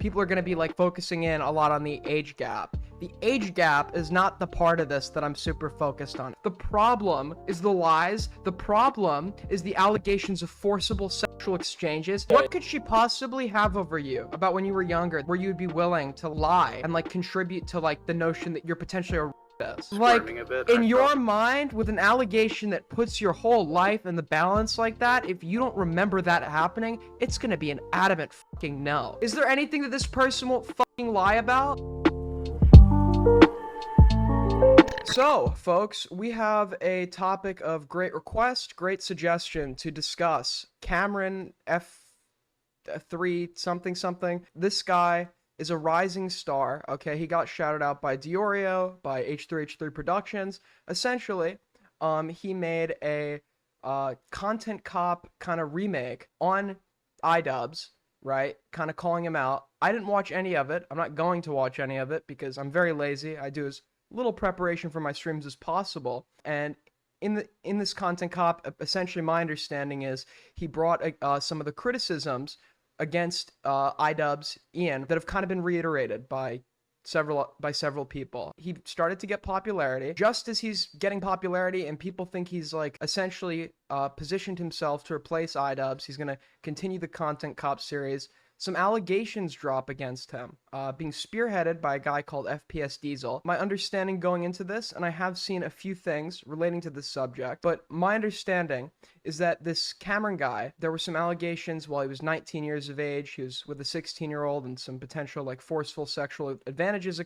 people are going to be like focusing in a lot on the age gap. The age gap is not the part of this that I'm super focused on. The problem is the lies. The problem is the allegations of forcible sexual exchanges. What could she possibly have over you about when you were younger where you would be willing to lie and like contribute to like the notion that you're potentially a like, in your mind, with an allegation that puts your whole life in the balance like that, if you don't remember that happening, it's gonna be an adamant fucking no. Is there anything that this person won't fucking lie about? So, folks, we have a topic of great request, great suggestion to discuss. Cameron F3 something something. This guy is a rising star, okay? He got shouted out by Diorio, by H3H3 Productions. Essentially, he made a content cop kind of remake on IDubbz, right? Kind of calling him out. I didn't watch any of it. I'm not going to watch any of it because I'm very lazy. I do as little preparation for my streams as possible. And in this content cop, essentially my understanding is he brought some of the criticisms against IDubbz Ian that have kind of been reiterated by several people. He started to get popularity. Just as he's getting popularity and people think he's like essentially positioned himself to replace IDubbz, he's gonna continue the content cop series. Some allegations drop against him, being spearheaded by a guy called FPS Diesel. My understanding going into this, and I have seen a few things relating to this subject, but my understanding is that this Cameron guy, there were some allegations while he was 19 years of age, he was with a 16-year-old, and some potential like forceful sexual advances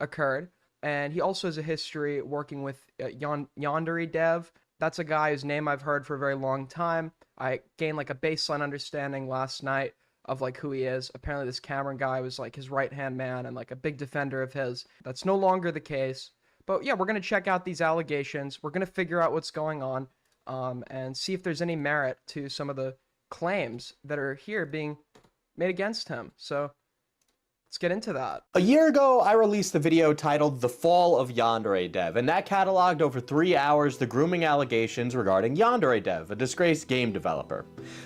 occurred, and he also has a history working with Yandere Dev. That's a guy whose name I've heard for a very long time. I gained like a baseline understanding last night of like who he is. Apparently this Cameron guy was like his right-hand man and like a big defender of his. That's no longer the case. But yeah, we're going to check out these allegations. We're going to figure out what's going on and see if there's any merit to some of the claims that are here being made against him. So let's get into that. A year ago, I released a video titled The Fall of Yandere Dev, and that cataloged over 3 hours the grooming allegations regarding Yandere Dev, a disgraced game developer.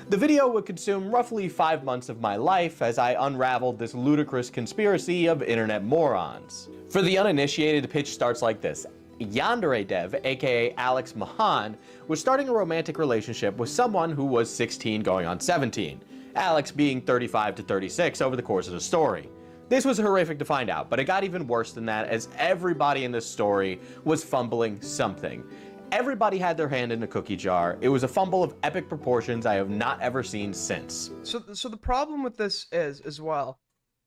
The video would consume roughly 5 months of my life as I unraveled this ludicrous conspiracy of internet morons. For the uninitiated, the pitch starts like this. Yandere Dev, aka Alex Mahan, was starting a romantic relationship with someone who was 16 going on 17, Alex being 35 to 36 over the course of the story. This was horrific to find out, but it got even worse than that as everybody in this story was fumbling something. Everybody had their hand in the cookie jar. It was a fumble of epic proportions I have not ever seen since. So the problem with this is, as well,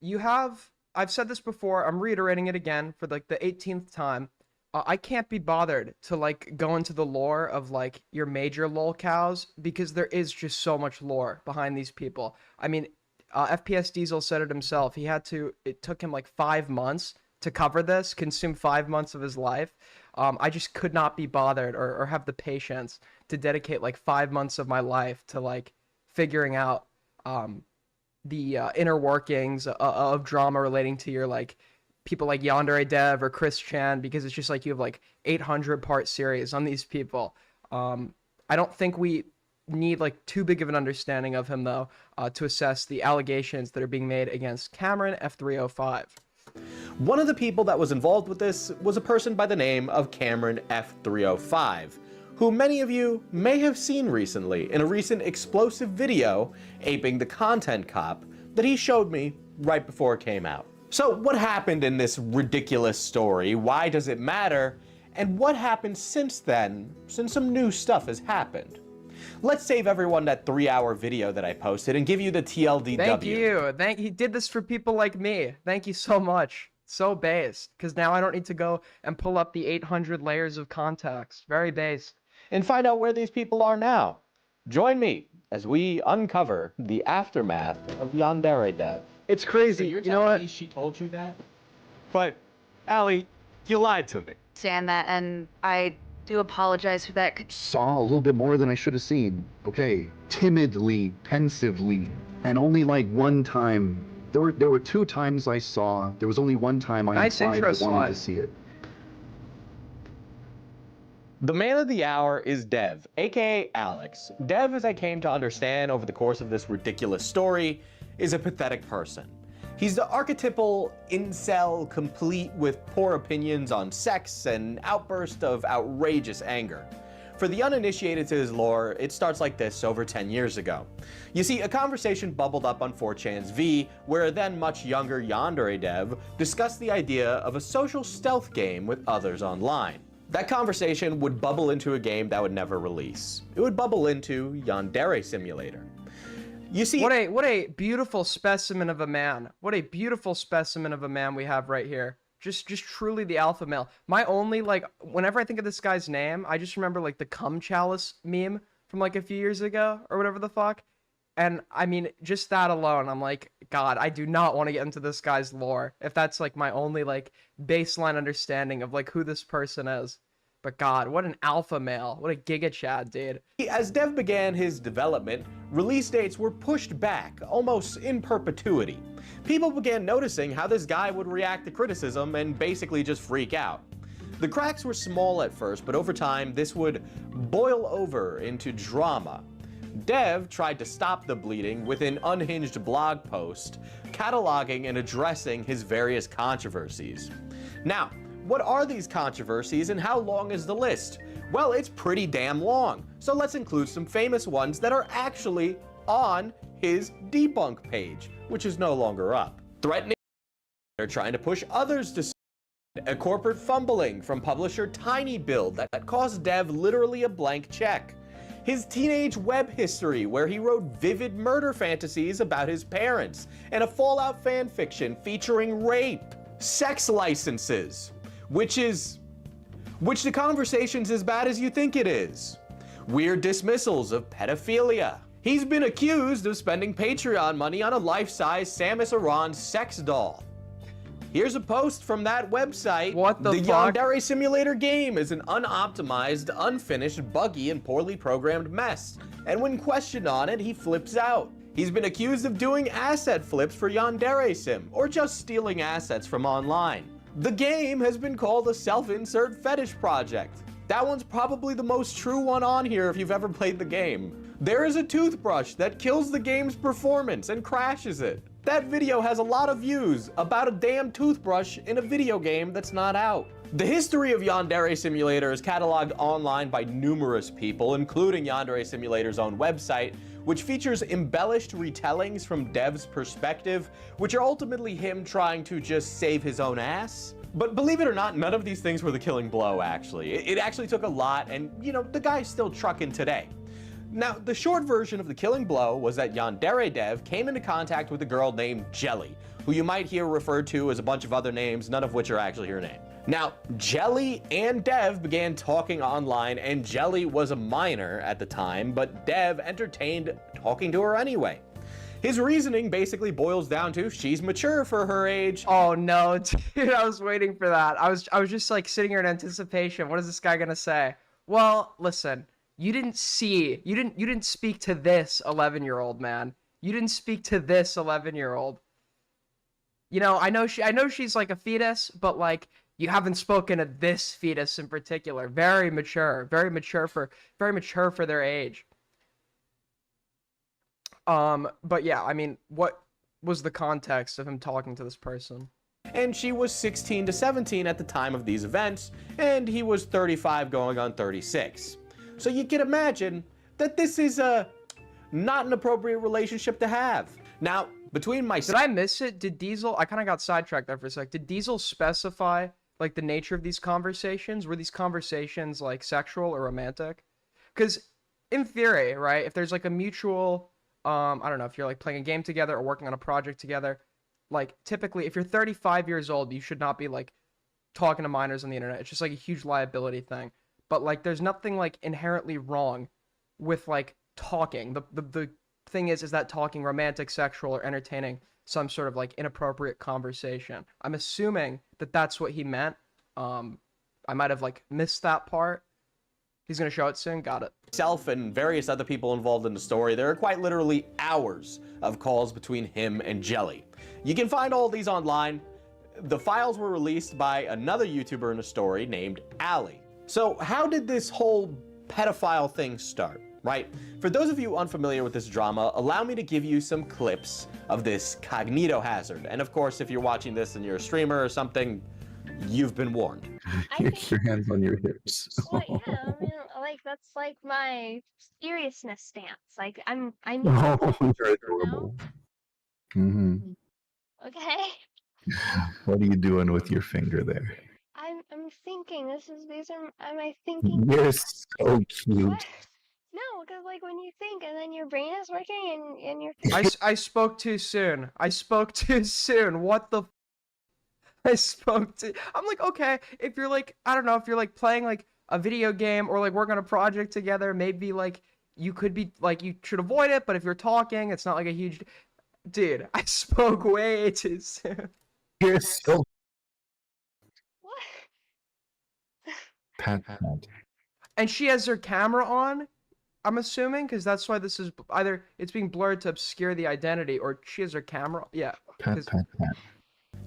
you have, I've said this before, I'm reiterating it again for like the 18th time, I can't be bothered to like go into the lore of like your major lolcows because there is just so much lore behind these people. I mean, FPS Diesel said it himself. It took him like 5 months to cover this, consume 5 months of his life. I just could not be bothered or have the patience to dedicate like 5 months of my life to like figuring out the inner workings of drama relating to your like people like Yandere Dev or Chris Chan, because it's just like you have like 800-part series on these people. I don't think we need like too big of an understanding of him though to assess the allegations that are being made against Cameron F305. One of the people that was involved with this was a person by the name of Cameron F305, who many of you may have seen recently in a recent explosive video aping the content cop that he showed me right before it came out. So what happened in this ridiculous story? Why does it matter? And what happened since then, since some new stuff has happened? Let's save everyone that 3-hour video that I posted and give you the TLDW. Thank you. He did this for people like me. Thank you so much. So based, because now I don't need to go and pull up the 800 layers of context. Very based. And find out where these people are now. Join me as we uncover the aftermath of Yandere Dev. It's crazy. So you're you know what? Me she told you that? But, Allie, you lied to me. Understand that, and I do apologize for that. Saw a little bit more than I should have seen. Okay, timidly, pensively, and only like one time. There were 2 times I saw. There was only one time I Nice implied I intro wanted slide. to see it. The man of the hour is Dev, aka Alex. Dev, as I came to understand over the course of this ridiculous story, is a pathetic person. He's the archetypal incel, complete with poor opinions on sex and outburst of outrageous anger. For the uninitiated to his lore, it starts like this over 10 years ago. You see, a conversation bubbled up on 4chan's V, where a then much younger Yandere Dev discussed the idea of a social stealth game with others online. That conversation would bubble into a game that would never release. It would bubble into Yandere Simulator. You see, what a beautiful specimen of a man. What a beautiful specimen of a man we have right here. Just truly the alpha male. My only, like, whenever I think of this guy's name, I just remember, like, the cum chalice meme from, like, a few years ago, or whatever the fuck. And, I mean, just that alone, I'm like, God, I do not want to get into this guy's lore, if that's, like, my only, like, baseline understanding of, like, who this person is. But God, what an alpha male. What a giga chad, dude. as Dev began his development, release dates were pushed back, almost in perpetuity. People began noticing how this guy would react to criticism and basically just freak out. The cracks were small at first, but over time, this would boil over into drama. Dev tried to stop the bleeding with an unhinged blog post, cataloging and addressing his various controversies. Now, what are these controversies and how long is the list? Well, it's pretty damn long, so let's include some famous ones that are actually on his debunk page, which is no longer up. Threatening, they're trying to push others to a corporate fumbling from publisher TinyBuild that cost Dev literally a blank check. His teenage web history, where he wrote vivid murder fantasies about his parents, and a Fallout fanfiction featuring rape. Sex licenses, which the conversation's as bad as you think it is. Weird dismissals of pedophilia. He's been accused of spending Patreon money on a life-size Samus Aran sex doll. Here's a post from that website. What the fuck? Yandere Simulator game is an unoptimized, unfinished, buggy, and poorly programmed mess. And when questioned on it, he flips out. He's been accused of doing asset flips for Yandere Sim, or just stealing assets from online. The game has been called a self-insert fetish project. That one's probably the most true one on here if you've ever played the game. There is a toothbrush that kills the game's performance and crashes it. That video has a lot of views about a damn toothbrush in a video game that's not out. The history of Yandere Simulator is cataloged online by numerous people, including Yandere Simulator's own website, which features embellished retellings from Dev's perspective, which are ultimately him trying to just save his own ass. But believe it or not, none of these things were the killing blow, actually. It actually took a lot, and, you know, the guy's still trucking today. Now, the short version of the killing blow was that Yandere Dev came into contact with a girl named Jelly, who you might hear referred to as a bunch of other names, none of which are actually her name. Now, Jelly and Dev began talking online, and Jelly was a minor at the time, but Dev entertained talking to her anyway. His reasoning basically boils down to she's mature for her age. Oh no, dude, I was waiting for that. I was just like sitting here in anticipation. What is this guy gonna say? Well, listen, you didn't speak to this 11-year-old, man. You didn't speak to this 11-year-old. You know, I know she's like a fetus, but like you haven't spoken to this fetus in particular. Very mature for their age. But yeah, I mean, what was the context of him talking to this person? And she was 16 to 17 at the time of these events, and he was 35 going on 36. So you can imagine that this is not an appropriate relationship to have. Now, between my... Did I miss it? Did Diesel... I kind of got sidetracked there for a sec. Did Diesel specify, like, the nature of these conversations? Were these conversations, like, sexual or romantic? Because, in theory, right, if there's, like, a mutual... I don't know, if you're, like, playing a game together or working on a project together, like, typically, if you're 35 years old, you should not be, like, talking to minors on the internet. It's just, like, a huge liability thing. But, like, there's nothing, like, inherently wrong with, like, talking. The thing is that talking romantic, sexual, or entertaining some sort of, like, inappropriate conversation. I'm assuming that that's what he meant. I might have, like, missed that part. He's gonna show it soon. Got it. Myself and various other people involved in the story, there are quite literally hours of calls between him and Jelly. You can find all these online. The files were released by another YouTuber in the story named Ali. So how did this whole pedophile thing start? right? For those of you unfamiliar with this drama, allow me to give you some clips of this cognito hazard. And of course, if you're watching this and you're a streamer or something, you've been warned. Get your hands on your hips. Well, yeah, I mean, like that's like my seriousness stance. Like I mean, Oh, you're you know? adorable. Mm-hmm. Okay. What are you doing with your finger there? I'm thinking. These are am I thinking? You're so cute. What? No, because like when you think and then your brain is working and you're I spoke too soon. I spoke too soon. What the? I spoke to. I'm like, okay, if you're like, I don't know, if you're like playing like a video game or like working on a project together, maybe like you could be like, you should avoid it. But if you're talking, it's not like a huge. Dude, I spoke way too soon. You're so what? pat. And she has her camera on, I'm assuming, because that's why this is either it's being blurred to obscure the identity, or she has her camera. Yeah. Pat.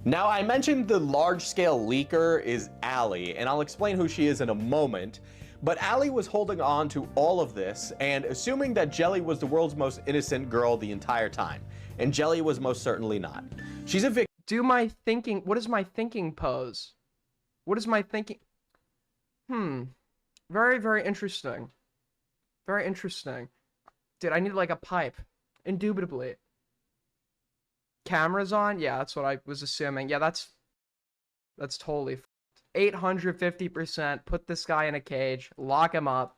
Now, I mentioned the large-scale leaker is Allie, and I'll explain who she is in a moment. But Allie was holding on to all of this and assuming that Jelly was the world's most innocent girl the entire time. And Jelly was most certainly not. She's a victim. Do my thinking. What is my thinking pose? What is my thinking? Very, very interesting. Very interesting. Dude, I need like a pipe. Indubitably. Cameras on? Yeah, that's what I was assuming. Yeah, that's totally 850%. Put this guy in a cage. Lock him up.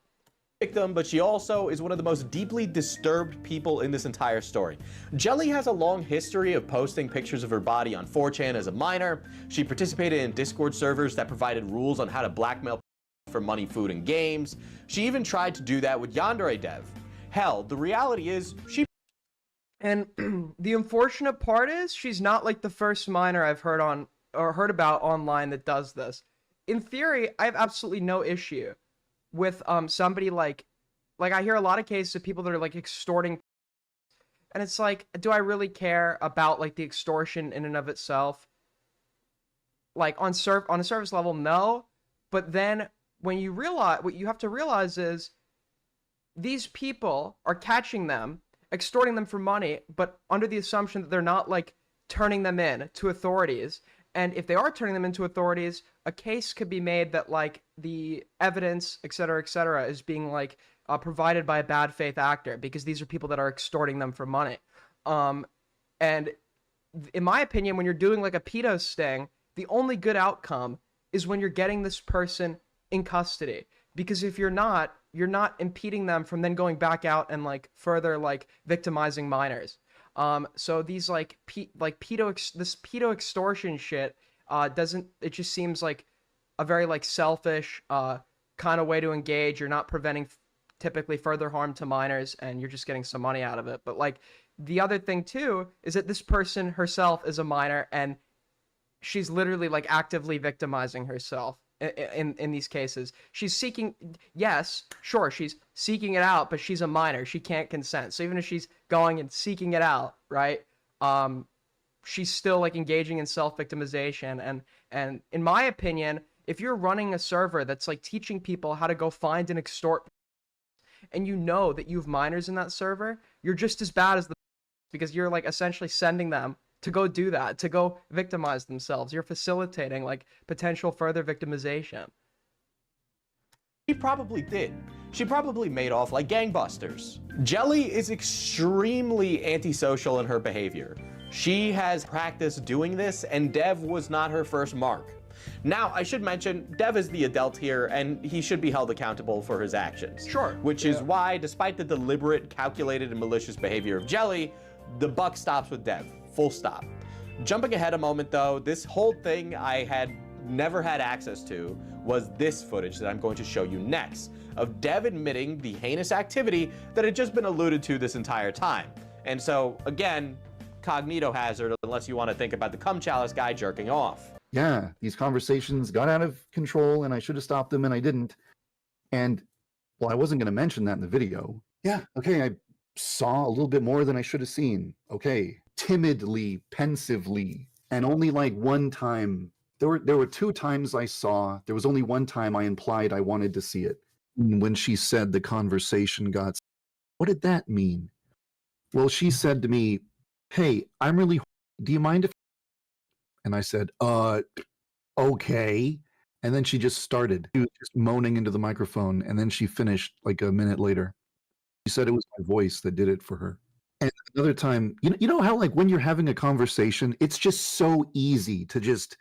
Victim, but she also is one of the most deeply disturbed people in this entire story. Jelly has a long history of posting pictures of her body on 4chan as a minor. She participated in Discord servers that provided rules on how to blackmail for money, food, and games. She even tried to do that with Yandere Dev. Hell, the reality is she. And the unfortunate part is she's not like the first minor I've heard about online that does this. In theory, I have absolutely no issue with somebody like I hear a lot of cases of people that are like extorting, and it's like, do I really care about like the extortion in and of itself? Like on a surface level, no. But then when you realize, what you have to realize is these people are catching them, extorting them for money, but under the assumption that they're not like turning them in to authorities. And if they are turning them into authorities, a case could be made that like the evidence, et cetera, is being like provided by a bad faith actor, because these are people that are extorting them for money. And in my opinion, when you're doing like a pedo sting, the only good outcome is when you're getting this person in custody. Because if you're not impeding them from then going back out and like further like victimizing minors. So these like pedo extortion shit it just seems like a very like selfish kind of way to engage. You're not preventing typically further harm to minors, and you're just getting some money out of it. But like the other thing too is that this person herself is a minor, and she's literally like actively victimizing herself in these cases. She's seeking, yes, sure, she's seeking it out, but she's a minor. She can't consent. So even if she's going and seeking it out, right, she's still like engaging in self-victimization. And in my opinion, if you're running a server that's like teaching people how to go find and extort, and you know that you have minors in that server, you're just as bad as the, because you're like essentially sending them to go do that, to go victimize themselves. You're facilitating like potential further victimization. She probably did. She probably made off like gangbusters. Jelly is extremely antisocial in her behavior. She has practiced doing this, and Dev was not her first mark. Now, I should mention, Dev is the adult here, and he should be held accountable for his actions. Sure. Which is why, despite the deliberate, calculated, and malicious behavior of Jelly, the buck stops with Dev. Full stop. Jumping ahead a moment though, this whole thing I had never had access to was this footage that I'm going to show you next, of Dev admitting the heinous activity that had just been alluded to this entire time. And so, again, cognito hazard, unless you want to think about the cum chalice guy jerking off. Yeah, these conversations got out of control, and I should have stopped them, and I didn't. And, well, I wasn't going to mention that in the video. Yeah, okay, I saw a little bit more than I should have seen. Okay, timidly, pensively, and only like one time. There were 2 times I saw. There was only one time I implied I wanted to see it. When she said the conversation got What did that mean? Well, she said to me, hey, I'm really, do you mind if, and I said, okay. And then she just started. She was just moaning into the microphone, and then she finished like a minute later. She said it was my voice that did it for her. And another time, you know how like when you're having a conversation, it's just so easy to just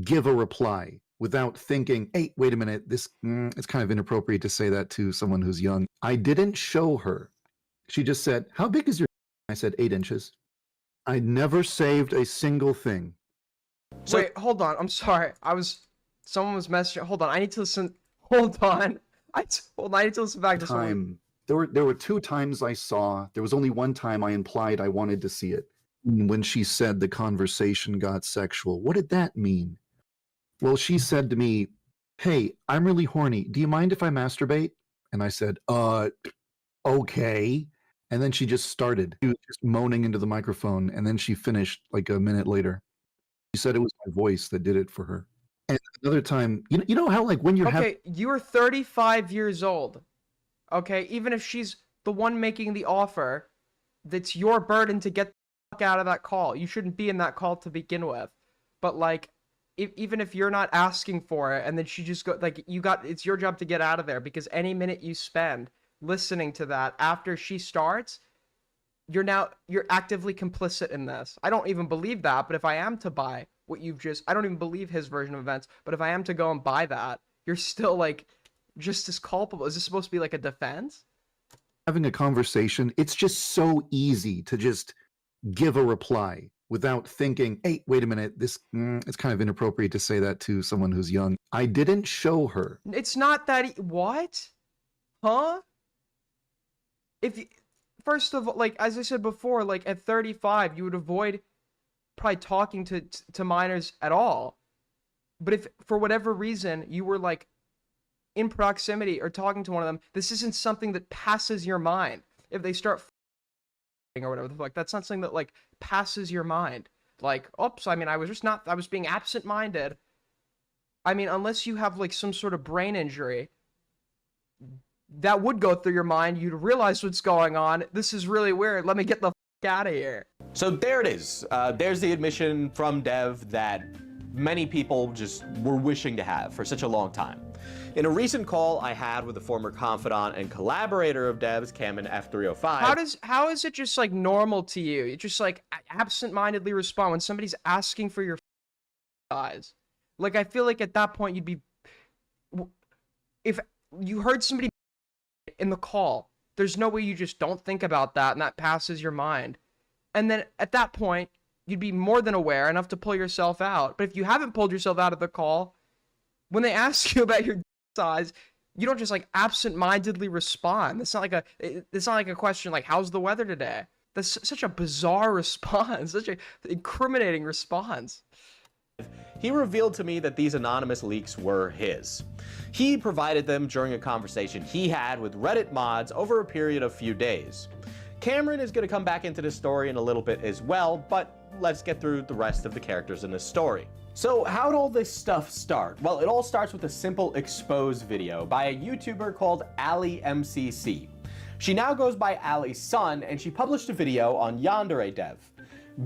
give a reply without thinking, hey, wait a minute, this it's kind of inappropriate to say that to someone who's young. I didn't show her. She just said, how big is your? I said 8 inches. I never saved a single thing. So- Wait, hold on. I'm sorry. Someone was messaging. Hold on. I need to listen. Hold on. Hold on. I need to listen back to someone. There were 2 times I saw. There was only one time I implied I wanted to see it. When she said the conversation got sexual, what did that mean? Well, she said to me, hey, I'm really horny. Do you mind if I masturbate? And I said, okay. And then she just started. She was just moaning into the microphone, and then she finished like a minute later. She said it was my voice that did it for her. And another time, you know how like when you're Okay, you are 35 years old. Okay, even if she's the one making the offer, that's your burden to get the fuck out of that call. You shouldn't be in that call to begin with. But like, even if you're not asking for it, and then she just it's your job to get out of there, because any minute you spend listening to that after she starts, you're actively complicit in this. I don't even believe that, but if I am to buy what I don't even believe his version of events, but if I am to go and buy that, you're still like just as culpable. Is this supposed to be like a defense? having a conversation, it's just so easy to just give a reply without thinking, hey, wait a minute, this it's kind of inappropriate to say that to someone who's young. I didn't show her. It's not that what? Huh? First of all, like as I said before, like at 35, you would avoid probably talking to minors at all. But if for whatever reason you were like in proximity or talking to one of them, this isn't something that passes your mind. If they start or whatever the fuck, that's not something that like passes your mind. Like, oops, I mean, I was being absent-minded. I mean, unless you have like some sort of brain injury, that would go through your mind. You'd realize what's going on. This is really weird. Let me get the fuck out of here. So there it is. There's the admission from Dev that many people just were wishing to have for such a long time. In a recent call I had with a former confidant and collaborator of Dev's, Cameron F305. How is it just like normal to you? You just like absent-mindedly respond when somebody's asking for your eyes. Like I feel like at that point you'd be, if you heard somebody in the call, there's no way you just don't think about that and that passes your mind. And then at that point, you'd be more than aware enough to pull yourself out. But if you haven't pulled yourself out of the call, when they ask you about your size, you don't just like absent-mindedly respond. It's not like a question like, how's the weather today? That's such a bizarre response, such an incriminating response. He revealed to me that these anonymous leaks were his. He provided them during a conversation he had with Reddit mods over a period of few days. Cameron is going to come back into this story in a little bit as well, but let's get through the rest of the characters in this story. So how'd all this stuff start? Well, it all starts with a simple expose video by a YouTuber called AidenMCC. She now goes by Ali's son, and she published a video on Yandere Dev.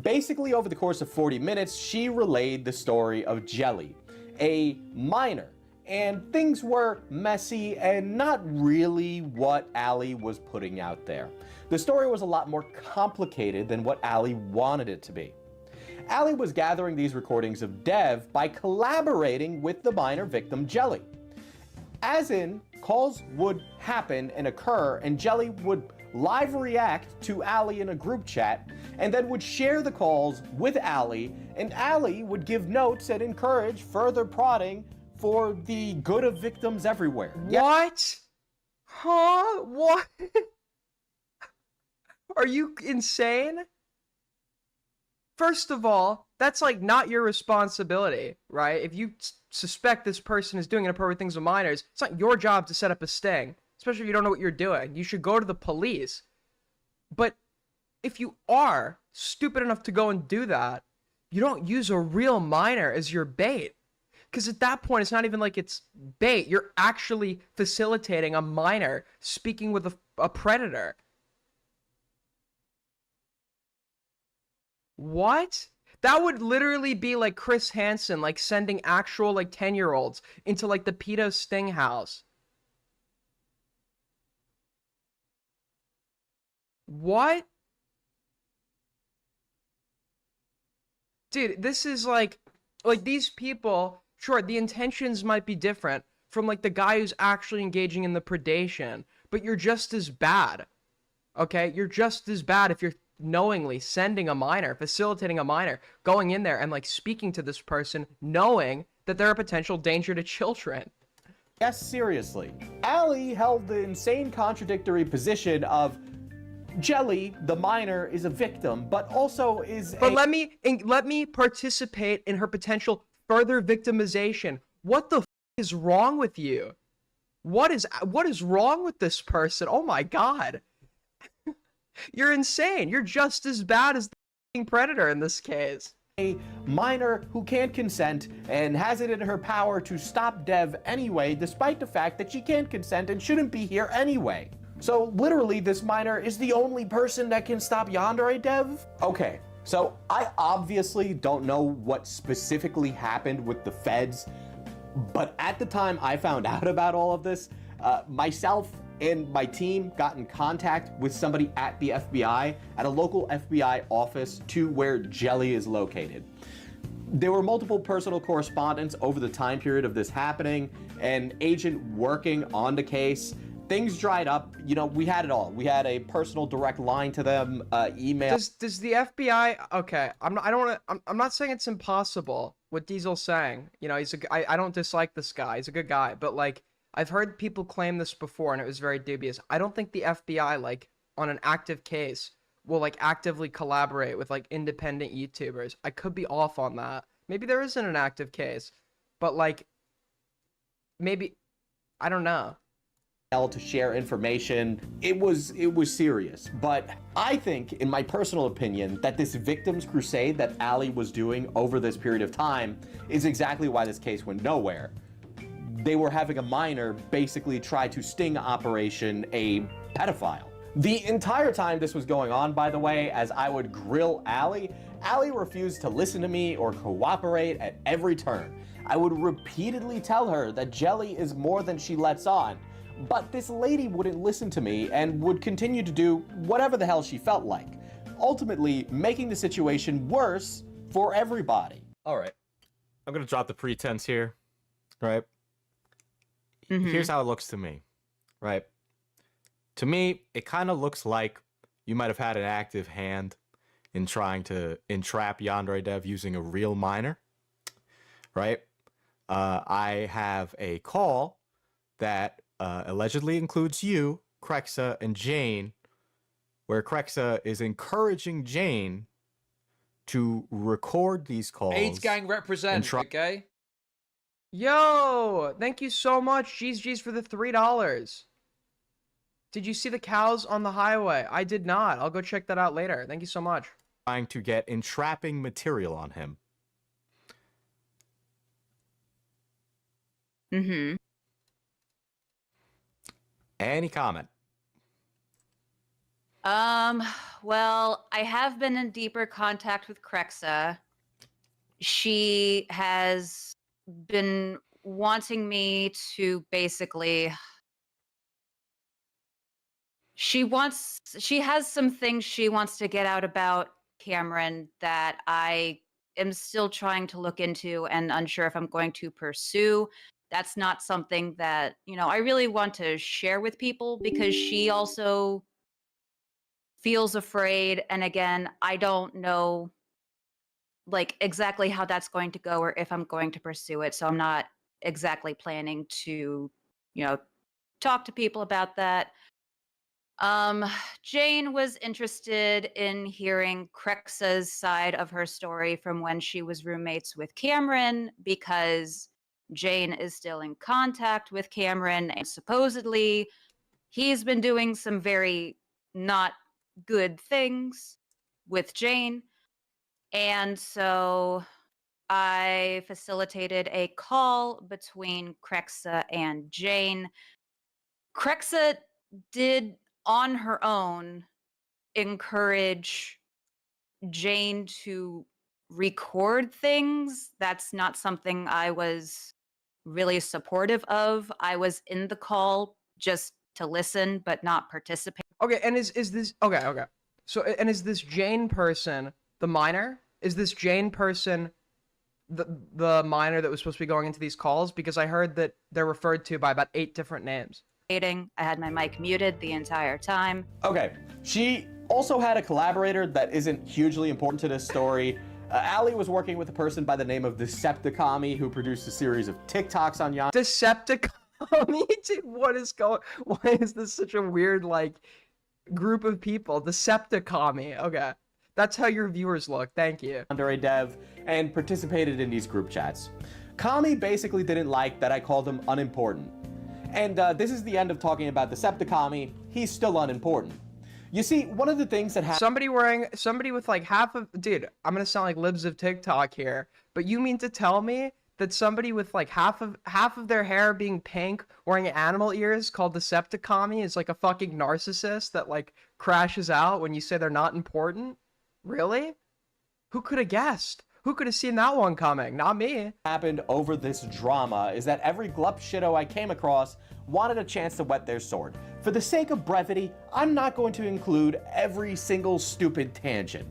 Basically, over the course of 40 minutes, she relayed the story of Jelly, a minor, and things were messy and not really what Ali was putting out there. The story was a lot more complicated than what Ali wanted it to be. Ali was gathering these recordings of Dev by collaborating with the minor victim Jelly. As in, calls would happen and occur, and Jelly would live react to Ali in a group chat, and then would share the calls with Ali, and Ali would give notes and encourage further prodding for the good of victims everywhere. What? Huh? What? Are you insane? First of all, that's like not your responsibility, right? If you suspect this person is doing inappropriate things with minors, it's not your job to set up a sting, especially if you don't know what you're doing. You should go to the police. But if you are stupid enough to go and do that, you don't use a real minor as your bait. Because at that point, it's not even like it's bait. You're actually facilitating a minor speaking with a predator. What? That would literally be like Chris Hansen, like sending actual like 10-year-olds into like the pedo sting house. What? Dude, this is like these people, sure, the intentions might be different from like the guy who's actually engaging in the predation, but you're just as bad. Okay? You're just as bad if you're knowingly sending a minor, facilitating a minor, going in there and like speaking to this person, knowing that they're a potential danger to children. Yes, seriously. Allie held the insane contradictory position of Jelly, the minor, is a victim, but also is But let me participate in her potential further victimization. What the f is wrong with you? What is wrong with this person? Oh my god. You're insane. You're just as bad as the f***ing predator in this case. a minor who can't consent and has it in her power to stop Dev anyway, despite the fact that she can't consent and shouldn't be here anyway. So literally, this minor is the only person that can stop Yandere Dev? Okay, so I obviously don't know what specifically happened with the feds, but at the time I found out about all of this, myself and my team got in contact with somebody at the FBI, at a local FBI office to where Jelly is located. There were multiple personal correspondence over the time period of this happening, an agent working on the case. Things dried up, you know, we had it all. We had a personal direct line to them, email. Does the FBI? Okay, I'm not saying it's impossible. What Diesel's saying, you know, I don't dislike this guy. He's a good guy, but like I've heard people claim this before, and it was very dubious. I don't think the FBI, like on an active case, will like actively collaborate with like independent YouTubers. I could be off on that. Maybe there isn't an active case, but like maybe I don't know. To share information. It was serious, but I think, in my personal opinion, that this victims crusade that Allie was doing over this period of time is exactly why this case went nowhere. They were having a minor basically try to sting Operation a pedophile. The entire time this was going on, by the way, as I would grill Allie refused to listen to me or cooperate at every turn. I would repeatedly tell her that Jelly is more than she lets on. But this lady wouldn't listen to me and would continue to do whatever the hell she felt like, ultimately making the situation worse for everybody. All right. I'm going to drop the pretense here, right? Here's how it looks to me, right? To me, it kind of looks like you might have had an active hand in trying to entrap Yandere Dev using a real minor, right? I have a call that allegedly includes you, Krexa, and Jane, where Krexa is encouraging Jane to record these calls. AIDS gang represent, okay? Yo, thank you so much, G's for the $3. Did you see the cows on the highway? I did not. I'll go check that out later. Thank you so much. Trying to get entrapping material on him. Any comment? Well, I have been in deeper contact with Krexa. She has been wanting me to basically... She has some things she wants to get out about Cameron that I am still trying to look into and unsure if I'm going to pursue. That's not something that, you know, I really want to share with people because she also feels afraid. And again, I don't know like exactly how that's going to go or if I'm going to pursue it. So I'm not exactly planning to, you know, talk to people about that. Jane was interested in hearing Krexa's side of her story from when she was roommates with Cameron because Jane is still in contact with Cameron and supposedly he's been doing some very not good things with Jane. And so I facilitated a call between Krexa and Jane. Krexa did on her own encourage Jane to record things. That's not something I was really supportive of. I was in the call just to listen, but not participate. Okay, and is this okay? So, and is this Jane person the minor? Is this Jane person the minor that was supposed to be going into these calls? Because I heard that they're referred to by about 8 different names. I had my mic muted the entire time. Okay, she also had a collaborator that isn't hugely important to this story. Allie was working with a person by the name of Decepticami, who produced a series of TikToks on Yandere. Decepticami? Dude, what is going? Why is this such a weird like group of people? Decepticami. Okay, that's how your viewers look. Thank you. Yandere Dev, and participated in these group chats. Kami basically didn't like that I called him unimportant. And this is the end of talking about Decepticami. He's still unimportant. You see, one of the things that happened... Somebody with like half of... Dude, I'm gonna sound like libs of TikTok here, but you mean to tell me that somebody with like half of their hair being pink, wearing animal ears, called Decepticami is like a fucking narcissist that like crashes out when you say they're not important? Really? Who could have guessed? Who could have seen that one coming? Not me. Happened over this drama is that every glup shitto I came across wanted a chance to whet their sword. For the sake of brevity, I'm not going to include every single stupid tangent.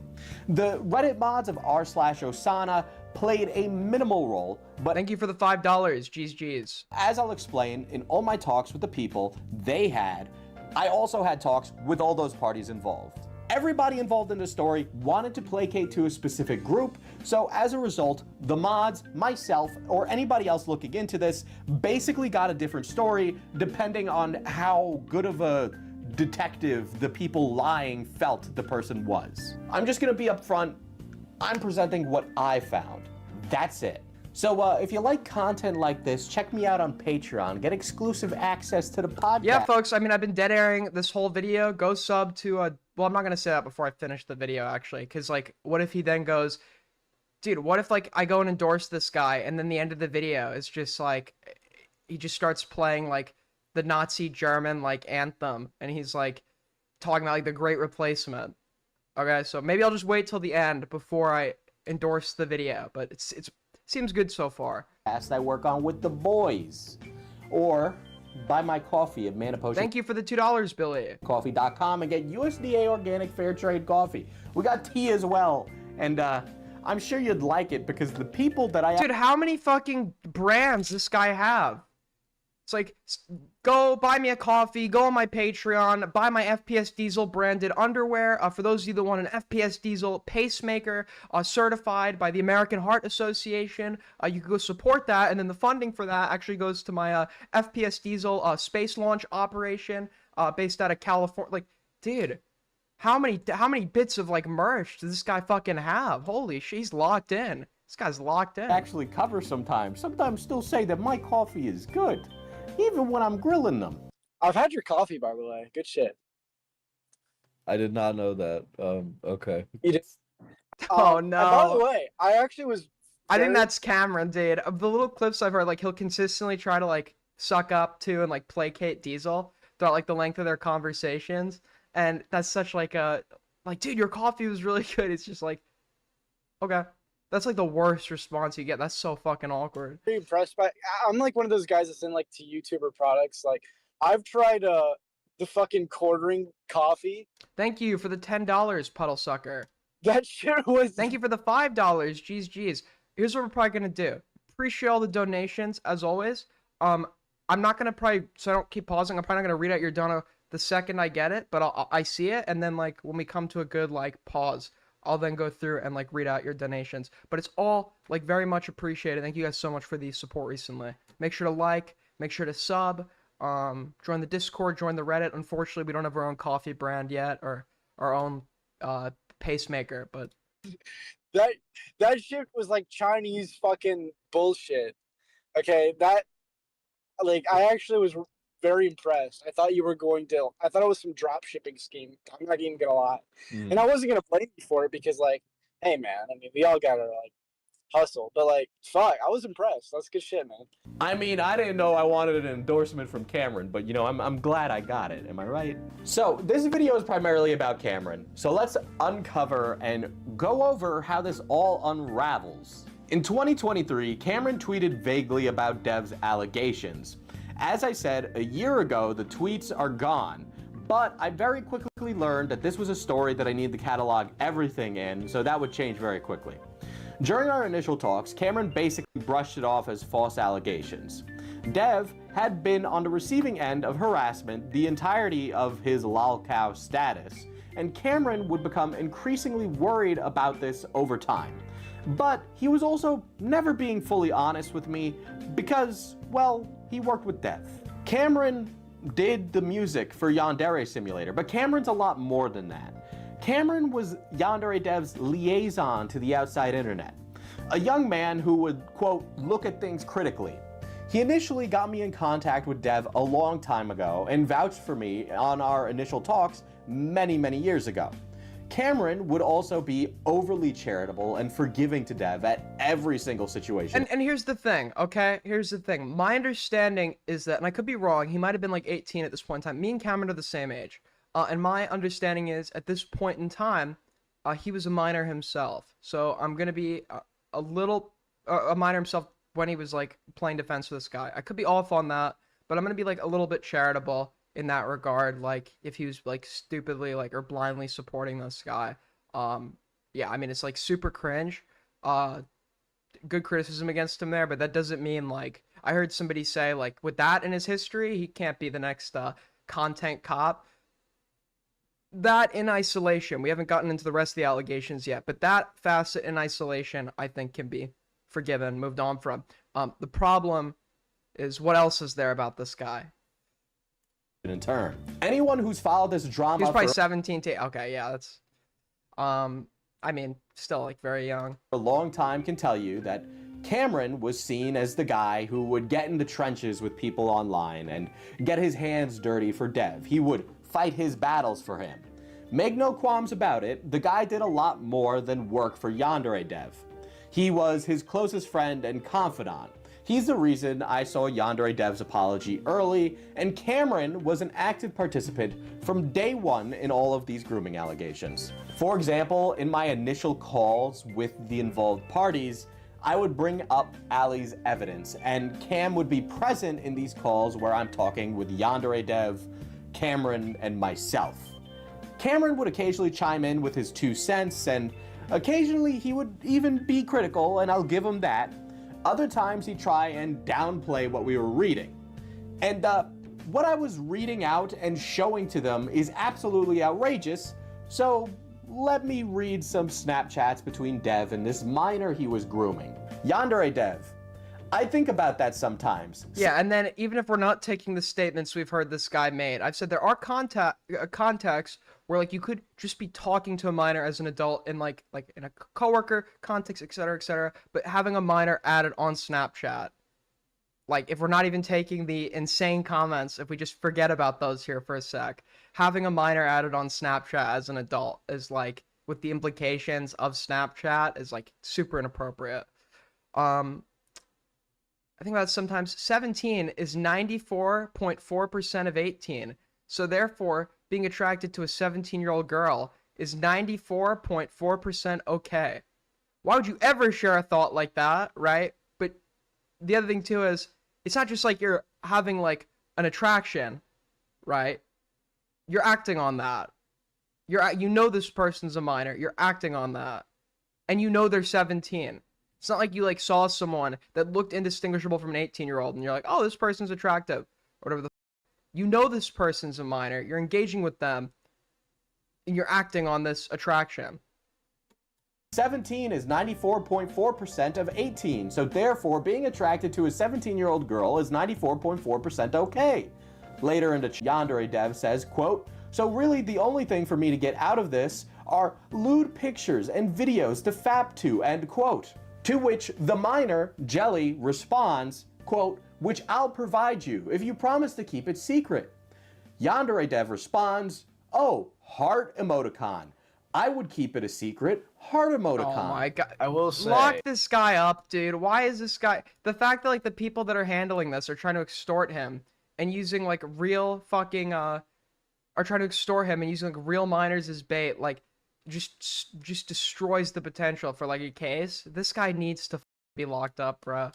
The Reddit mods of r/Osana played a minimal role, but thank you for the $5, G's. As I'll explain, in all my talks with the people I also had talks with all those parties involved. Everybody involved in the story wanted to placate to a specific group, so as a result, the mods, myself, or anybody else looking into this basically got a different story depending on how good of a detective the people lying felt the person was. I'm just gonna be upfront. I'm presenting what I found. That's it. So if you like content like this, check me out on Patreon. Get exclusive access to the podcast. Yeah, folks, I mean, I've been dead airing this whole video. Go sub to well, I'm not gonna say that before I finish the video, actually, because like, what if he then goes, dude, what if like I go and endorse this guy, and then the end of the video is just like, he just starts playing like the Nazi German like anthem, and he's like talking about like the Great Replacement. Okay, so maybe I'll just wait till the end before I endorse the video, but it's seems good so far. I work on with the boys, or buy my coffee at Manipotion. Thank you for the $2, Billy. Coffee.com and get USDA organic fair trade coffee. We got tea as well, and I'm sure you'd like it because the people that Dude, how many fucking brands this guy have? It's like, go buy me a coffee, go on my Patreon, buy my FPS Diesel branded underwear. For those of you that want an FPS Diesel pacemaker certified by the American Heart Association, you can go support that, and then the funding for that actually goes to my FPS Diesel space launch operation based out of California. Like, dude, how many bits of like merch does this guy fucking have? Holy shit, he's locked in. This guy's locked in. Actually cover sometimes still say that my coffee is good. Even when I'm grilling them. I've had your coffee, by the way. Good shit. I did not know that. Okay. You did. Oh no. By the way, I actually was. I think that's Cameron, dude. Of the little clips I've heard, like he'll consistently try to like suck up to and like placate Diesel throughout like the length of their conversations, and that's such like a dude, your coffee was really good. It's just like, okay. That's like the worst response you get. That's so fucking awkward. Pretty impressed by. I'm like one of those guys that's in like to YouTuber products. Like I've tried the fucking quartering coffee. Thank you for the $10, Puddle Sucker. That shit was. Thank you for the $5. Geez. Here's what we're probably gonna do. Appreciate all the donations as always. I'm not gonna so I don't keep pausing. I'm probably not gonna read out your dono the second I get it, but I see it, and then like when we come to a good like pause, I'll then go through and like read out your donations. But it's all like very much appreciated. Thank you guys so much for the support recently. Make sure to like, make sure to sub, join the Discord, join the Reddit. Unfortunately, we don't have our own coffee brand yet or our own pacemaker, but that shit was like Chinese fucking bullshit. Okay, that like I actually was very impressed. I thought you were going to. I thought it was some drop shipping scheme. I'm not even gonna lie, and I wasn't gonna blame you for it because, like, hey man, I mean, we all gotta like hustle. But like, fuck, I was impressed. That's good shit, man. I mean, I didn't know I wanted an endorsement from Cameron, but you know, I'm glad I got it. Am I right? So this video is primarily about Cameron. So let's uncover and go over how this all unravels. In 2023, Cameron tweeted vaguely about Dev's allegations. As I said, a year ago, the tweets are gone. But I very quickly learned that this was a story that I needed to catalog everything in, so that would change very quickly. During our initial talks, Cameron basically brushed it off as false allegations. Dev had been on the receiving end of harassment the entirety of his lolcow status, and Cameron would become increasingly worried about this over time. But he was also never being fully honest with me because, well, he worked with Dev. Cameron did the music for Yandere Simulator, but Cameron's a lot more than that. Cameron was Yandere Dev's liaison to the outside internet, a young man who would, quote, look at things critically. He initially got me in contact with Dev a long time ago and vouched for me on our initial talks many years ago. Cameron would also be overly charitable and forgiving to Dev at every single situation. And here's the thing, okay? Here's the thing. My understanding is that, and I could be wrong, he might have been like 18 at this point in time. Me and Cameron are the same age. And my understanding is, at this point in time, he was a minor himself. So I'm going to be a minor himself when he was like playing defense for this guy. I could be off on that, but I'm going to be like a little bit charitable in that regard, like if he was like stupidly like or blindly supporting this guy. Yeah, I mean, it's like super cringe. Good criticism against him there, but that doesn't mean like I heard somebody say like with that in his history, he can't be the next content cop. That in isolation, we haven't gotten into the rest of the allegations yet, but that facet in isolation, I think, can be forgiven, moved on from. The problem is what else is there about this guy? In turn, anyone who's followed this drama, he's probably 17 to okay, yeah, that's I mean, still like very young. For a long time can tell you that Cameron was seen as the guy who would get in the trenches with people online and get his hands dirty for Dev. He would fight his battles for him. Make no qualms about it, the guy did a lot more than work for Yandere Dev. He was his closest friend and confidant. He's the reason I saw Yandere Dev's apology early, and Cameron was an active participant from day one in all of these grooming allegations. For example, in my initial calls with the involved parties, I would bring up Ali's evidence, and Cam would be present in these calls where I'm talking with Yandere Dev, Cameron, and myself. Cameron would occasionally chime in with his 2 cents, and occasionally he would even be critical, and I'll give him that. Other times he'd try and downplay what we were reading. And what I was reading out and showing to them is absolutely outrageous, so let me read some Snapchats between Dev and this minor he was grooming. Yandere Dev, I think about that sometimes. Yeah, and then even if we're not taking the statements we've heard this guy made, I've said there are contexts where like you could just be talking to a minor as an adult in like in a coworker context, etc., but having a minor added on Snapchat, like if we're not even taking the insane comments, if we just forget about those here for a sec, having a minor added on Snapchat as an adult is like, with the implications of Snapchat, is like super inappropriate. I think about sometimes 17 is 94.4% of 18. So therefore, being attracted to a 17-year-old girl is 94.4% okay. Why would you ever share a thought like that, right? But the other thing too is, it's not just like you're having like an attraction, right? You're acting on that. You know this person's a minor. You're acting on that. And you know they're 17. It's not like you like saw someone that looked indistinguishable from an 18-year-old and you're like, oh, this person's attractive, or whatever the you know this person's a minor, you're engaging with them, and you're acting on this attraction. 17 is 94.4% of 18, so therefore being attracted to a 17-year-old girl is 94.4% okay. Later into Yandere Dev says, quote, so really the only thing for me to get out of this are lewd pictures and videos to fap to, end quote. To which the minor, Jelly, responds, quote, which I'll provide you if you promise to keep it secret. Yandere Dev responds, oh, heart emoticon. I would keep it a secret. Heart emoticon. Oh my god. I will say. Lock this guy up, dude. Why is this guy... The fact that, like, the people that are handling this are trying to extort him and using, like, real fucking, are trying to extort him and using, like, real minors as bait, like, just destroys the potential for, like, a case. This guy needs to be locked up, bro.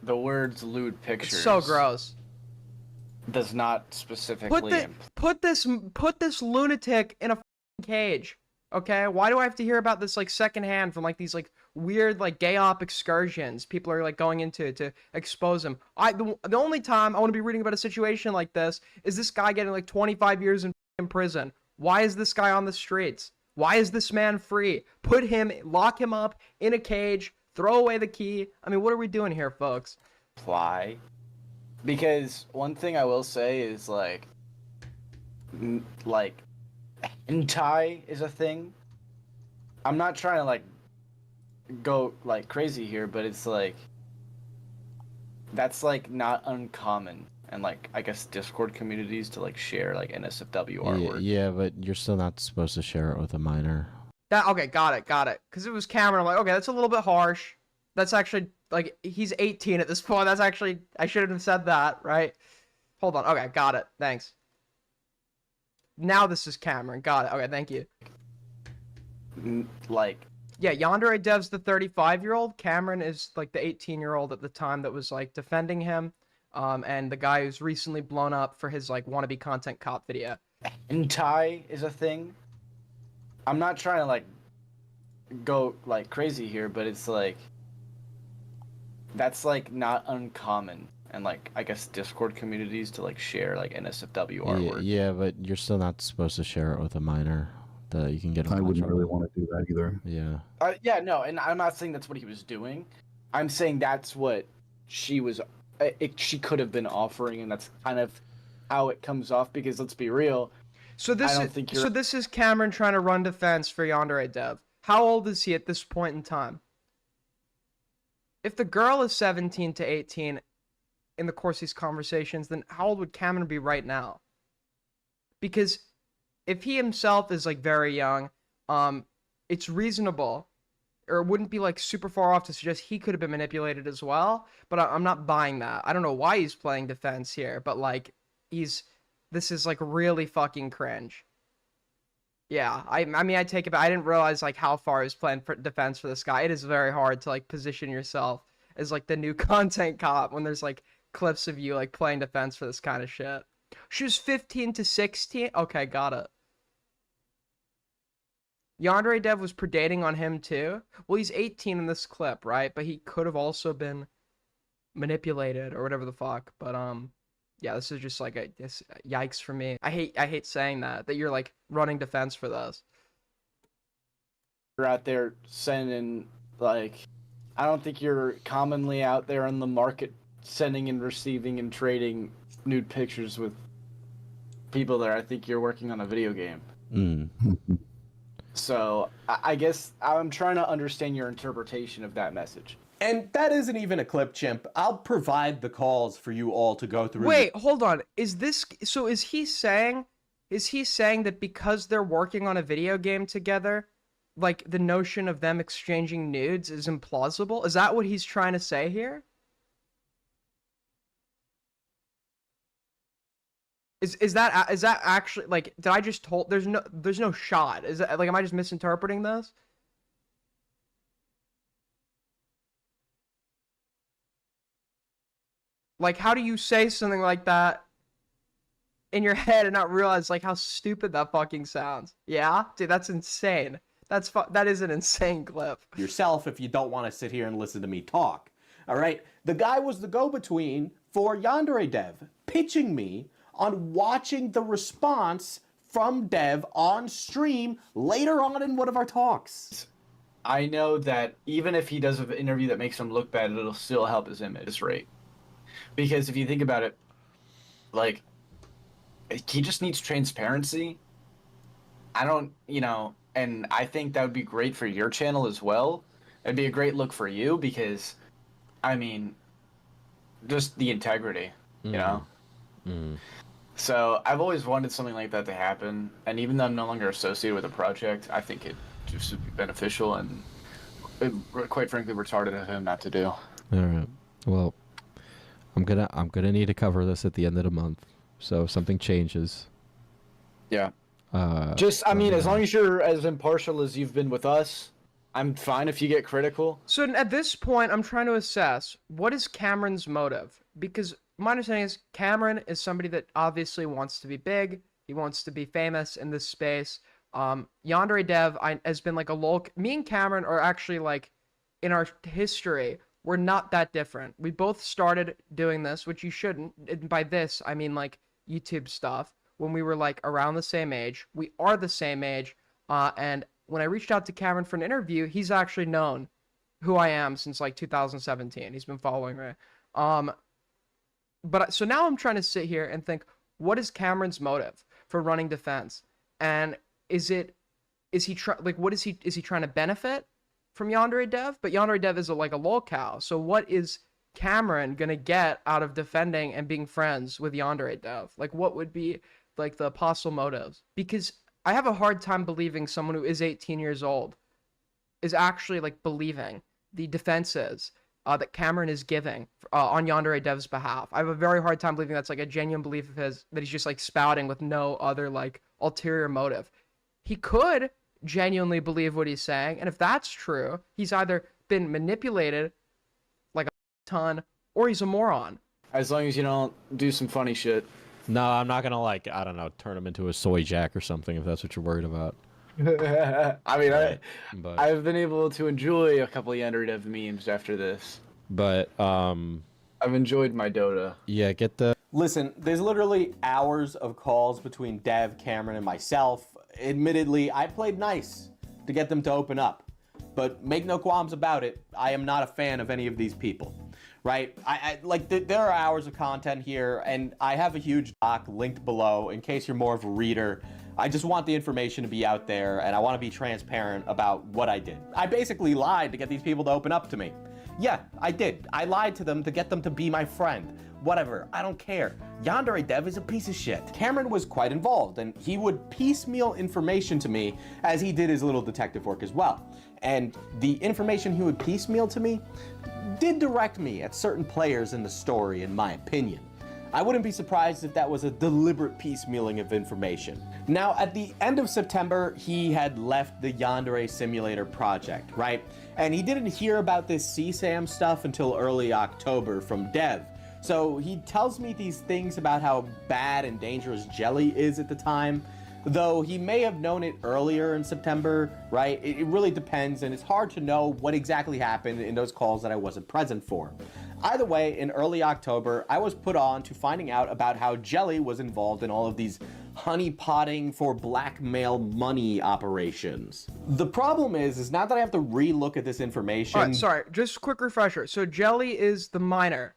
The words lewd pictures. It's so gross. Does not specifically. Put this lunatic in a cage. Okay, why do I have to hear about this like secondhand from like these like weird like gay op excursions people are like going into to expose him? The only time I want to be reading about a situation like this is this guy getting like 25 years in prison. Why is this guy on the streets? Why is this man free? Lock him up in a cage, throw away the key. I mean, what are we doing here, folks? Apply. Because one thing I will say is like hentai is a thing. I'm not trying to like go like crazy here, but it's like that's like not uncommon and like I guess Discord communities to like share like NSFW artwork. Yeah, but you're still not supposed to share it with a minor. Okay, got it. Because it was Cameron. I'm like, okay, that's a little bit harsh. That's actually like he's 18 at this point. That's actually I shouldn't have said that, right? Hold on. Okay, got it. Thanks. Now this is Cameron. Got it. Okay, thank you. Yeah, Yandere Dev's the 35-year-old. Cameron is like the 18-year-old at the time that was like defending him. And the guy who's recently blown up for his like wannabe content cop video. Hentai is a thing. I'm not trying to like go like crazy here, but it's like that's like not uncommon and like I guess Discord communities to like share like NSFW artwork. Yeah, but you're still not supposed to share it with a minor. That you can get. I wouldn't really want to do that either. Yeah. Yeah, no, and I'm not saying that's what he was doing. I'm saying that's what she was. She could have been offering, and that's kind of how it comes off. Because let's be real. So this is Cameron trying to run defense for Yandere Dev. How old is he at this point in time? If the girl is 17 to 18 in the course of these conversations, then how old would Cameron be right now? Because if he himself is like very young, it's reasonable, or it wouldn't be like super far off to suggest he could have been manipulated as well. But I'm not buying that. I don't know why he's playing defense here, but like this is like really fucking cringe. Yeah, I mean I take it back. I didn't realize like how far he was playing for defense for this guy. It is very hard to like position yourself as like the new content cop when there's like clips of you like playing defense for this kind of shit. She was 15 to 16. Okay, got it. Yandere Dev was predating on him too. Well, he's 18 in this clip, right? But he could have also been manipulated or whatever the fuck. But yeah, this is just like a yikes for me. I hate saying that you're like running defense for this. You're out there sending like, I don't think you're commonly out there on the market sending and receiving and trading nude pictures with people there. I think you're working on a video game. So I guess I'm trying to understand your interpretation of that message. And that isn't even a clip, Chimp. I'll provide the calls for you all to go through. Wait, hold on. Is he saying that because they're working on a video game together, like the notion of them exchanging nudes is implausible? Is that what he's trying to say here? Is that actually like, did I just told there's no shot? Is that like, am I just misinterpreting this? Like, how do you say something like that in your head and not realize like how stupid that fucking sounds? Yeah, dude, that's insane. That is an insane clip. Yourself if you don't want to sit here and listen to me talk. All right, the guy was the go-between for Yandere Dev, pitching me on watching the response from Dev on stream later on in one of our talks. I know that even if he does an interview that makes him look bad, it'll still help his image rate. Because if you think about it, like, he just needs transparency. And I think that would be great for your channel as well. It'd be a great look for you because, I mean, just the integrity, you know? So I've always wanted something like that to happen, and even though I'm no longer associated with the project, I think it just would be beneficial and, quite frankly, retarded of him not to do. All right. Well, I'm gonna need to cover this at the end of the month. So if something changes. Yeah. I mean, as long as you're as impartial as you've been with us, I'm fine if you get critical. So at this point, I'm trying to assess what is Cameron's motive, because my understanding is Cameron is somebody that obviously wants to be big. He wants to be famous in this space. Yandere Dev has been like a lull. Me and Cameron are actually like, in our history, we're not that different. We both started doing this, which you shouldn't. And by this, I mean like YouTube stuff. When we were like around the same age, we are the same age. And when I reached out to Cameron for an interview, he's actually known who I am since like 2017. He's been following me. But so now I'm trying to sit here and think, what is Cameron's motive for running defense? And is he trying to benefit from Yandere Dev? But Yandere Dev is like a lolcow. So what is Cameron gonna get out of defending and being friends with Yandere Dev? Like, what would be like the possible motives? Because I have a hard time believing someone who is 18 years old is actually like believing the defenses that Cameron is giving on Yandere Dev's behalf. I have a very hard time believing that's like a genuine belief of his, that he's just like spouting with no other like ulterior motive. He could genuinely believe what he's saying, and if that's true, he's either been manipulated like a ton, or he's a moron. As long as you don't do some funny shit. No, I'm not gonna like, I don't know, turn him into a soy jack or something if that's what you're worried about. I mean, but I've been able to enjoy a couple of Yandere Dev memes after this. But I've enjoyed my Dota. Yeah, get the. Listen, there's literally hours of calls between Dev, Cameron, and myself. Admittedly, I played nice to get them to open up, but make no qualms about it, I am not a fan of any of these people. Right? There are hours of content here, and I have a huge doc linked below in case you're more of a reader. I just want the information to be out there, and I want to be transparent about what I did. I basically lied to get these people to open up to me. Yeah, I did. I lied to them to get them to be my friend. Whatever, I don't care. Yandere Dev is a piece of shit. Cameron was quite involved, and he would piecemeal information to me as he did his little detective work as well. And the information he would piecemeal to me did direct me at certain players in the story, in my opinion. I wouldn't be surprised if that was a deliberate piecemealing of information. Now, at the end of September, he had left the Yandere Simulator project, right? And he didn't hear about this CSAM stuff until early October from Dev. So he tells me these things about how bad and dangerous Jelly is at the time, though he may have known it earlier in September, right? It really depends, and it's hard to know what exactly happened in those calls that I wasn't present for. Either way, in early October, I was put on to finding out about how Jelly was involved in all of these honeypotting for blackmail money operations. The problem is now that I have to re-look at this information... All right, sorry, just a quick refresher. So Jelly is the miner.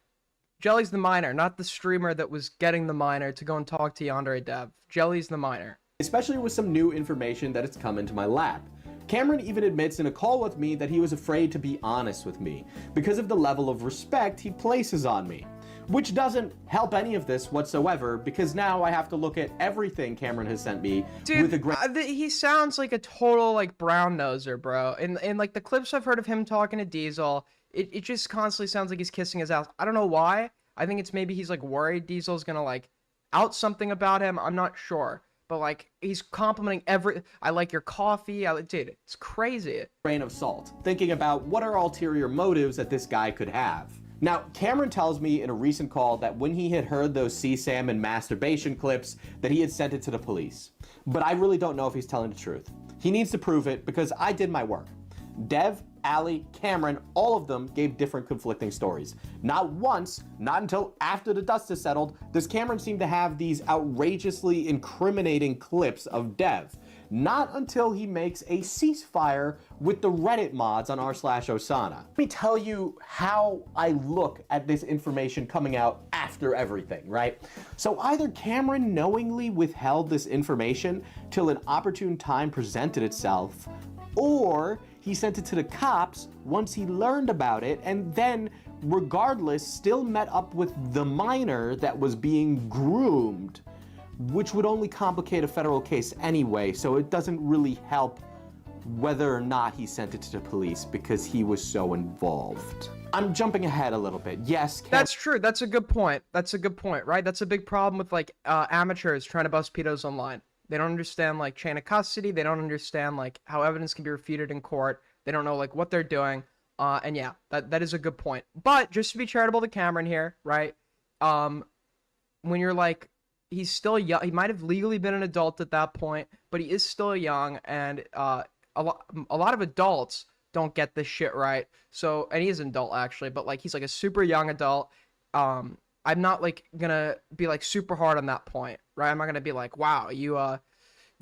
Jelly's the miner, not the streamer that was getting the miner to go and talk to Yandere Dev. Jelly's the miner. Especially with some new information that has come into my lap. Cameron even admits in a call with me that he was afraid to be honest with me because of the level of respect he places on me. Which doesn't help any of this whatsoever, because now I have to look at everything Cameron has sent me with a great... He sounds like a total like brown noser, bro. In like the clips I've heard of him talking to Diesel, it just constantly sounds like he's kissing his ass. I don't know why. I think it's maybe he's like worried Diesel's gonna like out something about him. I'm not sure. But like he's complimenting I like your coffee. Dude, it's crazy. Grain of salt, thinking about what are ulterior motives that this guy could have. Now, Cameron tells me in a recent call that when he had heard those CSAM and masturbation clips, that he had sent it to the police. But I really don't know if he's telling the truth. He needs to prove it because I did my work. Dev, Ali, Cameron, all of them gave different conflicting stories. Not once, not until after the dust has settled, does Cameron seem to have these outrageously incriminating clips of Dev. Not until he makes a ceasefire with the Reddit mods on r/Osana. Let me tell you how I look at this information coming out after everything, right? So either Cameron knowingly withheld this information till an opportune time presented itself, or he sent it to the cops once he learned about it, and then, regardless, still met up with the minor that was being groomed which would only complicate a federal case anyway, so it doesn't really help whether or not he sent it to the police because he was so involved. I'm jumping ahead a little bit. Yes, That's true. That's a good point. That's a good point, right? That's a big problem with like amateurs trying to bust pedos online. They don't understand like chain of custody. They don't understand like how evidence can be refuted in court. They don't know like what they're doing. And yeah, that is a good point. But just to be charitable to Cameron here, right? When you're like, he's still young. He might have legally been an adult at that point, but he is still young, and a lot of adults don't get this shit right. So, and he is an adult actually, but like he's like a super young adult. I'm not like gonna be like super hard on that point, right? I'm not gonna be like, wow, you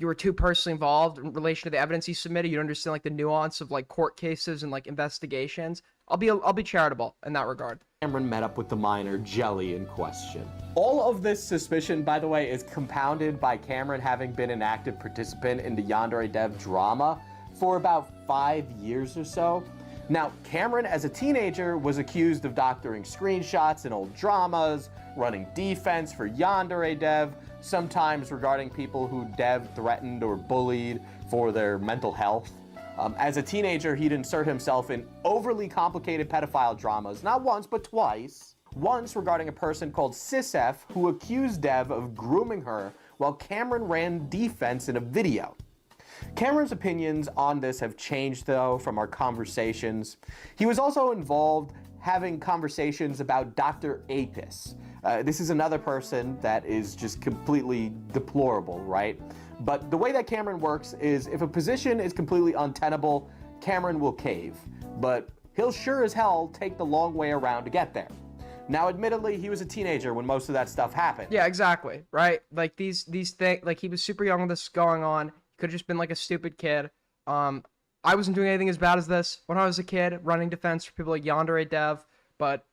were too personally involved in relation to the evidence you submitted. You don't understand like the nuance of like court cases and like investigations. I'll be charitable in that regard. Cameron met up with the minor, Jelly, in question. All of this suspicion, by the way, is compounded by Cameron having been an active participant in the Yandere Dev drama for about 5 years or so. Now, Cameron, as a teenager, was accused of doctoring screenshots in old dramas, running defense for Yandere Dev, sometimes regarding people who Dev threatened or bullied for their mental health. As a teenager, he'd insert himself in overly complicated pedophile dramas, not once, but twice. Once regarding a person called Sisef, who accused Dev of grooming her while Cameron ran defense in a video. Cameron's opinions on this have changed, though, from our conversations. He was also involved having conversations about Dr. Apis. This is another person that is just completely deplorable, right? But the way that Cameron works is if a position is completely untenable, Cameron will cave. But he'll sure as hell take the long way around to get there. Now, admittedly, he was a teenager when most of that stuff happened. Yeah, exactly, right? Like these things, like he was super young when this was going on. He could have just been like a stupid kid. I wasn't doing anything as bad as this when I was a kid, running defense for people like Yandere Dev, but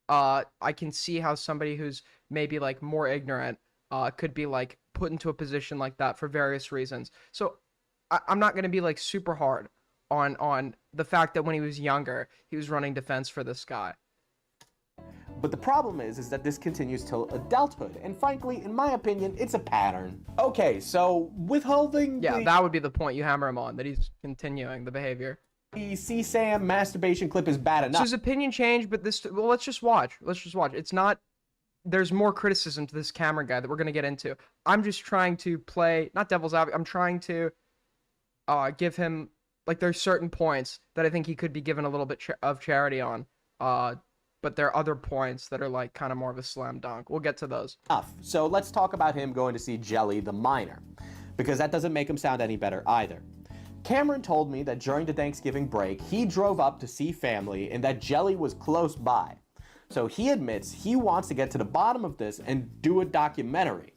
I can see how somebody who's maybe like more ignorant could be like put into a position like that for various reasons. So I'm not going to be like super hard on the fact that when he was younger, he was running defense for this guy. But the problem is that this continues till adulthood, and frankly, in my opinion, it's a pattern. Okay, so withholding that would be the point you hammer him on, that he's continuing the behavior. The CSAM masturbation clip is bad enough. So his opinion changed, but this, well, let's just watch. It's not, there's more criticism to this Cameron guy that we're going to get into. I'm just trying to play, not devil's advocate, I'm trying to give him, like, there's certain points that I think he could be given a little bit of charity on. But there are other points that are like kind of more of a slam dunk. We'll get to those. So let's talk about him going to see Jelly the minor, because that doesn't make him sound any better either. Cameron told me that during the Thanksgiving break, he drove up to see family and that Jelly was close by. So he admits he wants to get to the bottom of this and do a documentary.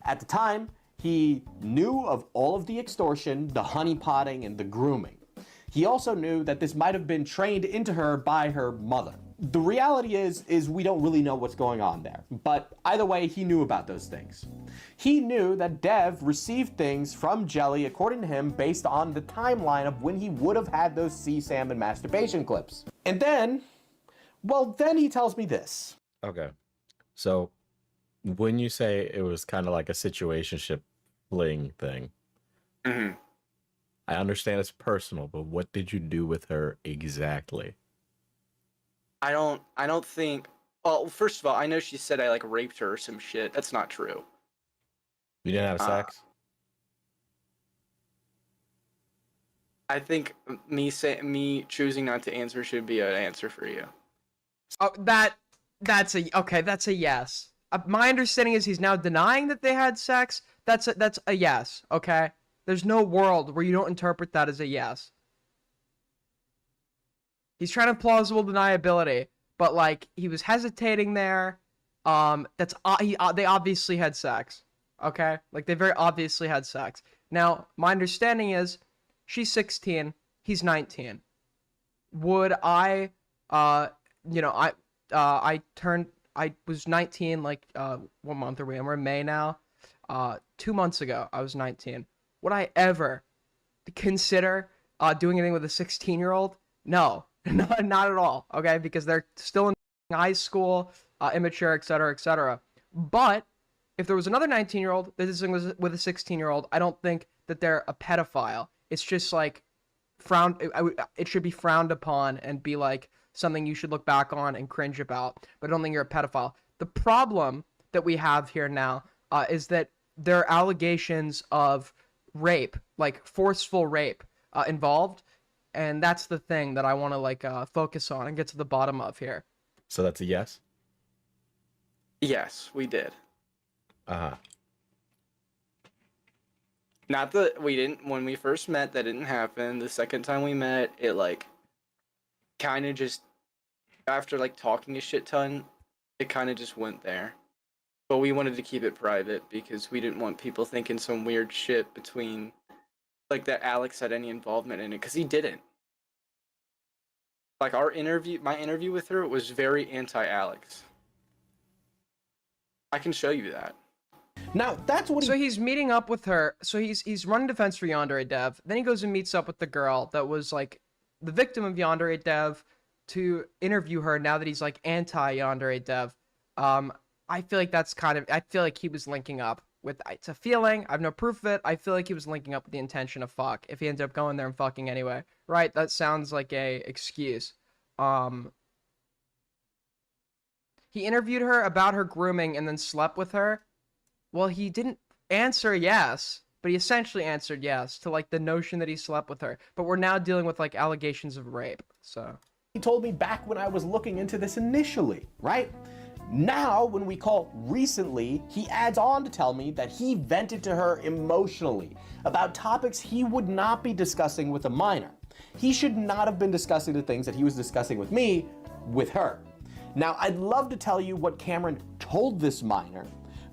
At the time, he knew of all of the extortion, the honeypotting, and the grooming. He also knew that this might have been trained into her by her mother. The reality is we don't really know what's going on there, but either way, he knew about those things. He knew that Dev received things from Jelly, according to him, based on the timeline of when he would have had those CSAM and masturbation clips. And then, well, then he tells me this. Okay, so when you say it was kind of like a situationship fling thing, I understand it's personal, but what did you do with her exactly? I don't think. Well, first of all, I know she said I like raped her or some shit. That's not true. You didn't have sex? I think me choosing not to answer should be an answer for you. Oh, that's a yes. My understanding is he's now denying that they had sex. That's a yes. Okay. There's no world where you don't interpret that as a yes. He's trying to plausible deniability, but like he was hesitating there. They obviously had sex. Okay, like they very obviously had sex. Now, my understanding is she's 16, he's 19. Would I, I was 19 like what month are we in? We're in May now. 2 months ago, I was 19. Would I ever consider doing anything with a 16-year-old? No. Not at all, okay? Because they're still in high school, immature, etc., etc. But if there was another 19-year-old visiting with a 16-year-old, I don't think that they're a pedophile. It's just like it should be frowned upon and be like something you should look back on and cringe about. But I don't think you're a pedophile. The problem that we have here now is that there are allegations of rape, like forceful rape, involved, and that's the thing that I want to like focus on and get to the bottom of here. So that's a yes? Yes, we did. Uh-huh. Not that we didn't, when we first met, that didn't happen. The second time we met, it like kind of just, after like talking a shit ton, it kind of just went there. But we wanted to keep it private because we didn't want people thinking some weird shit between, like, that Alex had any involvement in it, because he didn't. Like, my interview with her was very anti-Alex. I can show you that. Now, that's what So he's meeting up with her. So he's running defense for Yandere Dev. Then he goes and meets up with the girl that was like the victim of Yandere Dev to interview her now that he's like anti-Yandere Dev. I feel like I feel like he was linking up with, it's a feeling, I have no proof of it. I feel like he was linking up with the intention of fuck if he ended up going there and fucking anyway. Right? That sounds like a excuse. He interviewed her about her grooming and then slept with her. Well, he didn't answer yes, but he essentially answered yes to like the notion that he slept with her. But we're now dealing with like allegations of rape. So he told me back when I was looking into this initially, right? Now, when we call recently, he adds on to tell me that he vented to her emotionally about topics he would not be discussing with a minor. He should not have been discussing the things that he was discussing with me with her. Now, I'd love to tell you what Cameron told this minor,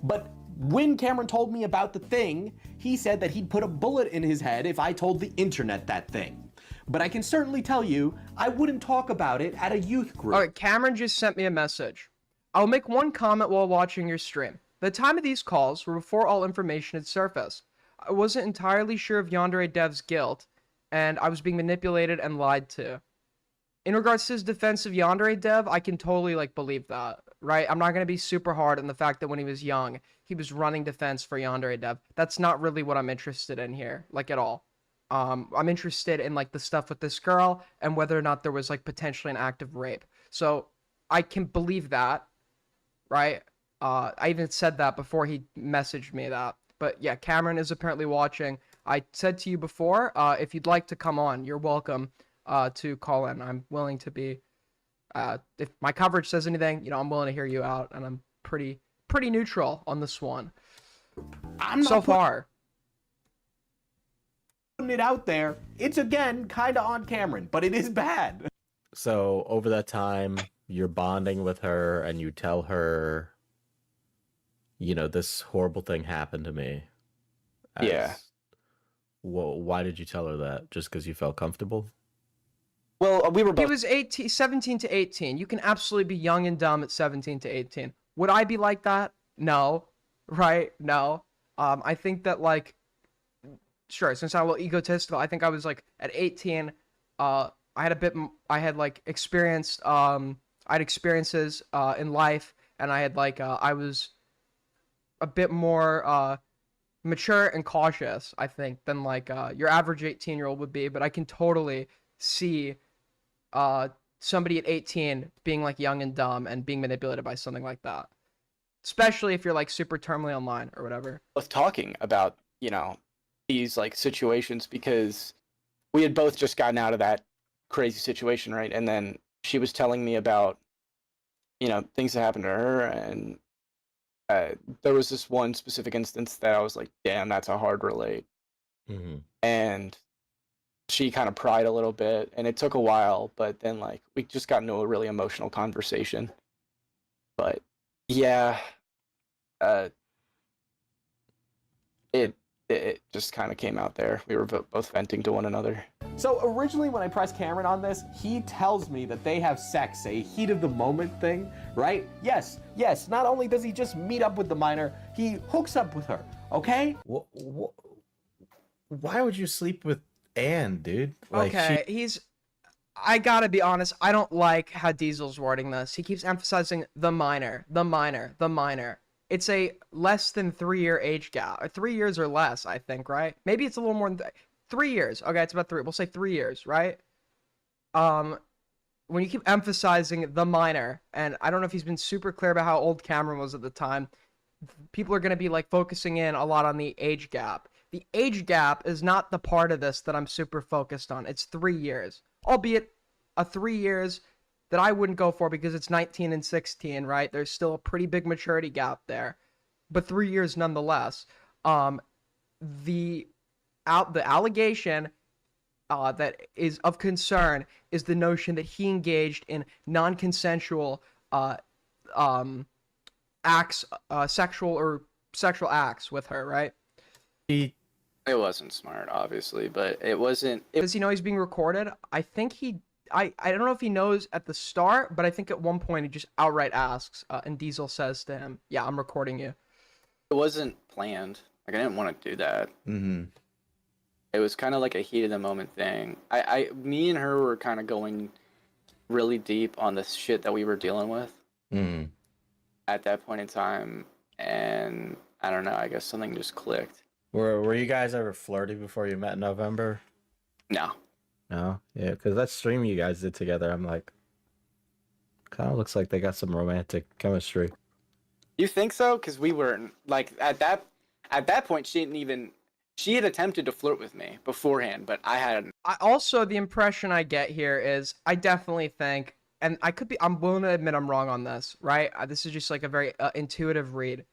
but when Cameron told me about the thing, he said that he'd put a bullet in his head if I told the internet that thing. But I can certainly tell you, I wouldn't talk about it at a youth group. All right, Cameron just sent me a message. I'll make one comment while watching your stream. The time of these calls were before all information had surfaced. I wasn't entirely sure of Yandere Dev's guilt, and I was being manipulated and lied to. In regards to his defense of Yandere Dev, I can totally like believe that, right? I'm not going to be super hard on the fact that when he was young, he was running defense for Yandere Dev. That's not really what I'm interested in here, like at all. I'm interested in like the stuff with this girl and whether or not there was like potentially an act of rape. So I can believe that, right? I even said that before he messaged me that. But yeah, Cameron is apparently watching. I said to you before, if you'd like to come on, you're welcome to call in. I'm willing to be, if my coverage says anything, you know, I'm willing to hear you out, and I'm pretty neutral on this one. I'm not so far. Putting it out there, it's again kind of on Cameron, but it is bad. So over that time, you're bonding with her and you tell her, you know, this horrible thing happened to me. Yeah. Well, why did you tell her that? Just because you felt comfortable? Well, we were both... He was 17 to 18. You can absolutely be young and dumb at 17 to 18. Would I be like that? No. Right? No. I think that, like, sure, since I'm a little egotistical, I think I was, like, at 18, I had experienced, I had experiences, in life, and I had, like, I was a bit more, mature and cautious, I think, than, like, your average 18-year-old would be, but I can totally see somebody at 18 being like young and dumb and being manipulated by something like that, especially if you're like super terminally online or whatever. Both talking about, you know, these like situations because we had both just gotten out of that crazy situation, right? And then she was telling me about, you know, things that happened to her, and there was this one specific instance that I was like, damn, that's a hard relate. Mm-hmm. And she kind of pried a little bit, and it took a while, but then like we just got into a really emotional conversation. But yeah, it just kind of came out there. We were both venting to one another. So originally when I pressed Cameron on this, he tells me that they have sex, a heat of the moment thing, right? Yes, not only does he just meet up with the minor, he hooks up with her, okay? Why would you sleep with Anne, dude? Like, okay, I gotta be honest, I don't like how Diesel's wording this. He keeps emphasizing the minor. it's a less than 3-year age gap, or 3 years or less, I think, right? Maybe it's a little more than 3 years. Okay, it's about 3. We'll say 3 years, right? When you keep emphasizing the minor, and I don't know if he's been super clear about how old Cameron was at the time, people are going to be like focusing in a lot on the age gap. The age gap is not the part of this that I'm super focused on. It's 3 years, albeit a 3 years that I wouldn't go for because it's 19 and 16, right? There's still a pretty big maturity gap there, but 3 years nonetheless. The allegation that is of concern is the notion that he engaged in non-consensual acts, sexual acts with her, right? It wasn't smart, obviously, but it wasn't. Does he know he's being recorded? I think I don't know if he knows at the start, but I think at one point he just outright asks, and Diesel says to him, "Yeah, I'm recording you." It wasn't planned. Like, I didn't want to do that. Mm-hmm. It was kind of like a heat of the moment thing. Me and her were kind of going really deep on the shit that we were dealing with at that point in time, and I don't know. I guess something just clicked. Were you guys ever flirty before you met in November? No. No? Yeah, because that stream you guys did together, I'm like, kind of looks like they got some romantic chemistry. You think so? Because we weren't, like, at that point, she had attempted to flirt with me beforehand, but I hadn't. Also, the impression I get here is I definitely think, and I'm willing to admit I'm wrong on this, right? This is just like a very intuitive read.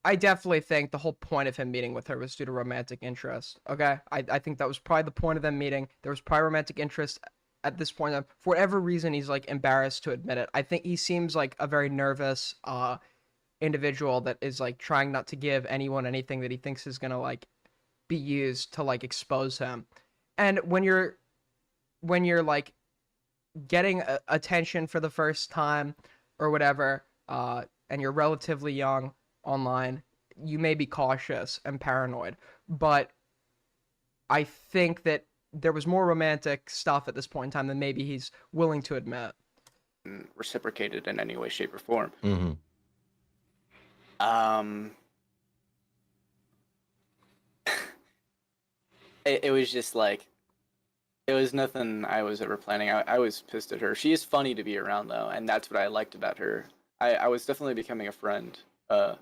I definitely think the whole point of him meeting with her was due to romantic interest, okay? I think that was probably the point of them meeting. There was probably romantic interest at this point. For whatever reason, he's, like, embarrassed to admit it. I think he seems like a very nervous individual that is, like, trying not to give anyone anything that he thinks is gonna, like, be used to, like, expose him. And when you're like getting attention for the first time or whatever, and you're relatively young online, you may be cautious and paranoid, but I think that there was more romantic stuff at this point in time than maybe he's willing to admit. Reciprocated in any way, shape, or form. Mm-hmm. It was just like, it was nothing I was ever planning. I was pissed at her. She is funny to be around, though, and that's what I liked about her. I was definitely becoming a friend, a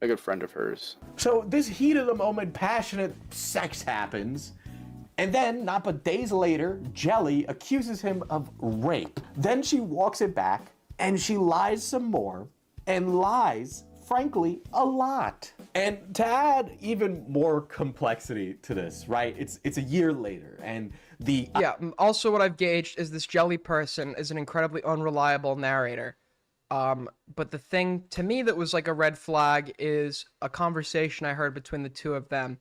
good friend of hers. So this heat of the moment passionate sex happens, and then, not but days later, Jelly accuses him of rape. Then she walks it back, and she lies some more, and lies, frankly, a lot. And to add even more complexity to this, right? It's a year later, and the... Yeah, also what I've gauged is this Jelly person is an incredibly unreliable narrator. But the thing to me that was like a red flag is a conversation I heard between the two of them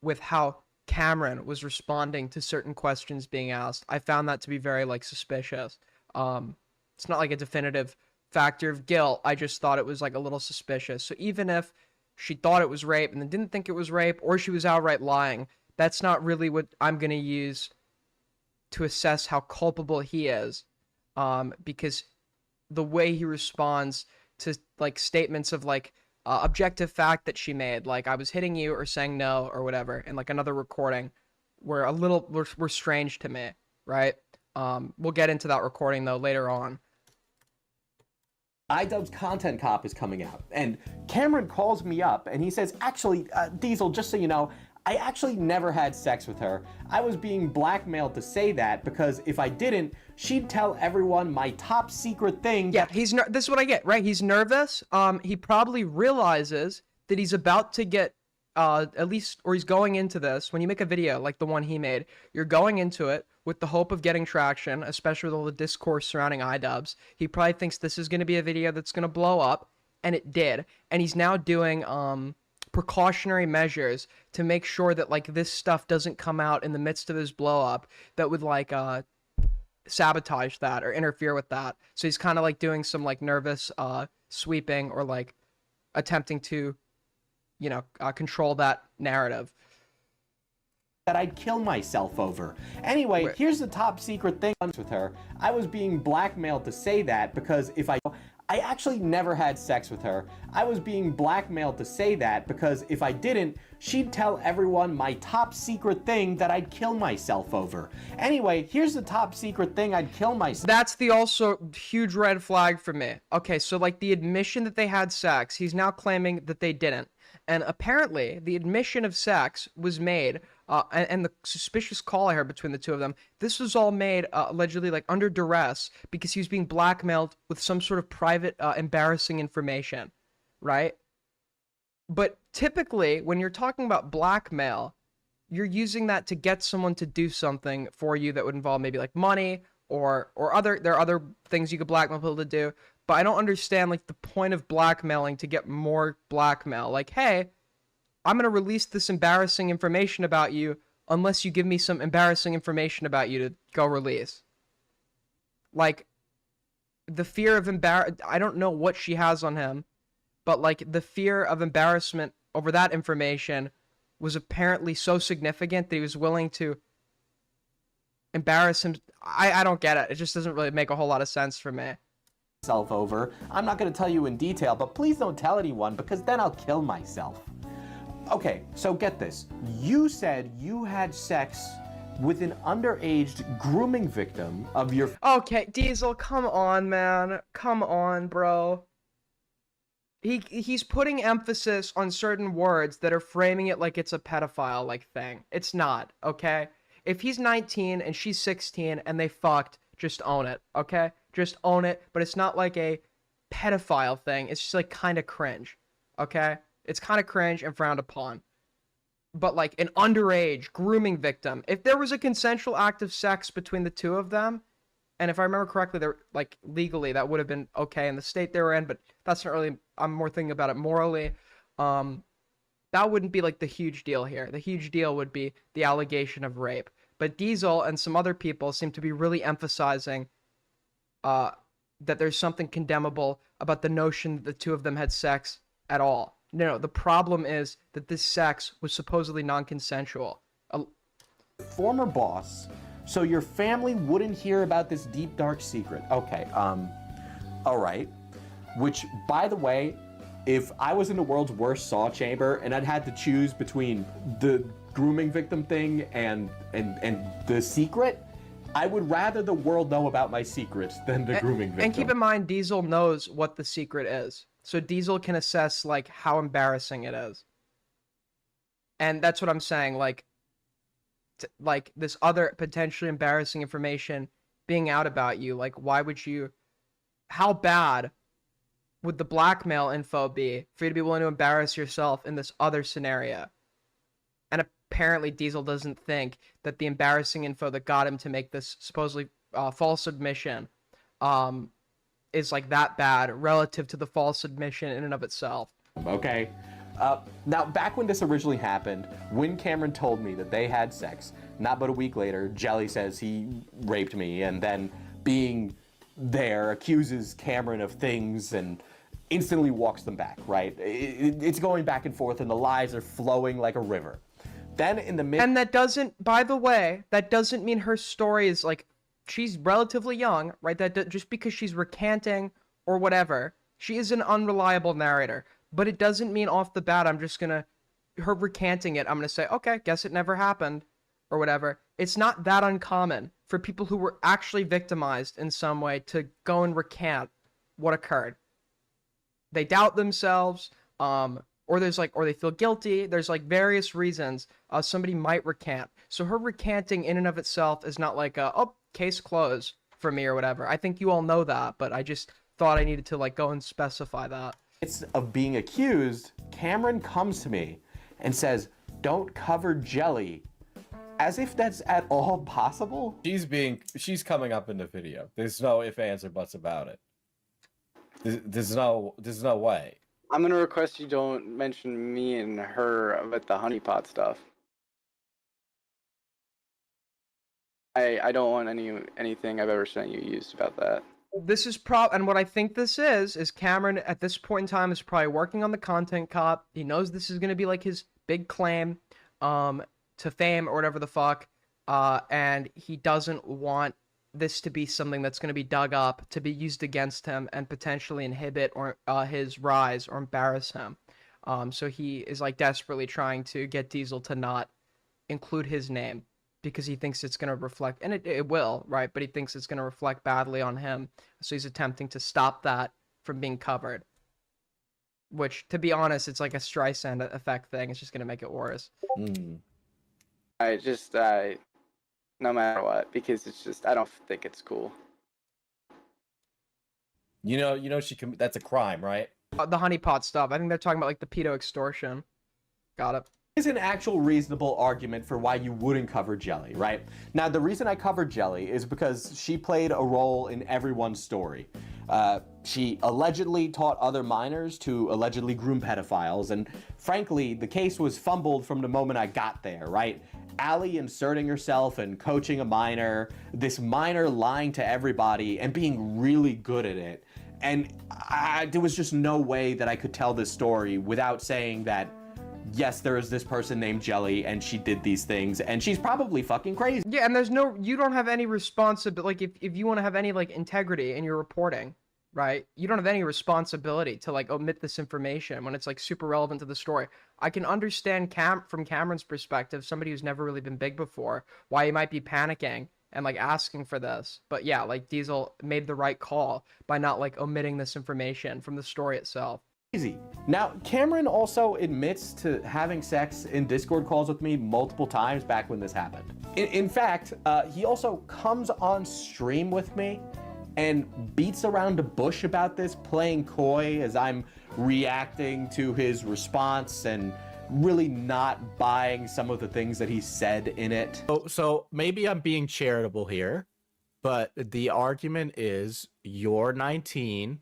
with how Cameron was responding to certain questions being asked. I found that to be very, like, suspicious. It's not like a definitive factor of guilt. I just thought it was, like, a little suspicious. So even if she thought it was rape and then didn't think it was rape, or she was outright lying, that's not really what I'm going to use to assess how culpable he is. Because the way he responds to, like, statements of, like, objective fact that she made, like, I was hitting you or saying no or whatever, and, like, another recording were strange to me, right? We'll get into that recording, though, later on. IDubbz Content Cop is coming out, and Cameron calls me up, and he says, actually, Diesel, just so you know, I actually never had sex with her. I was being blackmailed to say that because if I didn't, she'd tell everyone my top secret thing. Yeah, this is what I get, right? He's nervous. He probably realizes that he's about to get, he's going into this. When you make a video like the one he made, you're going into it with the hope of getting traction, especially with all the discourse surrounding IDubbz. He probably thinks this is going to be a video that's going to blow up, and it did. And he's now doing, precautionary measures to make sure that, like, this stuff doesn't come out in the midst of his blow up that would, like, sabotage that or interfere with that. So he's kind of, like, doing some, like, nervous sweeping or, like, attempting to, you know, control that narrative. That I'd kill myself over. Anyway, here's the top secret thing with her. I was being blackmailed to say that because if I I actually never had sex with her. I was being blackmailed to say that because if I didn't, she'd tell everyone my top secret thing that I'd kill myself over. Anyway, here's the top secret thing I'd kill myself. That's the also huge red flag for me. Okay, so like the admission that they had sex, he's now claiming that they didn't. And apparently, the admission of sex was made, and the suspicious call I heard between the two of them, this was all made allegedly like under duress because he was being blackmailed with some sort of private, embarrassing information, right? But typically, when you're talking about blackmail, you're using that to get someone to do something for you that would involve maybe like money or there are other things you could blackmail people to do. But I don't understand like the point of blackmailing to get more blackmail. Like, hey, I'm going to release this embarrassing information about you unless you give me some embarrassing information about you to go release. Like, the fear of I don't know what she has on him, but like the fear of embarrassment over that information was apparently so significant that he was willing to embarrass him. I don't get it. It just doesn't really make a whole lot of sense for me. Over. I'm not going to tell you in detail, but please don't tell anyone because then I'll kill myself. Okay, so get this. You said you had sex with an underage grooming victim of your... Okay, Diesel, come on, man. Come on, bro. He's putting emphasis on certain words that are framing it like it's a pedophile-like thing. It's not, okay? If he's 19 and she's 16 and they fucked, just own it, okay? Just own it, but it's not like a pedophile thing. It's just like kind of cringe, okay? It's kind of cringe and frowned upon. But like an underage grooming victim, if there was a consensual act of sex between the two of them, and if I remember correctly, they're like legally that would have been okay in the state they were in, but that's not really, I'm more thinking about it morally. That wouldn't be like the huge deal here. The huge deal would be the allegation of rape. But Diesel and some other people seem to be really emphasizing that there's something condemnable about the notion that the two of them had sex at all. No, the problem is that this sex was supposedly non-consensual. Former boss, so your family wouldn't hear about this deep, dark secret. Okay, all right. Which, by the way, if I was in the world's worst saw chamber and I'd had to choose between the grooming victim thing and the secret, I would rather the world know about my secrets than the grooming victim. And keep in mind, Diesel knows what the secret is. So Diesel can assess, like, how embarrassing it is. And that's what I'm saying, like this other potentially embarrassing information being out about you, like, why would you... How bad would the blackmail info be for you to be willing to embarrass yourself in this other scenario? And apparently Diesel doesn't think that the embarrassing info that got him to make this supposedly false admission is like that bad relative to the false admission in and of itself. Okay. Now, back when this originally happened, when Cameron told me that they had sex, not but a week later, Jelly says he raped me, and then being there accuses Cameron of things and instantly walks them back, right? It's going back and forth and the lies are flowing like a river. Then in the And that doesn't, by the way, that doesn't mean her story is like, she's relatively young, right? That just because she's recanting or whatever, she is an unreliable narrator. But it doesn't mean off the bat, I'm just gonna, her recanting it, I'm gonna say, okay, guess it never happened, or whatever. It's not that uncommon for people who were actually victimized in some way to go and recant what occurred. They doubt themselves, or there's like, or they feel guilty. There's like various reasons somebody might recant. So her recanting in and of itself is not like a, oh, case closed for me or whatever. I think you all know that, but I just thought I needed to like go and specify that. It's of being accused, Cameron comes to me and says, don't cover Jelly, as if that's at all possible. She's coming up in the video. There's no if, ands, or buts about it. There's no way. I'm gonna request you don't mention me and her with the honeypot stuff. I don't want anything I've ever sent you used about that. This is and what I think this is Cameron at this point in time is probably working on the content cop. He knows this is going to be like his big claim to fame or whatever the fuck, and he doesn't want this to be something that's going to be dug up, to be used against him, and potentially inhibit or his rise or embarrass him. So he is like desperately trying to get Diesel to not include his name because he thinks it's going to reflect, and it will, right? But he thinks it's going to reflect badly on him. So he's attempting to stop that from being covered. Which, to be honest, it's like a Streisand effect thing. It's just going to make it worse. I just, no matter what, because it's just, I don't think it's cool. You know, that's a crime, right? The honeypot stuff. I think they're talking about like the pedo extortion. Got it. Is an actual reasonable argument for why you wouldn't cover Jelly, right? Now, the reason I covered Jelly is because she played a role in everyone's story. She allegedly taught other minors to allegedly groom pedophiles, and frankly, the case was fumbled from the moment I got there, right? Allie inserting herself and coaching a minor, this minor lying to everybody and being really good at it. And there was just no way that I could tell this story without saying that, yes, there is this person named Jelly and she did these things and she's probably fucking crazy. Yeah, and you don't have any responsibility, like if you want to have any like integrity in your reporting, right? You don't have any responsibility to like omit this information when it's like super relevant to the story. I can understand from Cameron's perspective, somebody who's never really been big before, why he might be panicking and like asking for this. But yeah, like Diesel made the right call by not like omitting this information from the story itself. Easy. Now, Cameron also admits to having sex in Discord calls with me multiple times back when this happened. In fact, he also comes on stream with me and beats around the bush about this, playing coy as I'm reacting to his response and really not buying some of the things that he said in it. So maybe I'm being charitable here, but the argument is you're 19,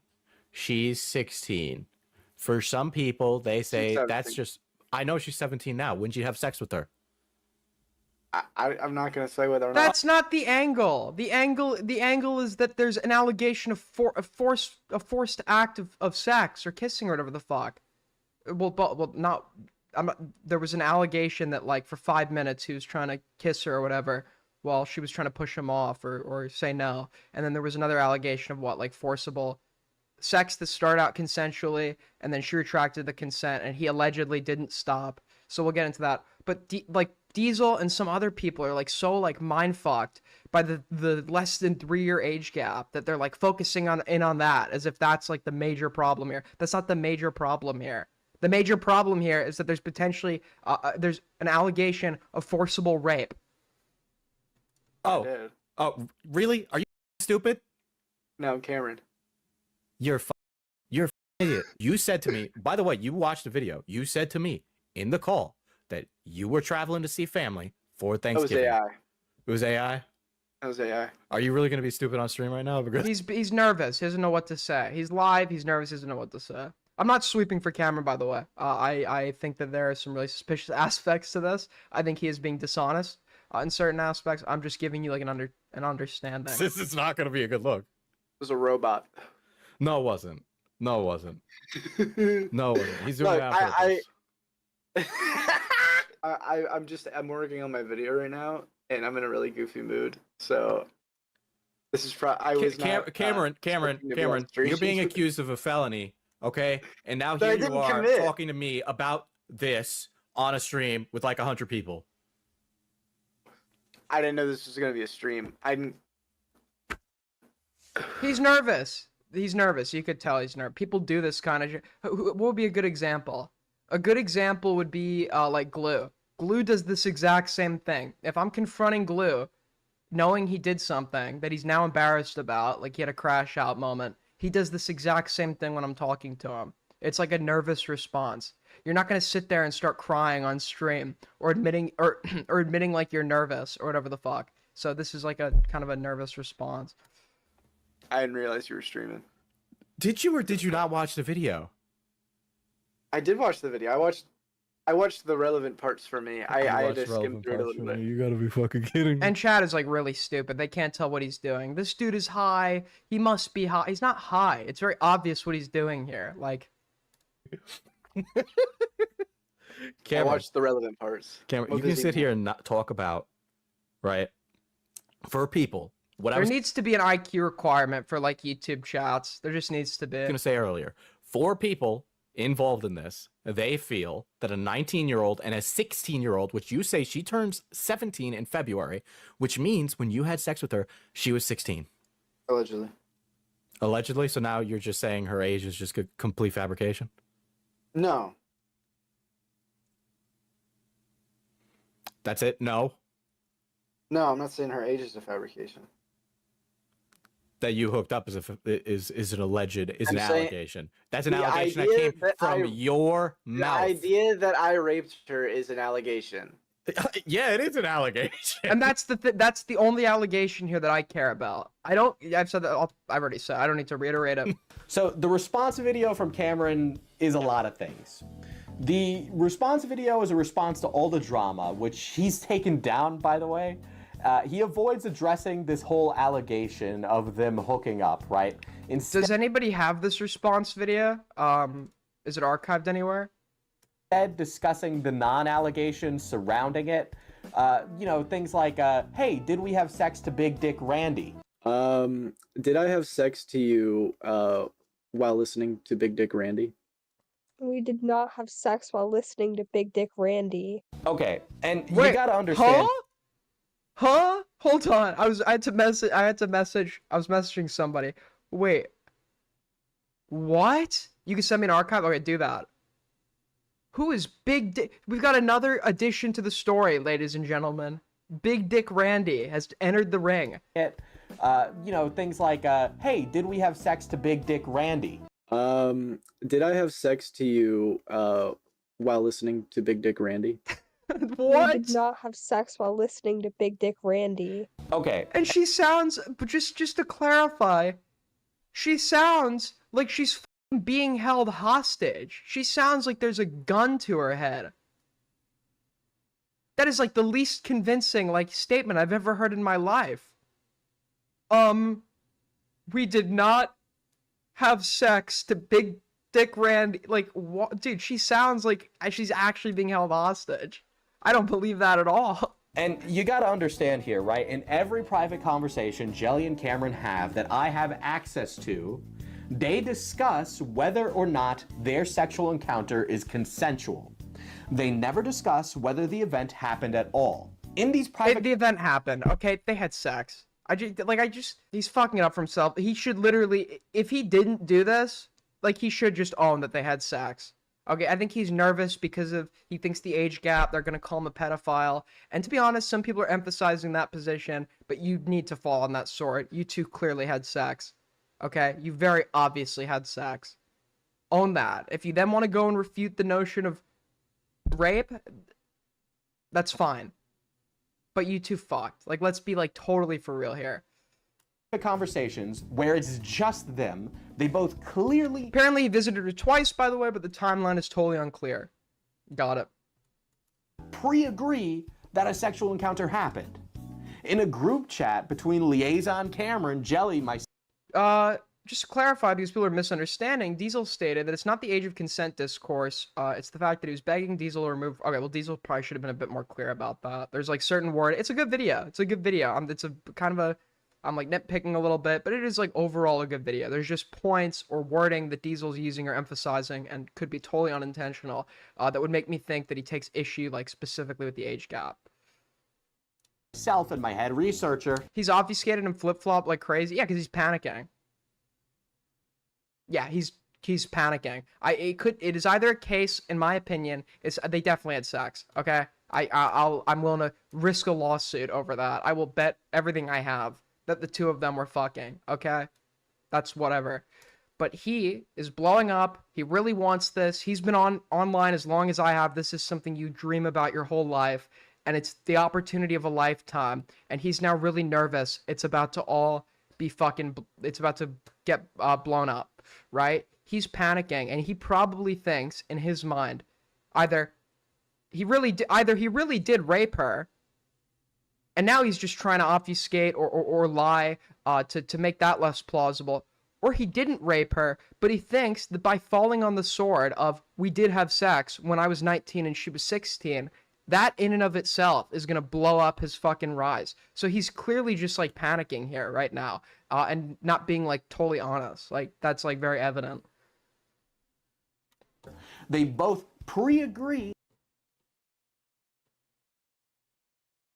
she's 16. For some people, they say that's just, I know she's 17 now. Wouldn't you have sex with her? I'm not going to say whether or not. That's not the angle. The angle is that there's an allegation of a forced act of sex or kissing or whatever the fuck. There was an allegation that like for 5 minutes he was trying to kiss her or whatever while she was trying to push him off or say no. And then there was another allegation of like forcible sex that started out consensually and then she retracted the consent and he allegedly didn't stop. So we'll get into that. But Diesel and some other people are like so like mind fucked by the less than 3-year age gap that they're like focusing on that as if that's like the major problem here. That's not the major problem here. The major problem here is that there's potentially there's an allegation of forcible rape. Oh, really? Are you stupid? No, Cameron. You're an idiot. You said to me, by the way, you watched the video. You said to me in the call that you were traveling to see family for Thanksgiving. It was AI. It was AI? It was AI. Are you really going to be stupid on stream right now? Because he's nervous. He doesn't know what to say. He's live. He's nervous. He doesn't know what to say. I'm not sweeping for Cameron, by the way. I think that there are some really suspicious aspects to this. I think he is being dishonest in certain aspects. I'm just giving you like an understanding. This is not going to be a good look. It was a robot. No, it wasn't. No, it wasn't. No, it wasn't. He's doing it on purpose. I'm working on my video right now, and I'm in a really goofy mood. So this is Cameron, you're being accused of a felony, okay? And now here you are talking to me about this on a stream with like 100 people. I didn't know this was gonna be a stream. He's nervous. He's nervous. You could tell he's nervous. People do this kind of shit. What would be a good example? A good example would be like Glue. Glue does this exact same thing. If I'm confronting Glue, knowing he did something that he's now embarrassed about, like he had a crash out moment, he does this exact same thing when I'm talking to him. It's like a nervous response. You're not going to sit there and start crying on stream or admitting or admitting like you're nervous or whatever the fuck. So this is like a kind of a nervous response. I didn't realize you were streaming. Did you or did you not watch the video? I did watch the video. I watched the relevant parts for me. I had to skim through it a little bit. You gotta be fucking kidding me. And Chad is like really stupid. They can't tell what he's doing. This dude is high. He must be high. He's not high. It's very obvious what he's doing here. Like, I watched the relevant parts. Cameron, you can sit here and not talk about, right? For people, What I There was needs to be an IQ requirement for like YouTube chats. There just needs to be. going to say earlier, 4 people involved in this, they feel that a 19-year-old and a 16-year-old, which you say she turns 17 in February, which means when you had sex with her, she was 16. Allegedly. Allegedly? So now you're just saying her age is just a complete fabrication? No. That's it? No? No, I'm not saying her age is a fabrication. That you hooked up is an alleged, is I'm an saying allegation. That's an the allegation that idea came that from I- your The mouth. idea that I raped her is an allegation. Yeah, it is an allegation. And that's that's the only allegation here that I care about. I've said that. I've already said. I don't need to reiterate it. So the response video from Cameron is a lot of things. The response video is a response to all the drama, which he's taken down, by the way. He avoids addressing this whole allegation of them hooking up, right? Does anybody have this response video? Is it archived anywhere? Instead, discussing the non-allegations surrounding it. You know, things like, hey, did we have sex to Big Dick Randy? Did I have sex to you while listening to Big Dick Randy? We did not have sex while listening to Big Dick Randy. Okay, and Wait, you gotta understand. Huh? Hold on. I was messaging somebody. Wait. What? You can send me an archive? Okay, do that. Who is Big Dick? We've got another addition to the story, ladies and gentlemen. Big Dick Randy has entered the ring. You know, things like, hey, did we have sex to Big Dick Randy? Did I have sex to you while listening to Big Dick Randy? What? We did not have sex while listening to Big Dick Randy. Okay. And she sounds, but just to clarify, she sounds like she's f***ing being held hostage. She sounds like there's a gun to her head. That is like the least convincing like statement I've ever heard in my life. We did not have sex to Big Dick Randy. Like, what? Dude, she sounds like she's actually being held hostage. I don't believe that at all. And you gotta understand here, right? In every private conversation Jelly and Cameron have that I have access to, they discuss whether or not their sexual encounter is consensual. They never discuss whether the event happened at all. In these private... The event happened, okay? They had sex. He's fucking it up for himself. He should literally, if he didn't do this, like, he should just own that they had sex. Okay, I think he's nervous because he thinks the age gap, they're gonna call him a pedophile. And to be honest, some people are emphasizing that position, but you need to fall on that sword. You two clearly had sex. Okay? You very obviously had sex. Own that. If you then want to go and refute the notion of rape, that's fine. But you two fucked. Like, let's be like totally for real here. The conversations where it's just them, they both clearly... Apparently he visited her twice, by the way, but the timeline is totally unclear. Got it. Pre-agree that a sexual encounter happened. In a group chat between Liaison Cameron, Jelly, myself... Just to clarify, because people are misunderstanding, Diesel stated that it's not the age of consent discourse, it's the fact that he was begging Diesel to remove... Okay, well, Diesel probably should have been a bit more clear about that. There's, like, certain word... It's a good video. It's a good video. It's a kind of a... I'm like nitpicking a little bit, but it is like overall a good video. There's just points or wording that Diesel's using or emphasizing and could be totally unintentional that would make me think that he takes issue like specifically with the age gap. Self in my head, researcher. He's obfuscated and flip-flop like crazy. Yeah, because he's panicking. Yeah, he's panicking. It is either a case, in my opinion, they definitely had sex. Okay, I'm willing to risk a lawsuit over that. I will bet everything I have that the two of them were fucking, okay? That's whatever. But he is blowing up. He really wants this. He's been online as long as I have. This is something you dream about your whole life, and it's the opportunity of a lifetime. And he's now really nervous. It's about to all be fucking... It's about to get blown up, right? He's panicking, and he probably thinks, in his mind, either he really did rape her, and now he's just trying to obfuscate or lie to make that less plausible. Or he didn't rape her, but he thinks that by falling on the sword of we did have sex when I was 19 and she was 16, that in and of itself is going to blow up his fucking rise. So he's clearly just like panicking here right now, and not being like totally honest. Like that's like very evident. They both pre-agree.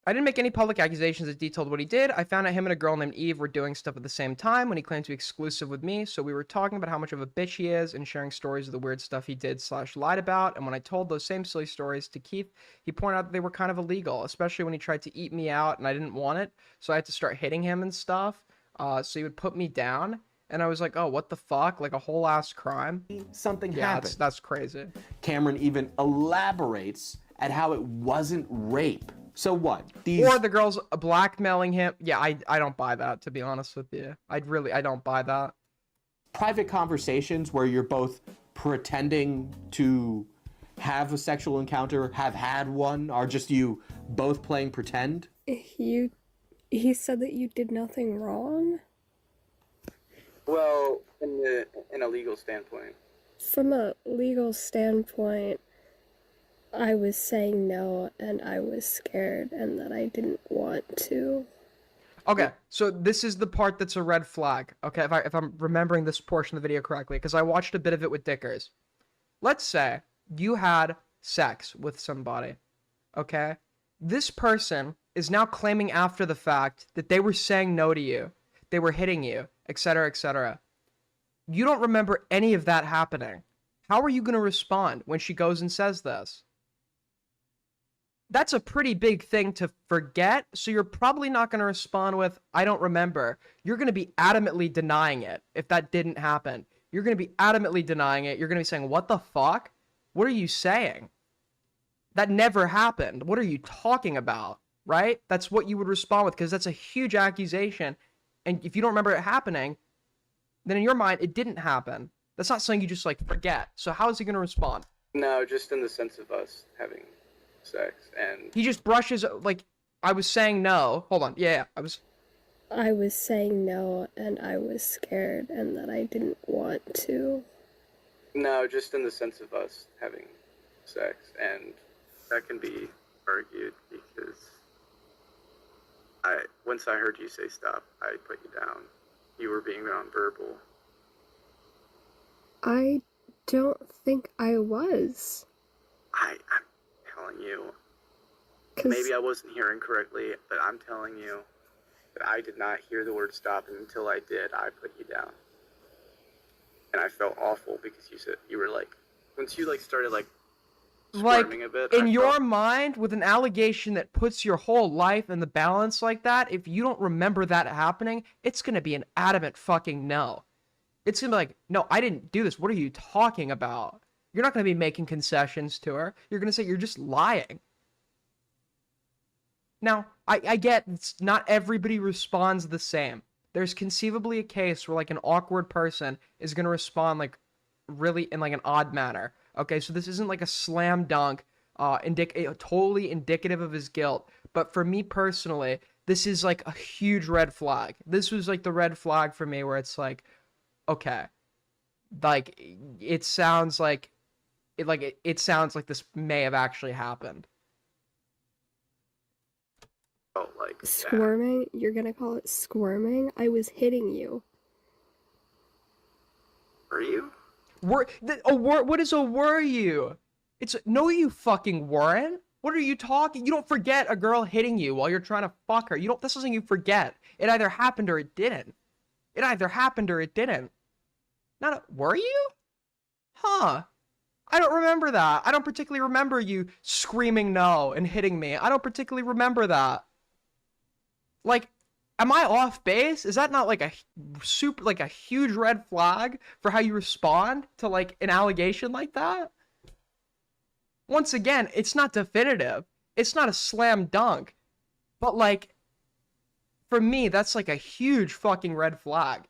I didn't make any public accusations that detailed what he did. I found out him and a girl named Eve were doing stuff at the same time when he claimed to be exclusive with me. So we were talking about how much of a bitch he is and sharing stories of the weird stuff he did / lied about. And when I told those same silly stories to Keith, he pointed out that they were kind of illegal, especially when he tried to eat me out and I didn't want it. So I had to start hitting him and stuff. So he would put me down. And I was like, oh, what the fuck? Like a whole ass crime? Something Yeah, happened. that's crazy. Cameron even elaborates at how it wasn't rape. So what? Or the girl's blackmailing him. Yeah, I don't buy that, to be honest with you. I don't buy that. Private conversations where you're both pretending to have a sexual encounter, have had one, are just you both playing pretend? He said that you did nothing wrong? Well, in a legal standpoint. From a legal standpoint, I was saying no, and I was scared, and that I didn't want to. Okay, so this is the part that's a red flag. Okay, if I'm remembering this portion of the video correctly, because I watched a bit of it with Dickers. Let's say you had sex with somebody, okay? This person is now claiming after the fact that they were saying no to you, they were hitting you, etc., etc. You don't remember any of that happening. How are you going to respond when she goes and says this? That's a pretty big thing to forget, so you're probably not going to respond with, I don't remember. You're going to be adamantly denying it if that didn't happen. You're going to be adamantly denying it. You're going to be saying, what the fuck? What are you saying? That never happened. What are you talking about? Right? That's what you would respond with, because that's a huge accusation. And if you don't remember it happening, then in your mind, it didn't happen. That's not something you just, like, forget. So how is he going to respond? No, just in the sense of us having sex, and he just brushes, like, I was saying no. Hold on. Yeah, I was saying no, and I was scared, and that I didn't want to. no, just in the sense of us having sex, and that can be argued because once I heard you say stop, I put you down. You were being nonverbal. I don't think I was. I'm telling you. Maybe I wasn't hearing correctly, but I'm telling you that I did not hear the word stop, and until I did, I put you down. And I felt awful because you said, you were like, once you like started like squirming a bit. In your mind, with an allegation that puts your whole life in the balance like that, if you don't remember that happening, it's going to be an adamant fucking no. It's going to be like, no, I didn't do this. What are you talking about? You're not going to be making concessions to her. You're going to say you're just lying. Now, I get it's not everybody responds the same. There's conceivably a case where like an awkward person is going to respond like really in like an odd manner. Okay, so this isn't like a slam dunk, totally indicative of his guilt. But for me personally, this is like a huge red flag. This was like the red flag for me where it's like, okay, like it sounds like it sounds like this may have actually happened. Like squirming? You're gonna call it squirming? I was hitting you. Were you? What is a were you? It's no, you fucking weren't. What are you talking? You don't forget a girl hitting you while you're trying to fuck her. You don't. That's something you forget. It either happened or it didn't. It either happened or it didn't. Were you? Huh. I don't remember that. I don't particularly remember you screaming no and hitting me. I don't particularly remember that. Like, am I off base? Is that not like a huge red flag for how you respond to like an allegation like that? Once again, it's not definitive. It's not a slam dunk. But like, for me, that's like a huge fucking red flag.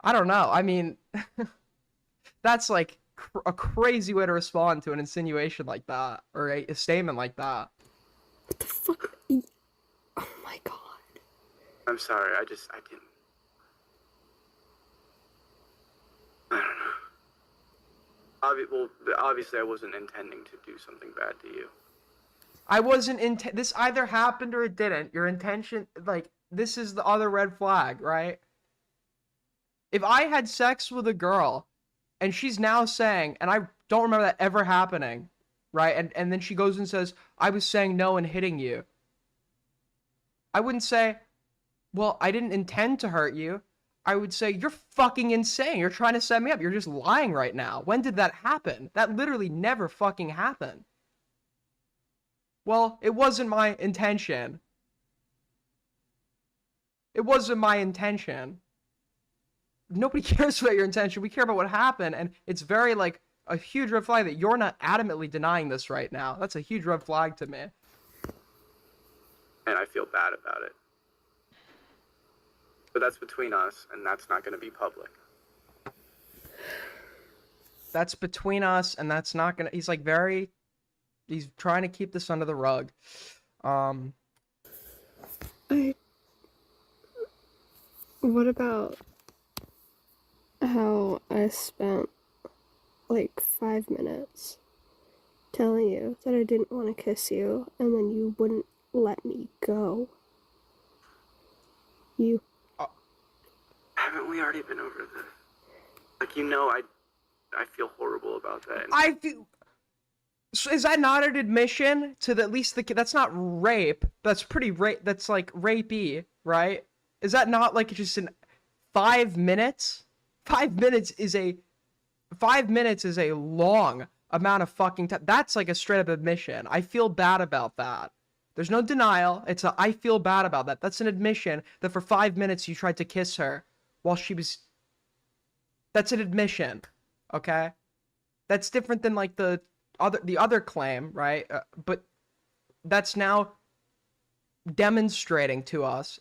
I don't know. I mean, that's like a crazy way to respond to an insinuation like that, or a statement like that. What the fuck? Oh my god. I'm sorry, I didn't. I don't know. obviously I wasn't intending to do something bad to you. I wasn't this either happened or it didn't. Your intention, like, this is the other red flag, right? If I had sex with a girl and she's now saying, and I don't remember that ever happening, right? And then she goes and says, I was saying no and hitting you. I wouldn't say, well, I didn't intend to hurt you. I would say, you're fucking insane. You're trying to set me up. You're just lying right now. When did that happen? That literally never fucking happened. Well, it wasn't my intention. It wasn't my intention. Nobody cares about your intention. We care about what happened, and it's very, like, a huge red flag that you're not adamantly denying this right now. That's a huge red flag to me. And I feel bad about it. But that's between us, and that's not going to be public. That's between us, and that's not gonna... He's, like, very... He's trying to keep this under the rug. What about how I spent like 5 minutes telling you that I didn't want to kiss you, and then you wouldn't let me go? Haven't we already been over this? Like, you know, I feel horrible about that. I feel... So is that not an admission to at least the kid? That's not rape. That's pretty that's like rapey, right? Is that not like just in 5 minutes? 5 minutes is a 5 minutes is a long amount of fucking time. That's like a straight up admission. I feel bad about that. There's no denial. It's a I feel bad about that. That's an admission that for 5 minutes you tried to kiss her while she was... That's an admission, okay? That's different than like the other claim, right? But that's now demonstrating to us,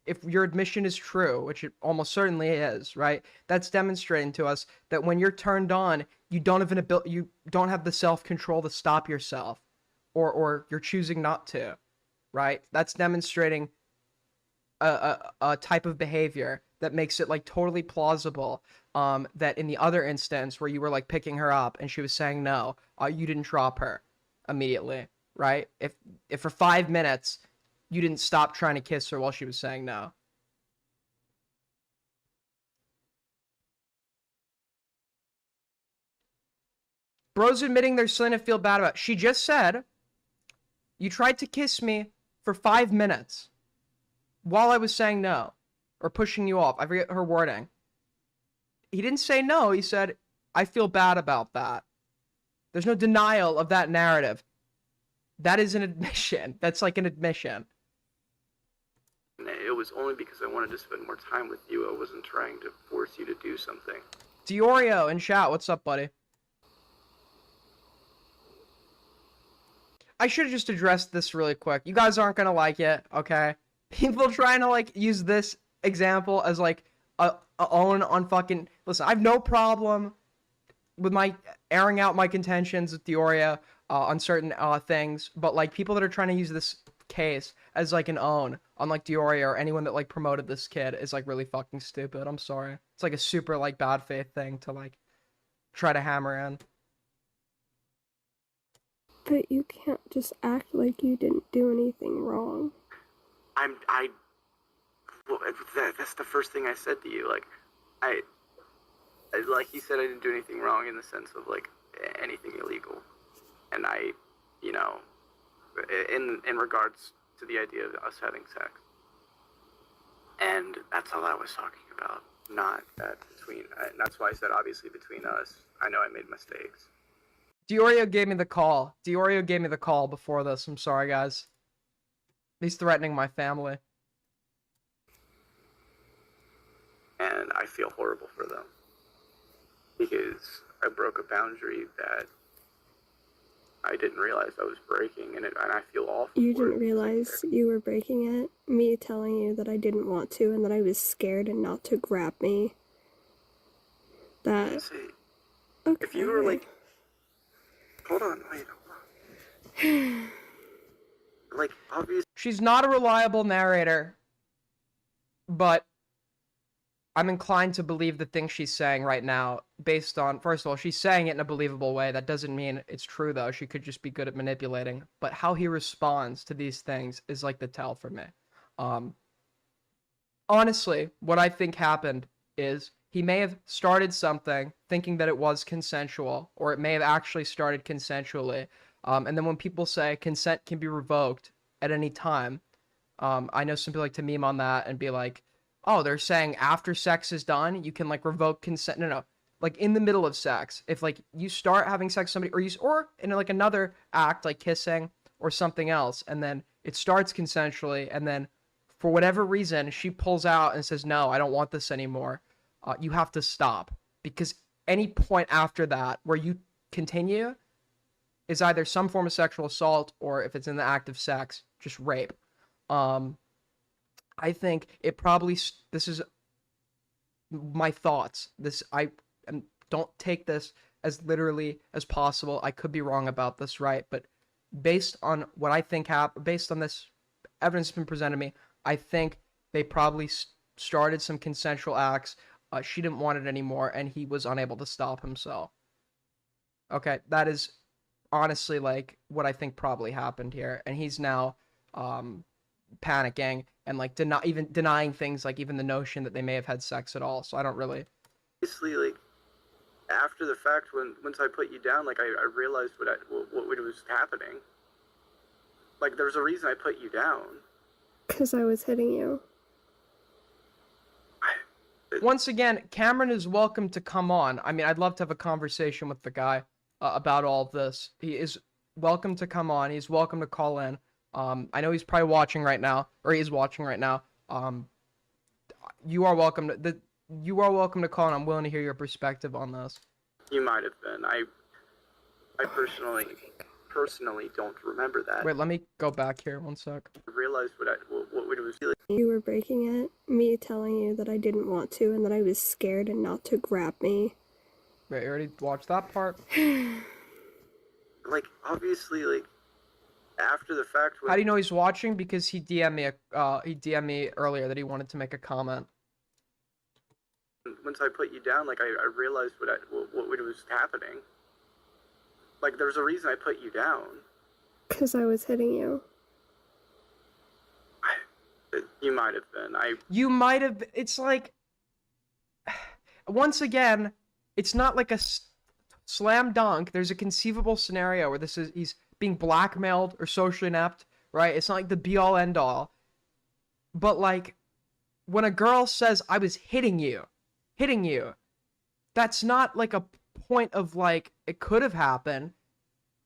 if your admission is true, which it almost certainly is, right? That's demonstrating to us that when you're turned on, you don't have you don't have the self-control to stop yourself, or you're choosing not to, right? That's demonstrating a type of behavior that makes it like totally plausible that in the other instance where you were like picking her up and she was saying no, you didn't drop her immediately, right? If for 5 minutes you didn't stop trying to kiss her while she was saying no. Bro's admitting they're something to feel bad about. She just said, you tried to kiss me for 5 minutes while I was saying no, or pushing you off. I forget her wording. He didn't say no. He said, I feel bad about that. There's no denial of that narrative. That is an admission. That's like an admission. It was only because I wanted to spend more time with you. I wasn't trying to force you to do something. Diorio in chat, what's up, buddy? I should have just addressed this really quick. You guys aren't gonna like it, okay? People trying to like use this example as like a own on fucking... Listen, I have no problem with my airing out my contentions with Diorio on certain things, but like people that are trying to use this case as like an own on like Diorio or anyone that like promoted this kid is like really fucking stupid. I'm sorry. It's like a super like bad faith thing to like try to hammer in. But you can't just act like you didn't do anything wrong. Well, that's the first thing I said to you. Like, like you said, I didn't do anything wrong in the sense of like anything illegal, and I, you know, in regards to the idea of us having sex, and that's all I was talking about. Not that between, and that's why I said obviously between us. I know I made mistakes. Diorio gave me the call. Diorio gave me the call before this. I'm sorry, guys. He's threatening my family. And I feel horrible for them. Because I broke a boundary that I didn't realize I was breaking, and I feel awful. You didn't realize you were breaking it? Me telling you that I didn't want to and that I was scared and not to grab me. That... Okay. If you were like... Hold on, wait. Like, obviously... She's not a reliable narrator, but I'm inclined to believe the thing she's saying right now based on, first of all, she's saying it in a believable way. That doesn't mean it's true, though. She could just be good at manipulating. But how he responds to these things is like the tell for me. Honestly, what I think happened is he may have started something thinking that it was consensual, or it may have actually started consensually. And then when people say consent can be revoked at any time, I know some people like to meme on that and be like, oh, they're saying after sex is done, you can like revoke consent. No, like in the middle of sex, if like you start having sex with somebody, or in like another act like kissing or something else, and then it starts consensually, and then for whatever reason she pulls out and says, no, I don't want this anymore, you have to stop, because any point after that where you continue is either some form of sexual assault, or if it's in the act of sex, just rape. I think it probably, this is my thoughts. Don't take this as literally as possible. I could be wrong about this, right? But based on what I think happened, based on this evidence that's been presented to me, I think they probably started some consensual acts. She didn't want it anymore, and he was unable to stop himself. Okay, that is honestly like what I think probably happened here, and he's now panicking and like denying things, like even the notion that they may have had sex at all. So I don't really. Obviously, like after the fact, once I put you down, like I realized what was happening. Like there's a reason I put you down. Because I was hitting you. Once again, Cameron is welcome to come on. I mean, I'd love to have a conversation with the guy about all of this. He is welcome to come on. He's welcome to call in. I know he's probably watching right now, or he is watching right now. You are welcome to call, and I'm willing to hear your perspective on this. You might have been. I personally don't remember that. Wait, let me go back here 1 sec. I realized what it was feeling. You were breaking it, me telling you that I didn't want to and that I was scared and not to grab me. Wait, you already watched that part? Like, obviously, like, after the fact... How do you know he's watching? Because he DM'd me earlier that he wanted to make a comment. Once I put you down, like, I realized what was happening. Like, there's a reason I put you down. Because I was hitting you. You might have been. You might have... It's like... Once again, it's not like a slam dunk. There's a conceivable scenario where he's being blackmailed or socially inept, right? It's not like the be-all, end-all. But, like, when a girl says, I was hitting you, that's not, like, a point of, like, it could have happened.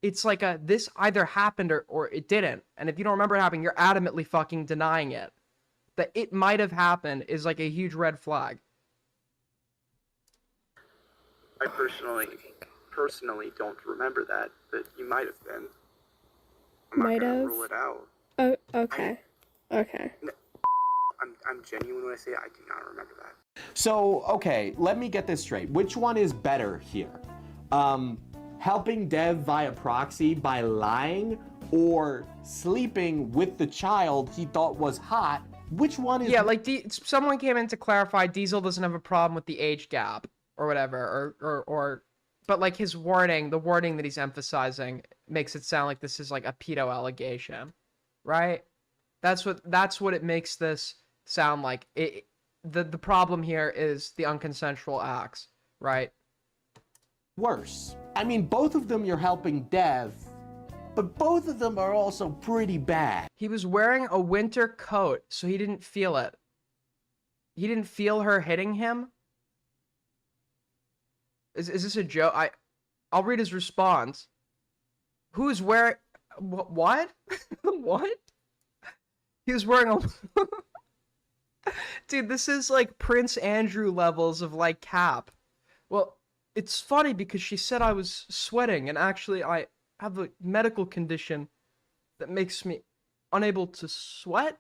It's like this either happened or it didn't. And if you don't remember it happening, you're adamantly fucking denying it. That it might have happened is, like, a huge red flag. I personally don't remember that, but you might have been. Might have? Rule it out. Oh, okay. Okay. I'm genuine when I say I do not remember that. So, okay, let me get this straight. Which one is better here? Helping Dev via proxy by lying, or sleeping with the child he thought was hot? Which one is... Yeah, like, someone came in to clarify Diesel doesn't have a problem with the age gap, or whatever, or but, like, his wording, the wording that he's emphasizing makes it sound like this is, like, a pedo allegation, right? That's what it makes this sound like. The problem here is the unconsensual acts, right? Worse. I mean, both of them you're helping Dev, but both of them are also pretty bad. He was wearing a winter coat, so he didn't feel it. He didn't feel her hitting him? Is this a joke? I'll read his response. Who's wearing... What? What? He was wearing a... Dude, this is like Prince Andrew levels of, like, cap. Well, it's funny because she said I was sweating, and actually I have a medical condition that makes me unable to sweat?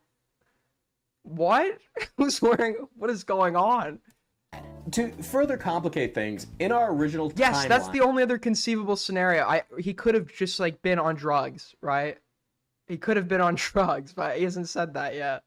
What? Who's wearing... What is going on? To further complicate things, in our original Yes, that's timeline- the only other conceivable scenario. He could have just, like, been on drugs, right? He could have been on drugs, but he hasn't said that yet.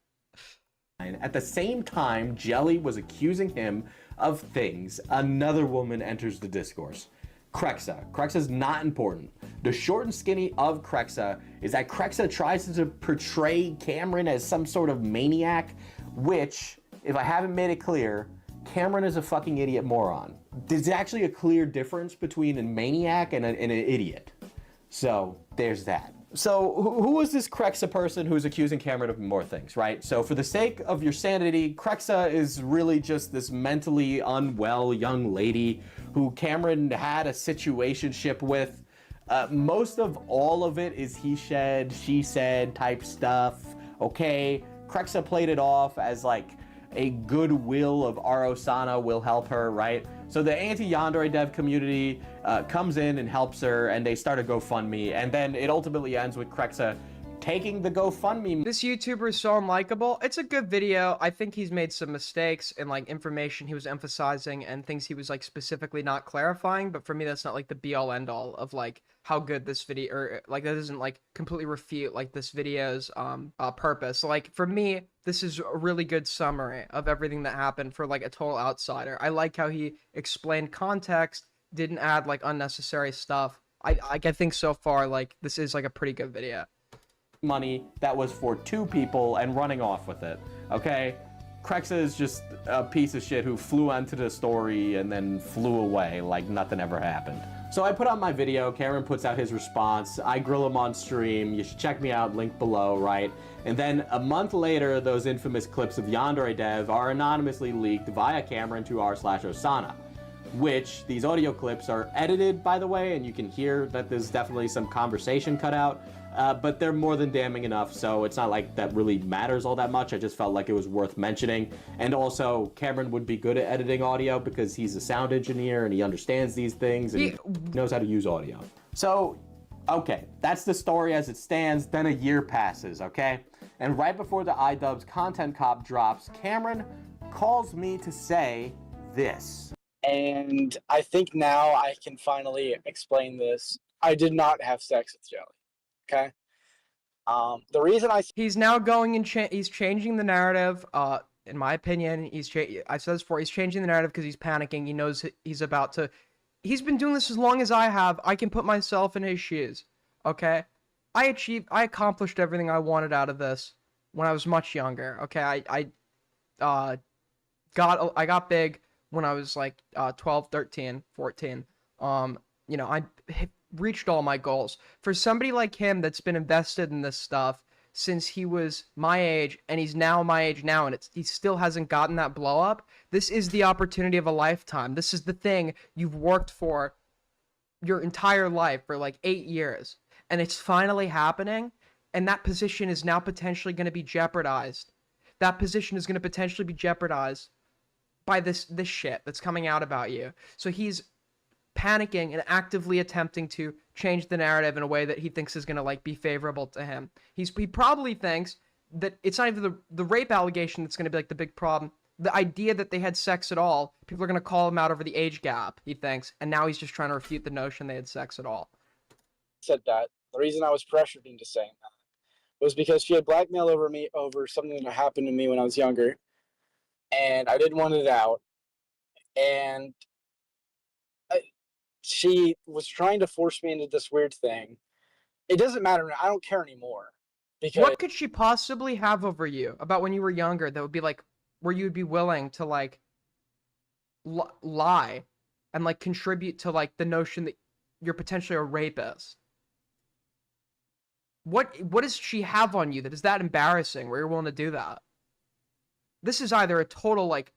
At the same time, Jelly was accusing him of things, another woman enters the discourse. Krexa. Krexa's not important. The short and skinny of Krexa is that Krexa tries to portray Cameron as some sort of maniac, which, if I haven't made it clear, Cameron is a fucking idiot moron. There's actually a clear difference between a maniac and an idiot. So, there's that. So, who is this Krexa person who's accusing Cameron of more things, right? So, for the sake of your sanity, Krexa is really just this mentally unwell young lady who Cameron had a situationship with. Most of all of it is he said, she said type stuff, okay? Krexa played it off as like a goodwill of Arosana will help her, right? So the anti-Yandere Dev community comes in and helps her, and they start a GoFundMe, and then it ultimately ends with Krexa taking the GoFundMe. This YouTuber is so unlikable. It's a good video. I think he's made some mistakes in like information he was emphasizing and things he was like specifically not clarifying, but for me that's not like the be all end all of like how good this video, or like that doesn't like completely refute like this video's purpose. Like for me, this is a really good summary of everything that happened for like a total outsider. I like how he explained context, didn't add like unnecessary stuff. I think so far like this is like a pretty good video. Money that was for two people and running off with it, okay? Krexa is just a piece of shit who flew onto the story and then flew away like nothing ever happened. So I put out my video, Cameron puts out his response, I grill him on stream, you should check me out, link below, right? And then a month later, those infamous clips of Yandere Dev are anonymously leaked via Cameron to r/Osana, which these audio clips are edited, by the way, and you can hear that there's definitely some conversation cut out. But they're more than damning enough, so it's not like that really matters all that much. I just felt like it was worth mentioning. And also, Cameron would be good at editing audio because he's a sound engineer and he understands these things and he knows how to use audio. So, okay, that's the story as it stands. Then a year passes, okay? And right before the IDubbz Content Cop drops, Cameron calls me to say this. And I think now I can finally explain this. I did not have sex with Jelly. Okay. The reason he's now going and he's changing the narrative. In my opinion, I said this before. He's changing the narrative because he's panicking. He knows he's about to. He's been doing this as long as I have. I can put myself in his shoes. Okay. I accomplished everything I wanted out of this when I was much younger. Okay. I got big when I was like 12, 13, 14. You know, I reached all my goals. For somebody like him that's been invested in this stuff since he was my age, and he's now my age now, and he still hasn't gotten that blow up, this is the opportunity of a lifetime. This is the thing you've worked for your entire life for like 8 years, and it's finally happening, and that position is now potentially going to be jeopardized. That position is going to potentially be jeopardized by this shit that's coming out about you. So he's panicking and actively attempting to change the narrative in a way that he thinks is going to like be favorable to him. He probably thinks that it's not even the rape allegation that's going to be like the big problem. The idea that they had sex at all, people are going to call him out over the age gap, he thinks, and now he's just trying to refute the notion they had sex at all. Said that. The reason I was pressured into saying that was because she had blackmailed over me over something that happened to me when I was younger, and I didn't want it out, and she was trying to force me into this weird thing. It doesn't matter now. I don't care anymore. Because what could she possibly have over you about when you were younger that would be like, where you would be willing to like lie and like contribute to like the notion that you're potentially a rapist? What does she have on you that is that embarrassing where you're willing to do that? This is either a total like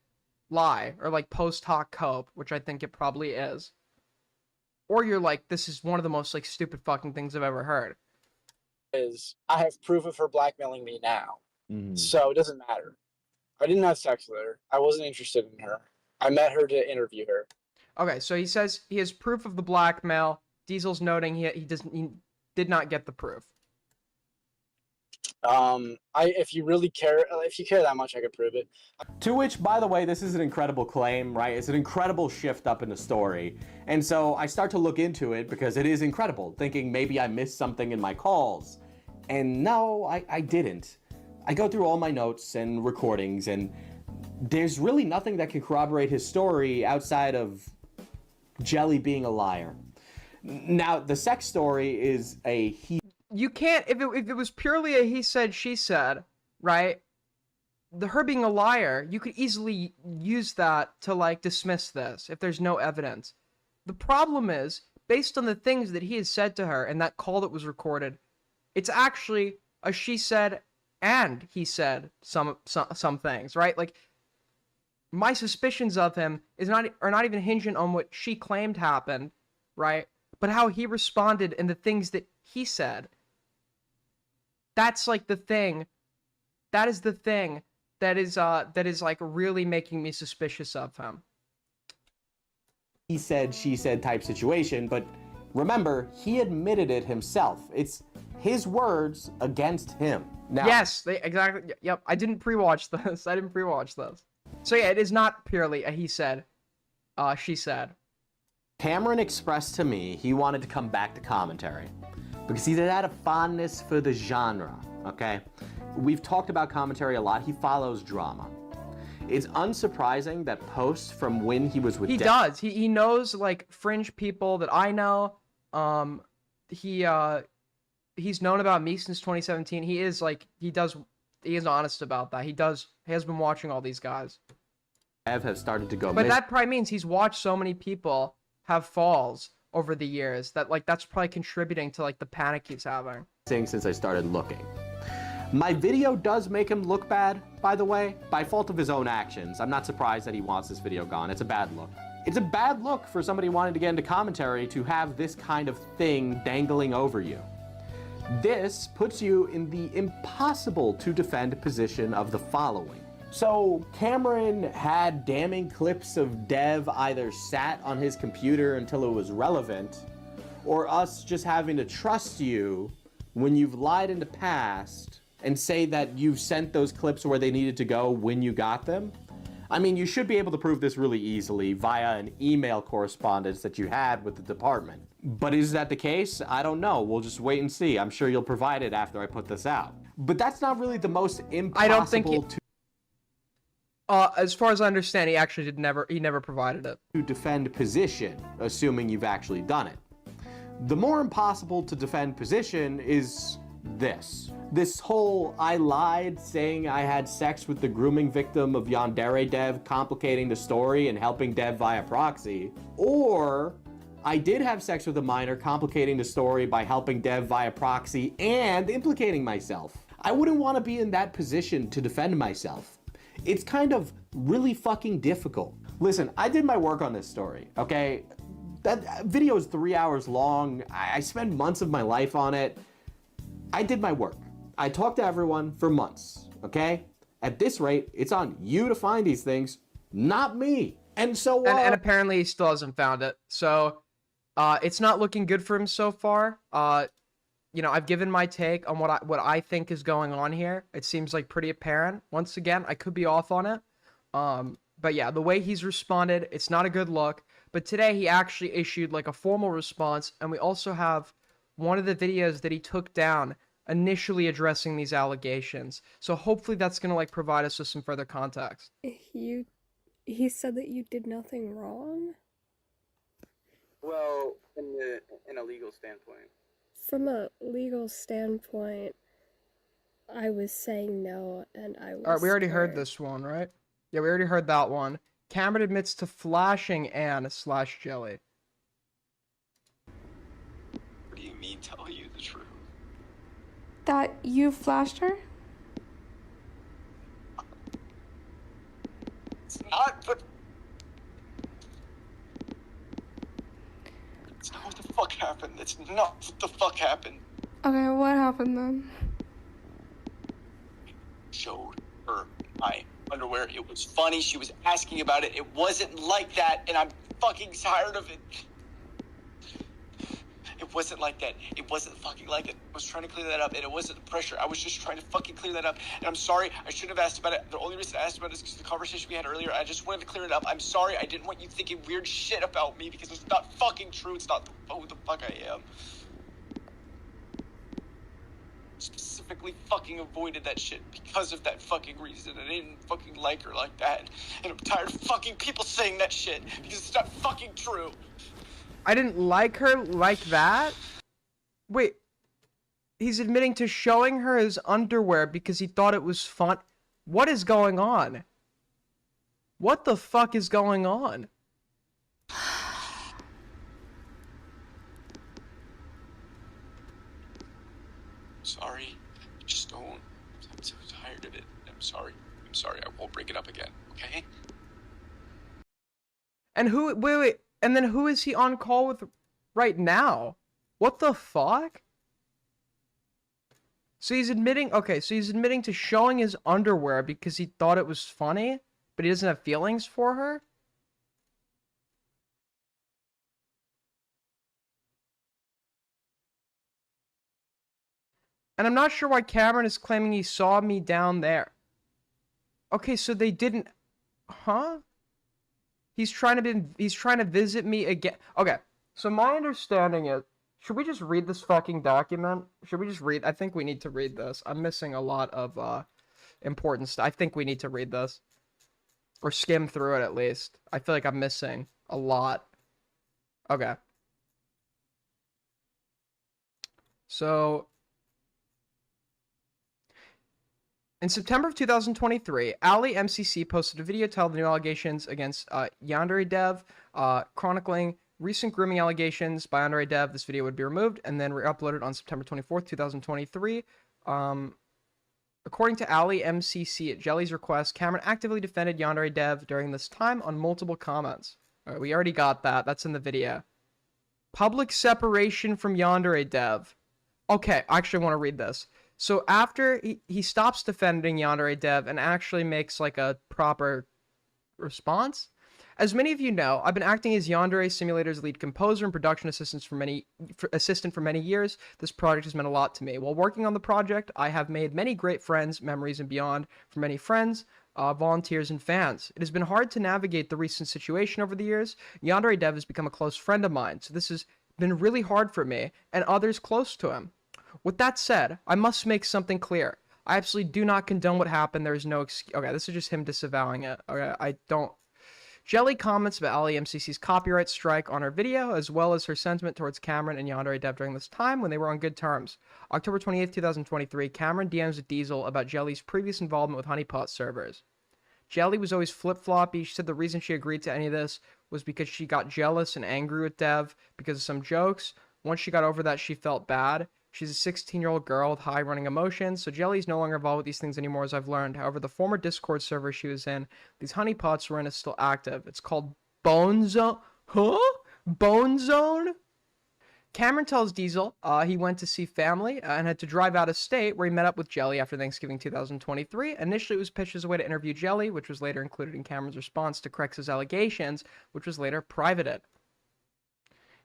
lie or like post hoc cope, which I think it probably is. Or you're like, this is one of the most like stupid fucking things I've ever heard. Is I have proof of her blackmailing me now. So it doesn't matter. I didn't have sex with her. I wasn't interested in her. I met her to interview her. Okay, so he says he has proof of the blackmail. Diesel's noting he did not get the proof. If you really care, if you care that much, I could prove it. To which, by the way, this is an incredible claim, right? It's an incredible shift up in the story. And so I start to look into it because it is incredible, thinking maybe I missed something in my calls. And no, I didn't. I go through all my notes and recordings, and there's really nothing that can corroborate his story outside of Jelly being a liar. Now, the sex story is a he. You can't, if it was purely a he said, she said, right? Her being a liar, you could easily use that to, like, dismiss this if there's no evidence. The problem is, based on the things that he has said to her and that call that was recorded, it's actually a she said and he said some things, right? Like, my suspicions of him are not even hinging on what she claimed happened, right? But how he responded and the things that he said. That's like the thing. That is the thing that is like really making me suspicious of him. He said, she said type situation, but remember, he admitted it himself. It's his words against him. Now, yes, exactly. Yep, I didn't pre-watch this. I didn't pre-watch this. So yeah, it is not purely a he said, she said. Cameron expressed to me he wanted to come back to commentary because he had a fondness for the genre, okay? We've talked about commentary a lot. He follows drama. It's unsurprising that posts from when he was with He does. He knows, like, fringe people that I know. He's known about me since 2017. He is, like, he is honest about that. He has been watching all these guys. Have started to go But that probably means he's watched so many people have falls over the years that, like, that's probably contributing to, like, the panic he's having. Since I started looking. My video does make him look bad, by the way, by fault of his own actions. I'm not surprised that he wants this video gone. It's a bad look. It's a bad look for somebody wanting to get into commentary to have this kind of thing dangling over you. This puts you in the impossible to defend position of the following. So Cameron had damning clips of Dev either sat on his computer until it was relevant, or us just having to trust you when you've lied in the past and say that you've sent those clips where they needed to go when you got them. I mean, you should be able to prove this really easily via an email correspondence that you had with the department. But is that the case? I don't know. We'll just wait and see. I'm sure you'll provide it after I put this out. But that's not really the most impossible I don't think as far as I understand, he actually never provided it. To defend position, assuming you've actually done it. The more impossible to defend position is this. This whole I lied saying I had sex with the grooming victim of Yandere Dev, complicating the story and helping Dev via proxy, or I did have sex with a minor, complicating the story by helping Dev via proxy and implicating myself. I wouldn't want to be in that position to defend myself. It's kind of really fucking difficult. Listen, I did my work on this story, okay? That video is 3 hours long. I spent months of my life on it. I did my work. I talked to everyone for months, okay? At this rate, it's on you to find these things, not me. And so and apparently he still hasn't found it. So it's not looking good for him so far. You know, I've given my take on what I think is going on here. It seems like pretty apparent. Once again, I could be off on it. But yeah, the way he's responded, it's not a good look. But today he actually issued like a formal response, and we also have one of the videos that he took down initially addressing these allegations. So hopefully that's going to like provide us with some further context. He said that you did nothing wrong? Well, in a legal standpoint. From a legal standpoint, I was saying no, and I was Alright, we already heard scared. this one, right? Yeah, we already heard that one. Cameron admits to flashing Anne/Jelly. What do you mean tell you the truth? That you flashed her? It's not what... It's not what the fuck happened. It's not what the fuck happened. Okay, what happened then? Showed her my underwear. It was funny. She was asking about it. It wasn't like that, and I'm fucking tired of it. It wasn't like that. It wasn't fucking like that. I was trying to clear that up, and it wasn't the pressure. I was just trying to fucking clear that up, and I'm sorry. I shouldn't have asked about it. The only reason I asked about it is because of the conversation we had earlier. I just wanted to clear it up. I'm sorry. I didn't want you thinking weird shit about me because it's not fucking true. It's not who the fuck I am. Specifically perfectly fucking avoided that shit because of that fucking reason. I didn't fucking like her like that. And I'm tired of fucking people saying that shit because it's not fucking true. I didn't like her like that? Wait. He's admitting to showing her his underwear because he thought it was fun. What is going on? What the fuck is going on? Sorry. Just don't. I'm so tired of it. I'm sorry. I'm sorry. I won't bring it up again. Okay? And wait. And then who is he on call with right now? What the fuck? So he's admitting, okay, so he's admitting to showing his underwear because he thought it was funny, but he doesn't have feelings for her? And I'm not sure why Cameron is claiming he saw me down there. Okay, so they didn't, huh? He's trying to visit me again. Okay, so my understanding is, should we just read this fucking document? Should we just read? I think we need to read this. I'm missing a lot of important stuff. I think we need to read this. Or skim through it at least. I feel like I'm missing a lot. Okay. So, in September of 2023, Ali MCC posted a video titled "The New Allegations Against Yandere Dev," chronicling recent grooming allegations by Yandere Dev. This video would be removed and then re-uploaded on September 24th, 2023. According to Ali MCC at Jelly's request, Cameron actively defended Yandere Dev during this time on multiple comments. All right, we already got that. That's in the video. Public separation from Yandere Dev. Okay, I actually want to read this. So after he stops defending Yandere Dev and actually makes like a proper response. As many of you know, I've been acting as Yandere Simulator's lead composer and production assistant for many years. This project has meant a lot to me. While working on the project, I have made many great friends, memories, and beyond for many friends, volunteers, and fans. It has been hard to navigate the recent situation over the years. Yandere Dev has become a close friend of mine, so this has been really hard for me and others close to him. With that said, I must make something clear. I absolutely do not condone what happened. There is no excuse. Okay, this is just him disavowing it. Okay, I don't. Jelly comments about Ali MCC's copyright strike on her video, as well as her sentiment towards Cameron and Yandere Dev during this time when they were on good terms. October 28th, 2023, Cameron DMs with Diesel about Jelly's previous involvement with honeypot servers. Jelly was always flip-floppy. She said the reason she agreed to any of this was because she got jealous and angry with Dev because of some jokes. Once she got over that, she felt bad. She's a 16-year-old girl with high running emotions, so Jelly's no longer involved with these things anymore, as I've learned. However, the former Discord server she was in, these honeypots were in, is still active. It's called Bone Zone. Huh? Bone Zone? Cameron tells Diesel he went to see family and had to drive out of state, where he met up with Jelly after Thanksgiving 2023. Initially, it was pitched as a way to interview Jelly, which was later included in Cameron's response to Crex's allegations, which was later privated.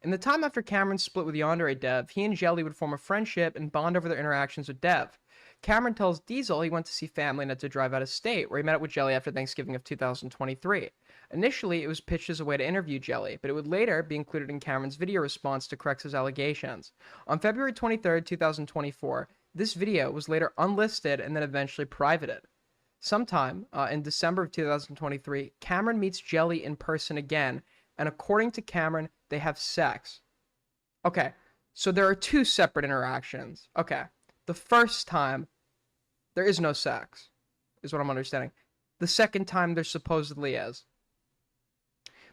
In the time after Cameron split with Yandere Dev, he and Jelly would form a friendship and bond over their interactions with Dev. Cameron tells Diesel he went to see family and had to drive out of state, where he met up with Jelly after Thanksgiving of 2023. Initially, it was pitched as a way to interview Jelly, but it would later be included in Cameron's video response to Crex's allegations. On February 23rd, 2024, this video was later unlisted and then eventually privated. Sometime in December of 2023, Cameron meets Jelly in person again, and according to Cameron, they have sex. Okay, so there are two separate interactions. Okay, the first time, there is no sex, is what I'm understanding. The second time, there supposedly is.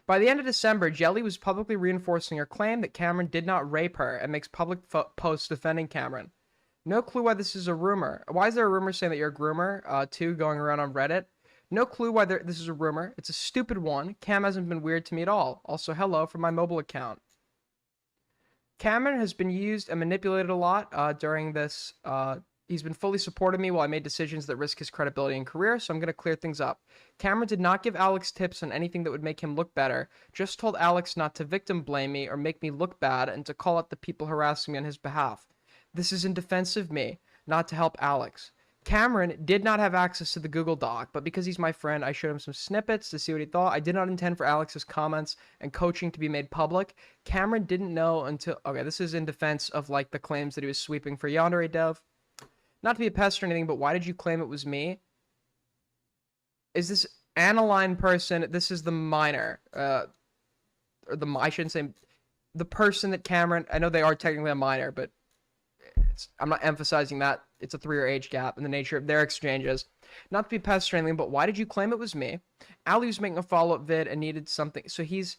By the end of December, Jelly was publicly reinforcing her claim that Cameron did not rape her and makes public posts defending Cameron. No clue why this is a rumor. Why is there a rumor saying that you're a groomer, too, going around on Reddit? No clue why this is a rumor. It's a stupid one. Cam hasn't been weird to me at all. Also, hello from my mobile account. Cameron has been used and manipulated a lot during this. He's been fully supporting me while I made decisions that risk his credibility and career, so I'm going to clear things up. Cameron did not give Alex tips on anything that would make him look better, just told Alex not to victim blame me or make me look bad and to call out the people harassing me on his behalf. This is in defense of me, not to help Alex. Cameron did not have access to the Google Doc, but because he's my friend, I showed him some snippets to see what he thought. I did not intend for Alex's comments and coaching to be made public. Cameron didn't know until... Okay, this is in defense of, like, the claims that he was sweeping for Yandere Dev. Not to be a pest or anything, but why did you claim it was me? Is this aniline person? This is the minor. Or I shouldn't say the person that Cameron. I know they are technically a minor, but I'm not emphasizing that. It's a 3-year age gap in the nature of their exchanges. Not to be pest or anything, but why did you claim it was me? Ali was making a follow-up vid and needed something. So he's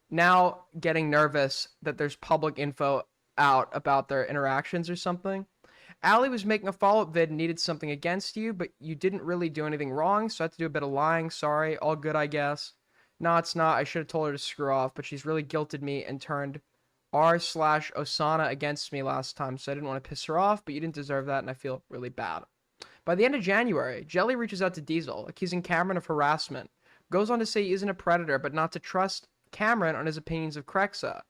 now getting nervous that there's public info out about their interactions or something. Ali was making a follow-up vid and needed something against you, but you didn't really do anything wrong, so I had to do a bit of lying. Sorry, all good, I guess. No, it's not. I should have told her to screw off, but she's really guilted me and turned r/Osana against me last time, so I didn't want to piss her off, but you didn't deserve that, and I feel really bad. By the end of January, Jelly reaches out to Diesel, accusing Cameron of harassment. Goes on to say he isn't a predator, but not to trust Cameron on his opinions of Krexa.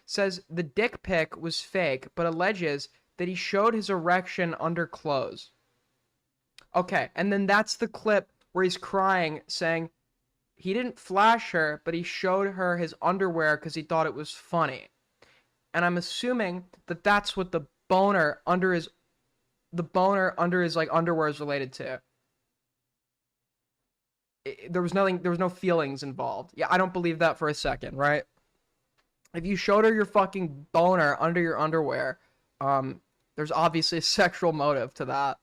Says the dick pic was fake, but alleges that he showed his erection under clothes. Okay, and then that's the clip where he's crying, saying he didn't flash her, but he showed her his underwear because he thought it was funny. And I'm assuming that that's what the boner under his like underwear is related to. There was no feelings involved. Yeah, I don't believe that for a second, right? If you showed her your fucking boner under your underwear, there's obviously a sexual motive to that.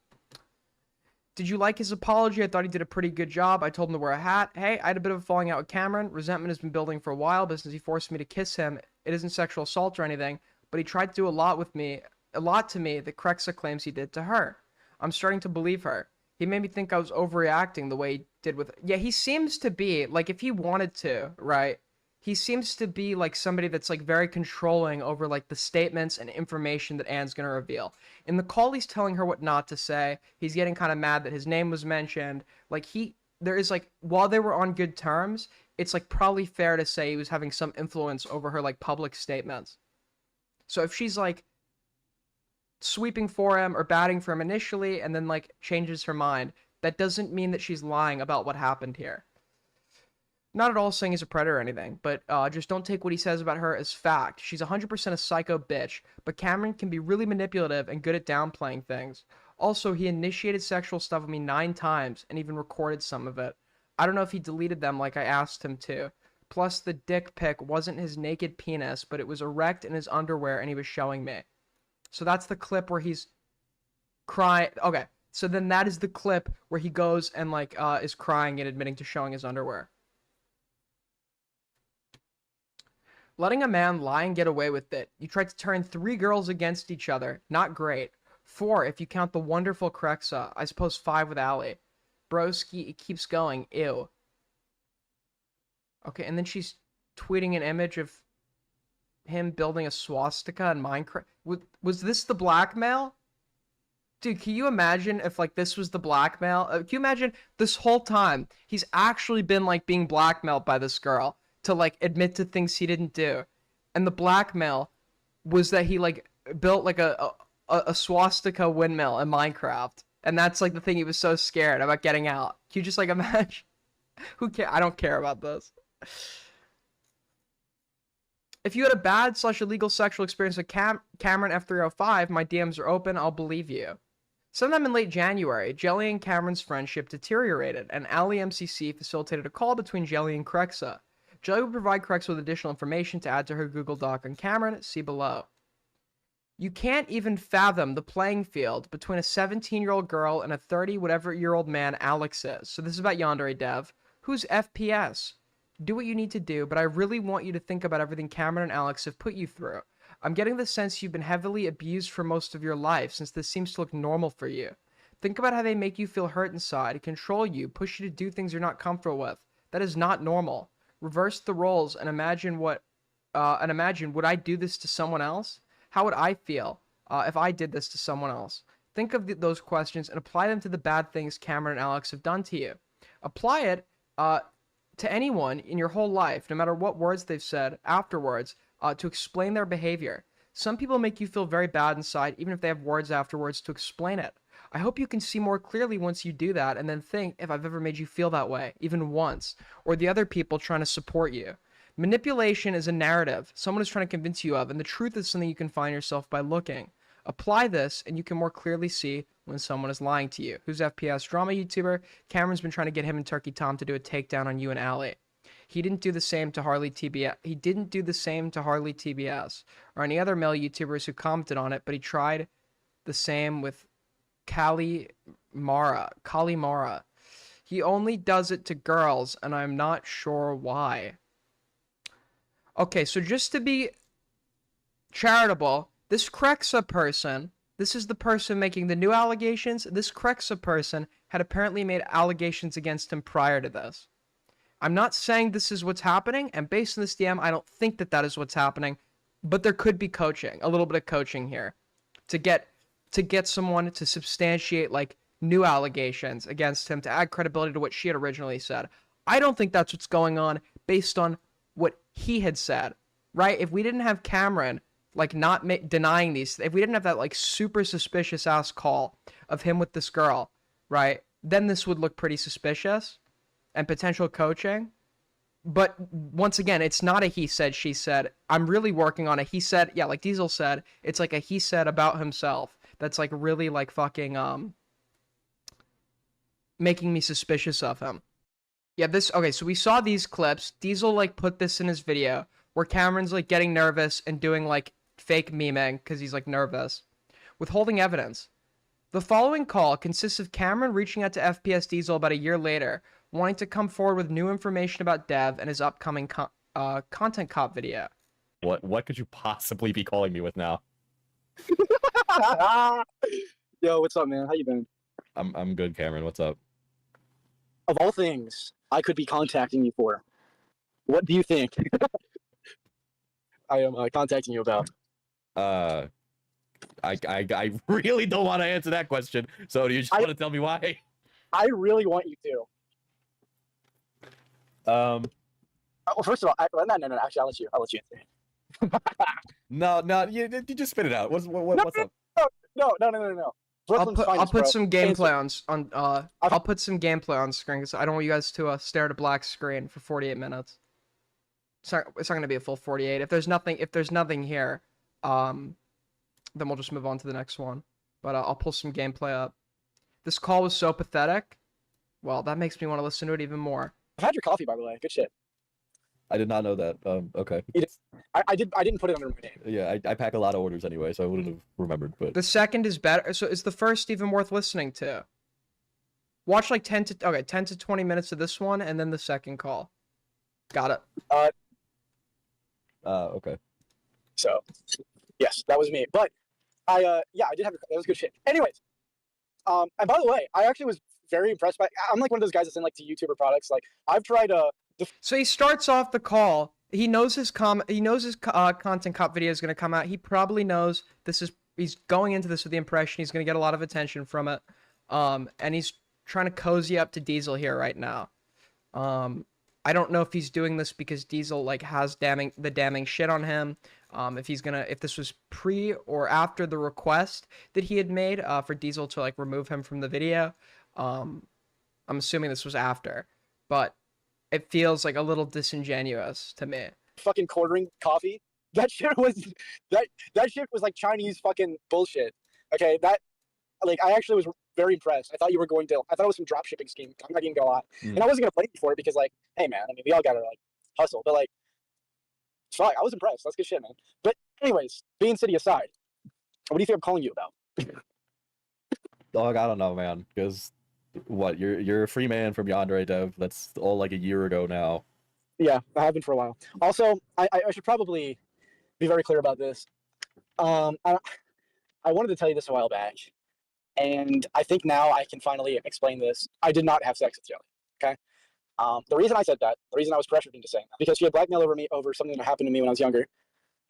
Did you like his apology? I thought he did a pretty good job. I told him to wear a hat. Hey, I had a bit of a falling out with Cameron. Resentment has been building for a while, but since he forced me to kiss him, it isn't sexual assault or anything, but he tried to do a lot to me that Krexa claims he did to her. I'm starting to believe her. He made me think I was overreacting the way he did with... Yeah, he seems to be, like, if he wanted to, right? He seems to be, like, somebody that's, like, very controlling over, like, the statements and information that Anne's gonna reveal. In the call, he's telling her what not to say. He's getting kind of mad that his name was mentioned. Like, there is, like, while they were on good terms, it's, like, probably fair to say he was having some influence over her, like, public statements. So if she's, like, sweeping for him or batting for him initially and then, like, changes her mind, that doesn't mean that she's lying about what happened here. Not at all saying he's a predator or anything, but just don't take what he says about her as fact. She's 100% a psycho bitch, but Cameron can be really manipulative and good at downplaying things. Also, he initiated sexual stuff with me 9 times and even recorded some of it. I don't know if he deleted them like I asked him to. Plus, the dick pic wasn't his naked penis, but it was erect in his underwear and he was showing me. So that's the clip where he's crying. Okay, so then that is the clip where he goes and, like, is crying and admitting to showing his underwear. Letting a man lie and get away with it. You tried to turn 3 girls against each other. Not great. 4 if you count the wonderful Krexa. I suppose 5 with Ali. Broski, it keeps going. Ew. Okay, and then she's tweeting an image of him building a swastika in Minecraft. Was this the blackmail? Dude, can you imagine if, like, this was the blackmail? Can you imagine this whole time he's actually been, like, being blackmailed by this girl to, like, admit to things he didn't do, and the blackmail was that he, like, built, like, a swastika windmill in Minecraft, and that's, like, the thing he was so scared about getting out. Can you just, like, imagine? Who cares? I don't care about this. If you had a bad/illegal sexual experience with Cameron F305, my DMs are open. I'll believe you. Sometime in late January, Jelly and Cameron's friendship deteriorated, and Ali MCC facilitated a call between Jelly and Krexa. Jelly would provide Krexa with additional information to add to her Google Doc on Cameron. See below. You can't even fathom the playing field between a 17-year-old girl and a 30-whatever-year-old man Alex is. So this is about Yandere Dev. Who's FPS? Do what you need to do, but I really want you to think about everything Cameron and Alex have put you through. I'm getting the sense you've been heavily abused for most of your life, since this seems to look normal for you. Think about how they make you feel hurt inside, control you, push you to do things you're not comfortable with. That is not normal. Reverse the roles and imagine would I do this to someone else? How would I feel if I did this to someone else? Think of those questions and apply them to the bad things Cameron and Alex have done to you. Apply it to anyone in your whole life, no matter what words they've said afterwards, to explain their behavior. Some people make you feel very bad inside, even if they have words afterwards to explain it. I hope you can see more clearly once you do that, and then think if I've ever made you feel that way, even once, or the other people trying to support you. Manipulation is a narrative someone is trying to convince you of, and the truth is something you can find yourself by looking. Apply this, and you can more clearly see when someone is lying to you. Who's FPS drama YouTuber? Cameron's been trying to get him and Turkey Tom to do a takedown on you and Ali. He didn't do the same to Harley TBS. He didn't do the same to Harley TBS or any other male YouTubers who commented on it, but he tried the same with Kali Mara. He only does it to girls, and I'm not sure why. Okay, so just to be charitable, this Krexa person, this is the person making the new allegations. This Krexa person had apparently made allegations against him prior to this. I'm not saying this is what's happening, and based on this DM, I don't think that that is what's happening, but there could be coaching, a little bit of coaching here, to get someone to substantiate, like, new allegations against him, to add credibility to what she had originally said. I don't think that's what's going on based on what he had said, right? If we didn't have Cameron, like, not denying these, if we didn't have that, like, super suspicious-ass call of him with this girl, right, then this would look pretty suspicious and potential coaching. But once again, it's not a he said, she said. I'm really working on a he said, yeah, like Diesel said, it's like a he said about himself that's, like, really, like, fucking, making me suspicious of him. Yeah, okay, so we saw these clips. Diesel, like, put this in his video where Cameron's, like, getting nervous and doing, like, fake memeing because he's, like, nervous. Withholding evidence. The following call consists of Cameron reaching out to FPS Diesel about a year later, wanting to come forward with new information about Dev and his upcoming content cop video. What could you possibly be calling me with now? Yo, what's up, man? How you been? I'm good, Cameron. What's up? Of all things I could be contacting you for, what do you think I am contacting you about? I really don't want to answer that question. So do you just want to tell me why? I really want you to. Well, first of all, no. Actually, I'll let you answer. No, you just spit it out. What's up? No. I'll put some gameplay on I'll put some gameplay on screen because I don't want you guys to stare at a black screen for 48 minutes. It's not gonna be a full 48. If there's nothing here, then we'll just move on to the next one. But I'll pull some gameplay up. This call was so pathetic. Well, that makes me want to listen to it even more. I've had your coffee, by the way. Good shit. I did not know that. Okay. I didn't put it under my name. Yeah, I pack a lot of orders anyway, so I wouldn't have remembered. But the second is better. So is the first even worth listening to? Watch like 10 to 20 minutes of this one, and then the second call. Got it. Okay. So, yes, that was me. But I did have that was good shit. Anyways, and by the way, I actually was very impressed by. I'm like one of those guys that's in like to YouTuber products. Like I've tried So he starts off the call. He knows his content cop video is going to come out. He probably knows he's going into this with the impression he's going to get a lot of attention from it. And he's trying to cozy up to Diesel here right now. I don't know if he's doing this because Diesel like has damning shit on him. If this was pre or after the request that he had made for Diesel to like remove him from the video. I'm assuming this was after, but it feels like a little disingenuous to me. Fucking quartering coffee. That shit was like Chinese fucking bullshit. Okay, I actually was very impressed. I thought it was some drop shipping scheme. I'm not even gonna lie. And I wasn't gonna blame you for it because like, hey man, I mean we all gotta like hustle. But like fuck, I was impressed. That's good shit, man. But anyways, being city aside, what do you think I'm calling you about? Dog, I don't know, man. Because what, you're a free man from Yandere Dev. That's all like a year ago now. Yeah, I have been for a while. Also, I should probably be very clear about this. I wanted to tell you this a while back, and I think now I can finally explain this. I did not have sex with Jelly. Okay. The reason I said that, the reason I was pressured into saying that, because she had blackmailed over something that happened to me when I was younger,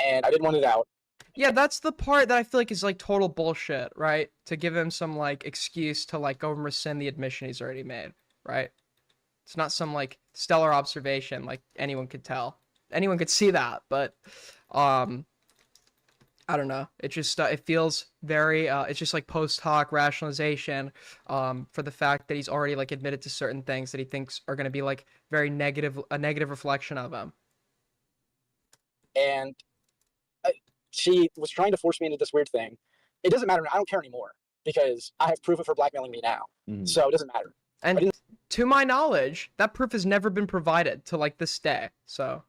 and I didn't want it out. Yeah, that's the part that I feel like is like total bullshit, right? To give him some like excuse to like go and rescind the admission he's already made, right? It's not some like stellar observation like anyone could tell. Anyone could see that, but I don't know. It just it feels very it's just like post hoc rationalization for the fact that he's already like admitted to certain things that he thinks are going to be like very negative, a negative reflection of him. And she was trying to force me into this weird thing it doesn't matter. I don't care anymore because I have proof of her blackmailing me now. So it doesn't matter. And to my knowledge, that proof has never been provided to like this day. So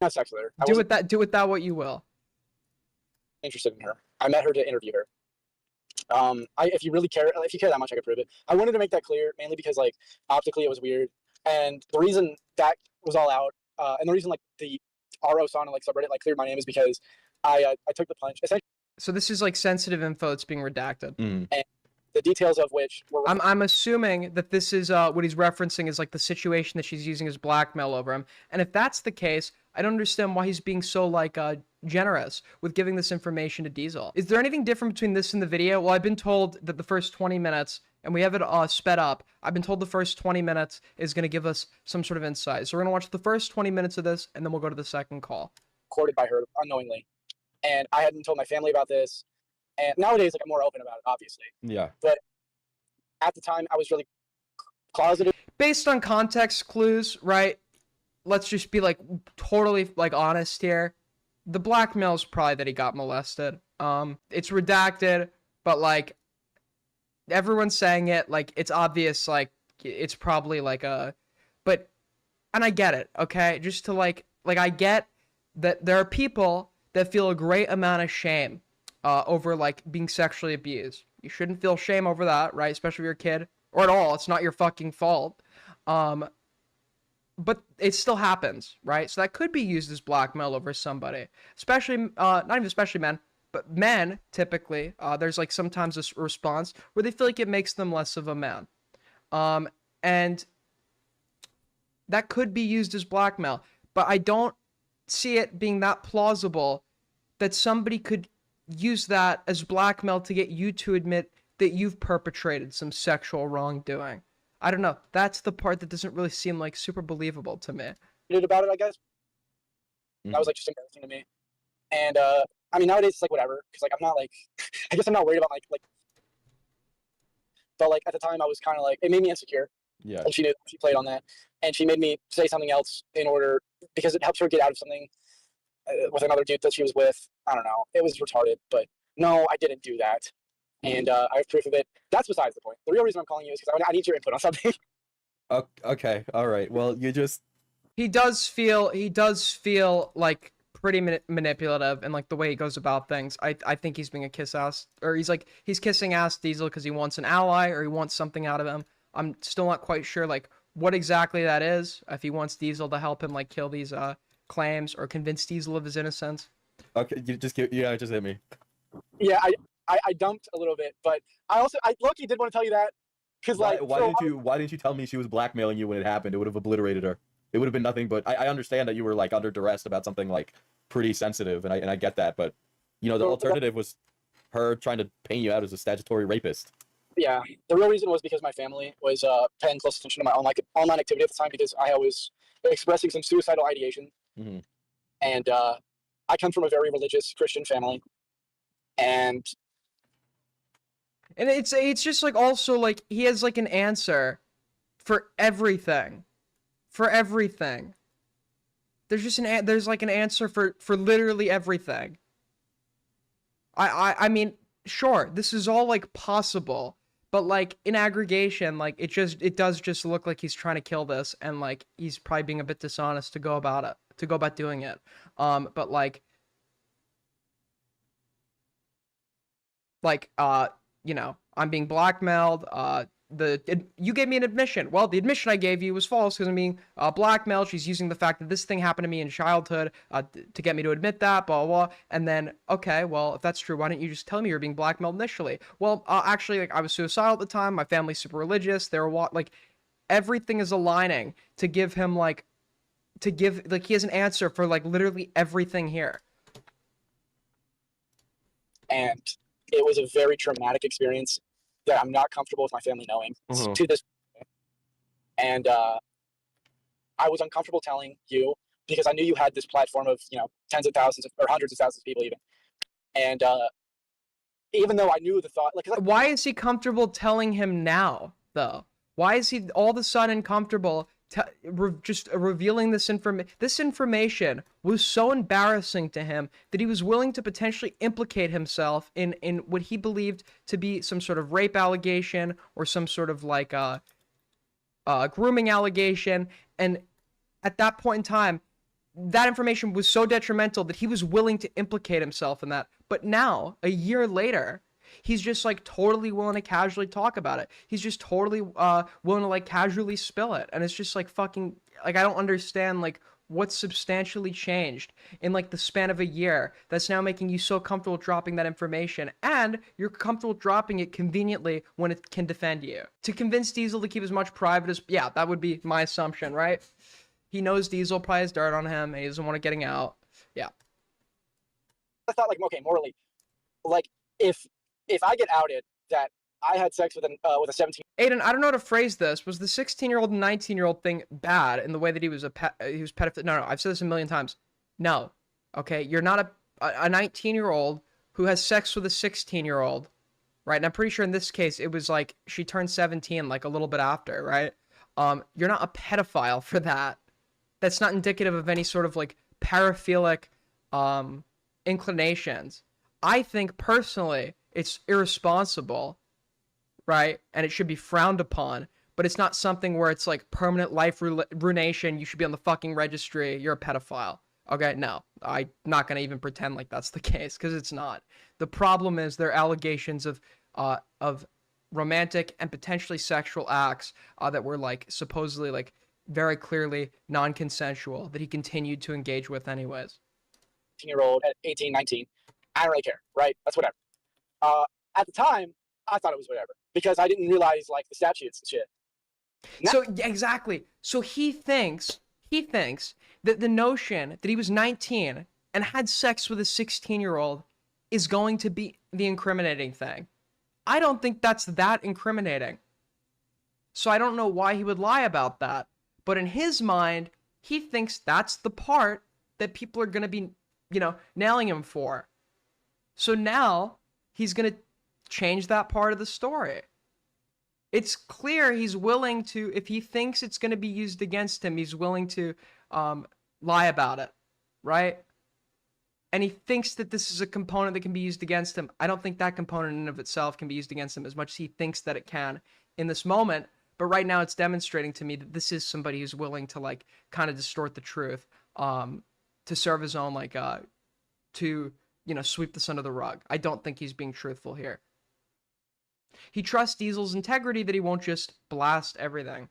not sex with her. Do with that what you will. Interested in her. I met her to interview her. If you really care, if you care that much, I could prove it. I wanted to make that clear, mainly because like optically it was weird, and the reason that was all out, and the reason like the RO Sauna like subreddit like cleared my name is because I took the punch. Essentially, so this is like sensitive info that's being redacted. And the details of which were. I'm assuming that this is what he's referencing is like the situation that she's using as blackmail over him, and if that's the case, I don't understand why he's being so like generous with giving this information to Diesel. Is there anything different between this and the video? Well, I've been told that the first 20 minutes, and we have it sped up, I've been told the first 20 minutes is going to give us some sort of insight. So we're going to watch the first 20 minutes of this, and then we'll go to the second call. Recorded by her unknowingly. And I hadn't told my family about this. And nowadays, like, I'm more open about it, obviously. Yeah. But at the time, I was really closeted. Based on context clues, right? Let's just be, like, totally, like, honest here. The blackmail is probably that he got molested. It's redacted, but, like, everyone's saying it. Like, it's obvious, like, it's probably, like, but, and I get it, okay? Just to, like, I get that there are people that feel a great amount of shame over, like, being sexually abused. You shouldn't feel shame over that, right? Especially if you're a kid. Or at all. It's not your fucking fault. But it still happens, right? So that could be used as blackmail over somebody. Especially, not even especially men, but men, typically. There's, like, sometimes this response where they feel like it makes them less of a man. And that could be used as blackmail. But I don't see it being that plausible that somebody could use that as blackmail to get you to admit that you've perpetrated some sexual wrongdoing. I don't know. That's the part that doesn't really seem like super believable to me. About it, I guess. That was like just embarrassing to me. And I mean, nowadays it's like whatever, because like I'm not like, I guess I'm not worried about like, but like at the time I was kind of like, it made me insecure. Yeah. And she knew, she played on that, and she made me say something else in order, because it helps her get out of something with another dude that she was with. I don't know. It was retarded, but no, I didn't do that. And I have proof of it. That's besides the point. The real reason I'm calling you is because I need your input on something. Okay. All right. Well, you just. He does feel like pretty manipulative, and like the way he goes about things. I think he's being a kiss ass, or he's kissing ass Diesel because he wants an ally or he wants something out of him. I'm still not quite sure like what exactly that is. If he wants Diesel to help him like kill these claims or convince Diesel of his innocence. Okay, just hit me. Yeah, I dumped a little bit, but I low-key did want to tell you that, because like why didn't you tell me she was blackmailing you when it happened? It would have obliterated her. It would have been nothing. But I understand that you were like under duress about something like pretty sensitive, and I get that. But you know, the alternative was her trying to paint you out as a statutory rapist. Yeah, the real reason was because my family was paying close attention to my online activity at the time, because I was expressing some suicidal ideation. Mm-hmm. And I come from a very religious Christian family, and it's just like also like he has like an answer for everything. There's just there's like an answer for literally everything. I mean, sure, this is all like possible, but like in aggregation, like it does just look like he's trying to kill this, and like he's probably being a bit dishonest to go about doing it. But like you know, I'm being blackmailed. You gave me an admission. Well, the admission I gave you was false because I'm being blackmailed. She's using the fact that this thing happened to me in childhood to get me to admit that, blah, blah, blah. And then, okay, well, if that's true, why didn't you just tell me you were being blackmailed initially? Well, actually, like, I was suicidal at the time. My family's super religious. They were like, everything is aligning to give him he has an answer for like literally everything here. And it was a very traumatic experience that I'm not comfortable with my family knowing to this point. And I was uncomfortable telling you because I knew you had this platform of, you know, tens of thousands or hundreds of thousands of people even. And even though I knew the thought, like, why is he comfortable telling him now though? Why is he all of a sudden comfortable just revealing this information. This information was so embarrassing to him that he was willing to potentially implicate himself in what he believed to be some sort of rape allegation or some sort of like grooming allegation. And at that point in time, that information was so detrimental that he was willing to implicate himself in that. But now, a year later, he's just like totally willing to casually talk about it. He's just totally willing to like casually spill it. And it's just like fucking, like, I don't understand like what's substantially changed in like the span of a year that's now making you so comfortable dropping that information, and you're comfortable dropping it conveniently when it can defend you. To convince Diesel to keep as much private as, yeah, that would be my assumption, right? He knows Diesel probably has dirt on him and he doesn't want it getting out. Yeah. I thought, like, okay, morally, like, if I get outed that I had sex with a 17. Aiden, I don't know how to phrase this. Was the 16-year-old and 19-year-old thing bad in the way that he was pedophile? No, I've said this a million times. No. Okay, you're not a 19-year-old who has sex with a 16-year-old, right? And I'm pretty sure in this case it was like she turned 17 like a little bit after, right? You're not a pedophile for that. That's not indicative of any sort of like paraphilic inclinations. I think personally it's irresponsible, right? And it should be frowned upon, but it's not something where it's like permanent life ruination. You should be on the fucking registry. You're a pedophile. Okay, no, I'm not going to even pretend like that's the case because it's not. The problem is there are allegations of romantic and potentially sexual acts that were like supposedly like very clearly non-consensual that he continued to engage with anyways. 18-year-old at 18, 19, I don't really care, right? That's whatever. At the time, I thought it was whatever because I didn't realize like the statutes and shit. So exactly. So he thinks that the notion that he was 19 and had sex with a 16-year-old is going to be the incriminating thing. I don't think that's that incriminating. So I don't know why he would lie about that. But in his mind, he thinks that's the part that people are going to be, you know, nailing him for. So now he's going to change that part of the story. It's clear he's willing to, if he thinks it's going to be used against him, he's willing to lie about it, right? And he thinks that this is a component that can be used against him. I don't think that component in and of itself can be used against him as much as he thinks that it can in this moment. But right now it's demonstrating to me that this is somebody who's willing to like kind of distort the truth to serve his own like to, you know, sweep this under the rug. I don't think he's being truthful here. He trusts Diesel's integrity that he won't just blast everything.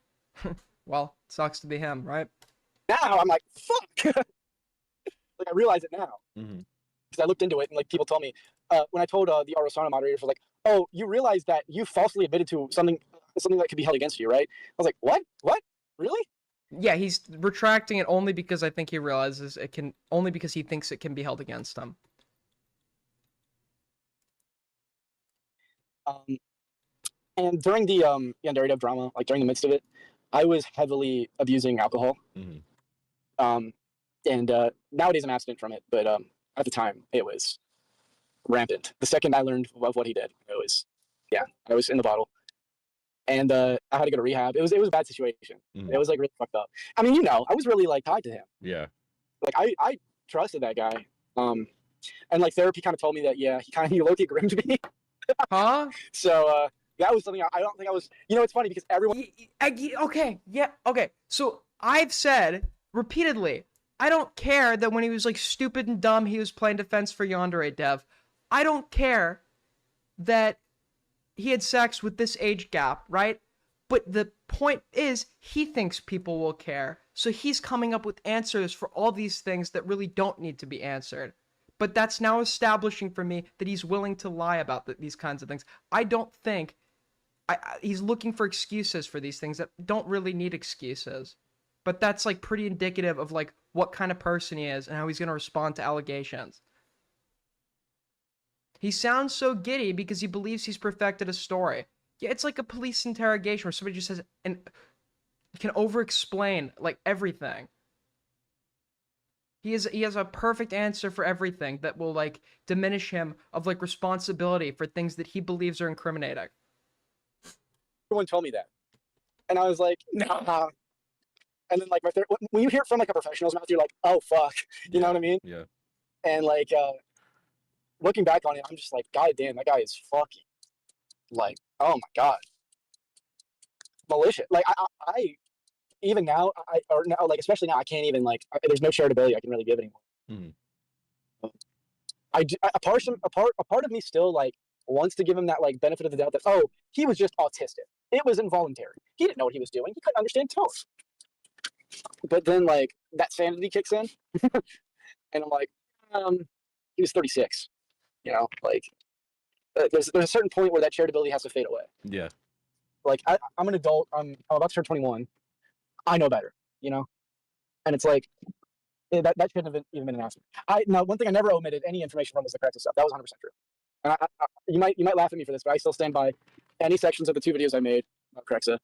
Well, sucks to be him, right? Now I'm like, fuck. Like I realize it now because I looked into it and like people told me when I told the Arosana moderators were like, oh, you realize that you falsely admitted to something that could be held against you, right? I was like, what? Really? Yeah, he's retracting it only because I think he realizes it can, only because he thinks it can be held against him. And during the Yandere Dev drama, like during the midst of it, I was heavily abusing alcohol. And nowadays I'm abstinent from it, but at the time it was rampant. The second I learned of what he did, it was, yeah, I was in the bottle. And I had to go to rehab. It was a bad situation. It was like really fucked up. I mean, you know, I was really like tied to him. Yeah. Like I trusted that guy. And like therapy kind of told me that, yeah, he low-key groomed me. Huh? So that was something I don't think I was, you know, it's funny because everyone. Okay. Yeah. Okay. So I've said repeatedly, I don't care that when he was like stupid and dumb, he was playing defense for Yandere Dev. I don't care that he had sex with this age gap, right? But the point is, he thinks people will care. So he's coming up with answers for all these things that really don't need to be answered. But that's now establishing for me that he's willing to lie about these kinds of things. I don't think he's looking for excuses for these things that don't really need excuses. But that's like pretty indicative of like what kind of person he is and how he's going to respond to allegations. He sounds so giddy because he believes he's perfected a story. Yeah, it's like a police interrogation where somebody just says and can over-explain like everything. He has a perfect answer for everything that will like diminish him of like responsibility for things that he believes are incriminating. Everyone told me that, and I was like, nah. And then like when you hear it from like a professional's mouth, you're like, oh fuck, you know what I mean? Yeah. And like looking back on it, I'm just like, god damn, that guy is fucking like, oh my god, malicious. Like I even now, or now, like especially now, I can't even like. There's no charitability I can really give anymore. Mm-hmm. A part of me still like wants to give him that like benefit of the doubt that he was just autistic. It was involuntary. He didn't know what he was doing. He couldn't understand tone. But then like that sanity kicks in, and I'm like, he was 36. You know, like there's a certain point where that charitability has to fade away. Yeah. Like I'm an adult. I'm about to turn 21. I know better, you know, and it's like that shouldn't have even been an announcement. Now one thing I never omitted any information from was the corrective stuff. That was 100% true. And you might laugh at me for this, but I still stand by any sections of the 2 videos I made about Correxa,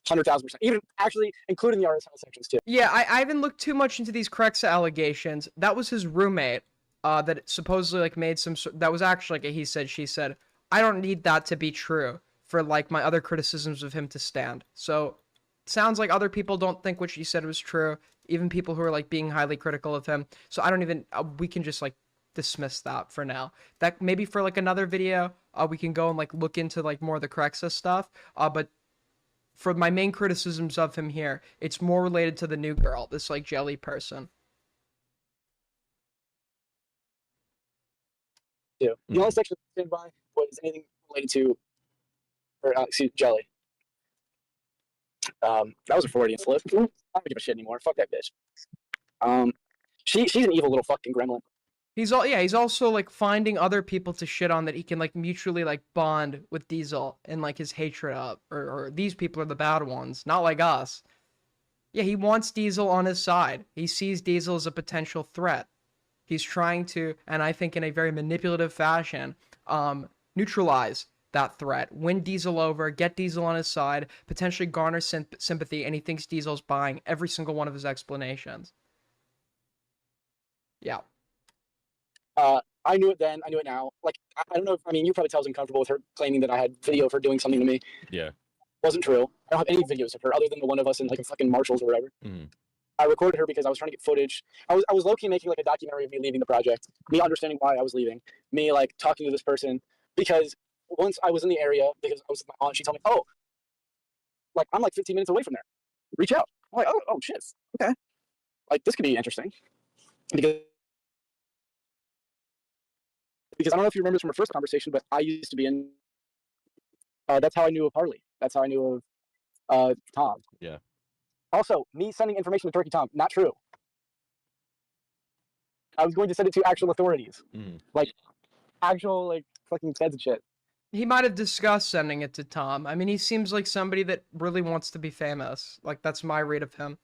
100,000%. Even actually including the RSL sections too. Yeah, I haven't looked too much into these Correxa allegations. That was his roommate that supposedly like made some. That was actually like a he said she said. I don't need that to be true for like my other criticisms of him to stand. So sounds like other people don't think what she said was true. Even people who are like being highly critical of him. So I don't even. We can just like dismiss that for now. That maybe for like another video, we can go and like look into like more of the Correxa stuff. But for my main criticisms of him here, it's more related to the new girl, this like jelly person. Yeah. The only section I stand by was anything related to, Jelly. That was a Freudian slip. I don't give a shit anymore. Fuck that bitch. She's an evil little fucking gremlin. He's also like finding other people to shit on that he can like mutually like bond with Diesel and like his hatred of, or these people are the bad ones, not like us. Yeah, he wants Diesel on his side. He sees Diesel as a potential threat. He's trying to, and I think in a very manipulative fashion, neutralize that threat, win Diesel over, get Diesel on his side, potentially garner sympathy, and he thinks Diesel's buying every single one of his explanations. Yeah. I knew it then. I knew it now. Like, I don't know. I mean, you probably tell I was uncomfortable with her claiming that I had video of her doing something to me. Yeah. Wasn't true. I don't have any videos of her other than the one of us in like a fucking Marshalls or whatever. Mm-hmm. I recorded her because I was trying to get footage. I was low-key making like a documentary of me leaving the project, me understanding why I was leaving, me like talking to this person, because once I was in the area, because I was with my aunt, she told me, oh, like I'm like 15 minutes away from there. Reach out. I'm like, oh shit. Okay. Like this could be interesting. Because I don't know if you remember this from our first conversation, but I used to be in. That's how I knew of Harley. That's how I knew of Tom. Yeah. Also, me sending information to Turkey Tom, not true. I was going to send it to actual authorities, like actual like fucking feds and shit. He might have discussed sending it to Tom. I mean, he seems like somebody that really wants to be famous. Like that's my read of him,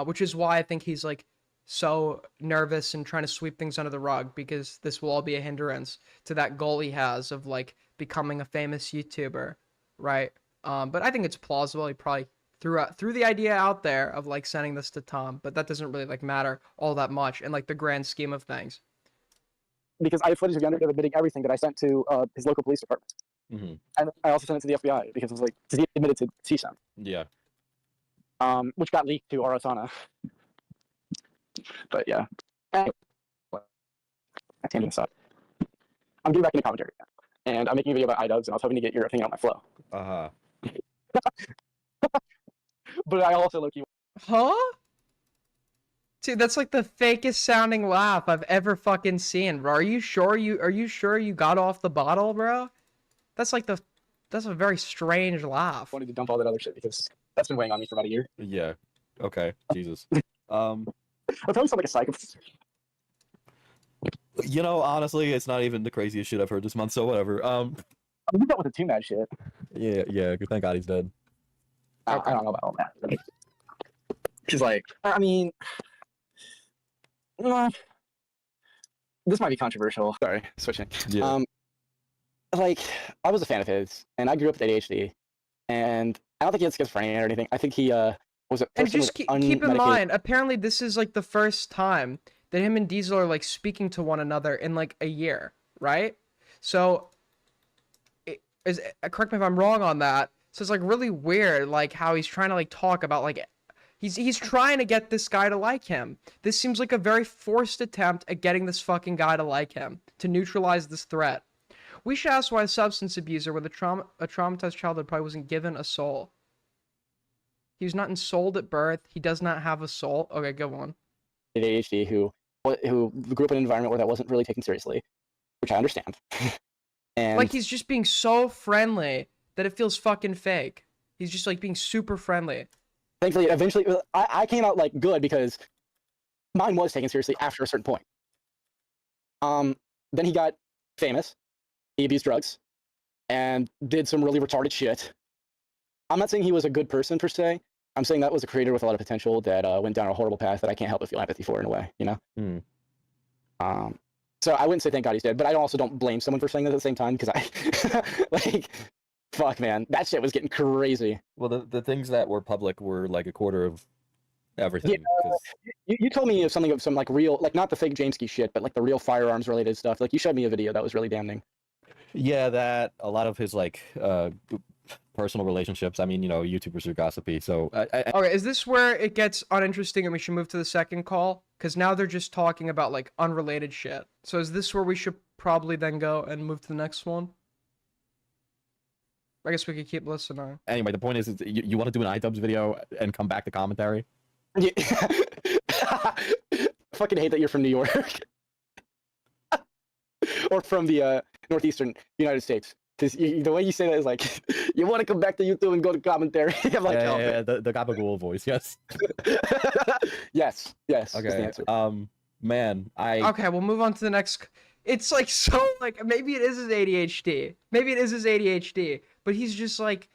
which is why I think he's like so nervous and trying to sweep things under the rug, because this will all be a hindrance to that goal he has of like becoming a famous YouTuber, right? But I think it's plausible. He probably threw the idea out there of like sending this to Tom, but that doesn't really like matter all that much in like the grand scheme of things. Because I have footage of Yandere Dev admitting everything that I sent to his local police department, and I also sent it to the FBI because it was like he admitted to CSUN. Yeah. Which got leaked to Arasana. But yeah. Anyway, I tangent this up. I'm getting back into commentary now, and I'm making a video about IDubbz, and I was hoping to get your opinion on my flow. But I also low-key. Huh? Dude, that's like the fakest sounding laugh I've ever fucking seen, bro. Are you sure you got off the bottle, bro? That's a very strange laugh. I wanted to dump all that other shit because that's been weighing on me for about a year. Yeah. Okay. Jesus. I'm telling you like a psychopath. You know, honestly, it's not even the craziest shit I've heard this month, so whatever. You got with the too mad shit. Yeah. Thank God he's dead. I don't know about all that. She's like, I mean, this might be controversial. Sorry, switching. Yeah. Like, I was a fan of his, and I grew up with ADHD, and I don't think he had schizophrenia or anything. I think he was a person. And just keep in mind, apparently this is like the first time that him and Diesel are like speaking to one another in like a year, right? So, correct me if I'm wrong on that. So it's like really weird, like how he's trying to like talk about like He's trying to get this guy to like him. This seems like a very forced attempt at getting this fucking guy to like him, to neutralize this threat. We should ask why a substance abuser with a traumatized childhood probably wasn't given a soul. He was not ensouled at birth. He does not have a soul. Okay, go on. ADHD who grew up in an environment where that wasn't really taken seriously, which I understand. And like he's just being so friendly that it feels fucking fake. He's just like being super friendly. Thankfully, eventually, I came out like good because mine was taken seriously after a certain point. Then he got famous. He abused drugs and did some really retarded shit. I'm not saying he was a good person per se. I'm saying that was a creator with a lot of potential that went down a horrible path that I can't help but feel empathy for in a way, you know? So I wouldn't say thank God he's dead, but I also don't blame someone for saying that at the same time because I, like, fuck, man, that shit was getting crazy. Well, the things that were public were like a quarter of everything. Yeah, you told me of something of some like real, like not the fake Jameski shit, but like the real firearms related stuff. Like you showed me a video that was really damning. Yeah, that a lot of his like personal relationships. I mean, you know, YouTubers are gossipy, so Okay, is this where it gets uninteresting and we should move to the second call? Because now they're just talking about like unrelated shit. So is this where we should probably then go and move to the next one? I guess we could keep listening. Anyway, the point is you want to do an IDubbz video and come back to commentary? Yeah. Fucking hate that you're from New York. Or from the northeastern United States. Because the way you say that is like, you want to come back to YouTube and go to commentary. I'm like, yeah, the gabagool voice, yes. yes. Is the Okay, answer. man, Okay, we'll move on to the next. It's like so like maybe it is his ADHD. Maybe it is his ADHD, but he's just like,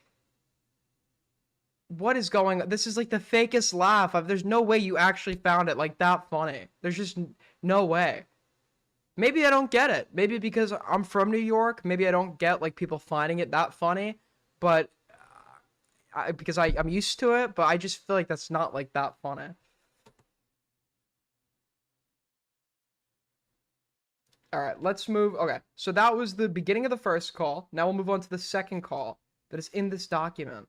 what is going on? This is like the fakest laugh. There's no way you actually found it like that funny. There's just no way. Maybe I don't get it. Maybe because I'm from New York, maybe I don't get like people finding it that funny, but because I'm used to it, but I just feel like that's not like that funny. All right, let's move. Okay, so that was the beginning of the first call. Now we'll move on to the second call that is in this document.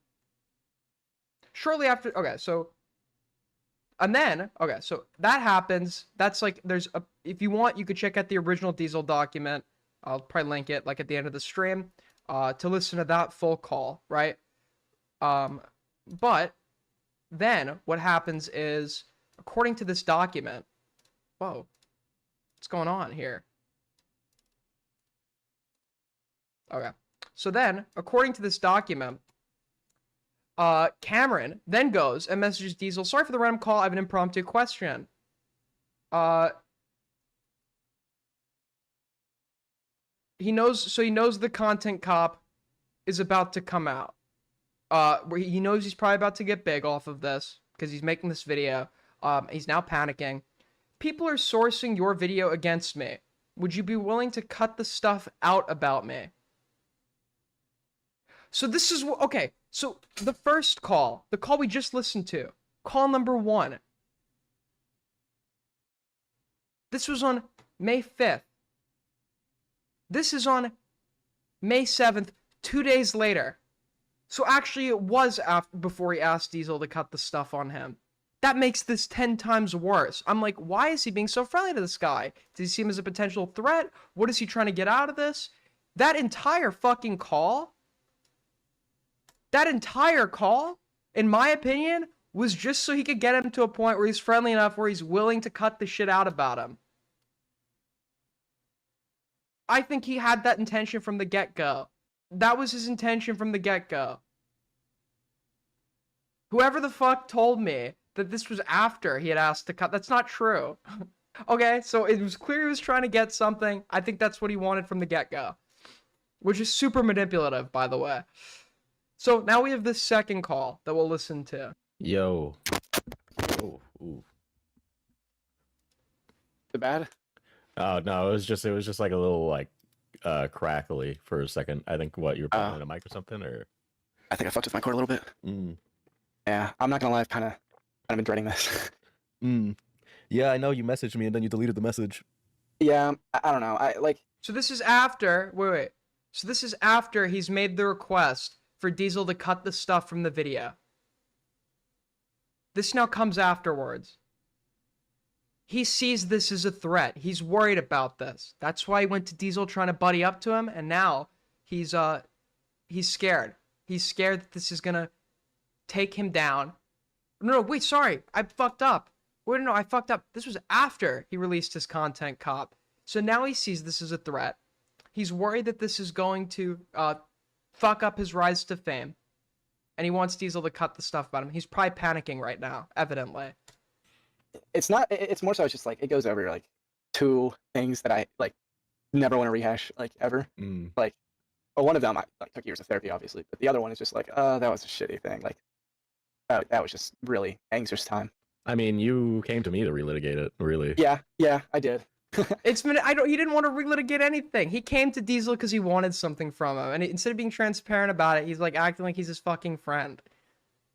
Shortly after, okay, so, and then, okay, so that happens. That's like, there's a, if you want, you could check out the original Diesel document. I'll probably link it like at the end of the stream to listen to that full call, right? But then what happens is, according to this document, whoa, what's going on here? Okay, so then, according to this document, Cameron then goes and messages Diesel, sorry for the random call, I have an impromptu question. He knows the content cop is about to come out. Where he knows he's probably about to get big off of this, because he's making this video. He's now panicking. People are sourcing your video against me. Would you be willing to cut the stuff out about me? So this is, okay, so the first call, the call we just listened to, call number 1. This was on May 5th. This is on May 7th, 2 days later. So actually it was before he asked Diesel to cut the stuff on him. That makes this 10 times worse. I'm like, why is he being so friendly to this guy? Does he see him as a potential threat? What is he trying to get out of this? That entire fucking call, in my opinion, was just so he could get him to a point where he's friendly enough where he's willing to cut the shit out about him. I think he had that intention from the get-go. That was his intention from the get-go. Whoever the fuck told me that this was after he had asked to cut, that's not true. Okay, so it was clear he was trying to get something. I think that's what he wanted from the get-go. Which is super manipulative, by the way. So now we have this second call that we'll listen to. Yo. Oh, ooh. The bad? Oh no, it was just like a little like crackly for a second. I think what you were putting in a mic or something, or I think I fucked with my cord a little bit. Mm. Yeah, I'm not gonna lie, I've kind of been dreading this. Yeah, I know you messaged me and then you deleted the message. Yeah, I don't know. So this is after. Wait. So this is after he's made the request for Diesel to cut the stuff from the video. This now comes afterwards. He sees this as a threat. He's worried about this. That's why he went to Diesel trying to buddy up to him, and now he's scared. He's scared that this is gonna take him down. No, wait, sorry. I fucked up. Wait, no, I fucked up. This was after he released his content cop. So now he sees this as a threat. He's worried that this is going to fuck up his rise to fame. And he wants Diesel to cut the stuff about him. He's probably panicking right now, evidently. It's not. It's more so. It's just like it goes over like 2 things that I like never want to rehash like ever. Like, well, one of them I like took years of therapy, obviously, but the other one is just like, that was a shitty thing. Like, that was just really anxious time. I mean, you came to me to relitigate it, really. Yeah, I did. He didn't want to relitigate anything. He came to Diesel because he wanted something from him, and instead of being transparent about it, he's like acting like he's his fucking friend.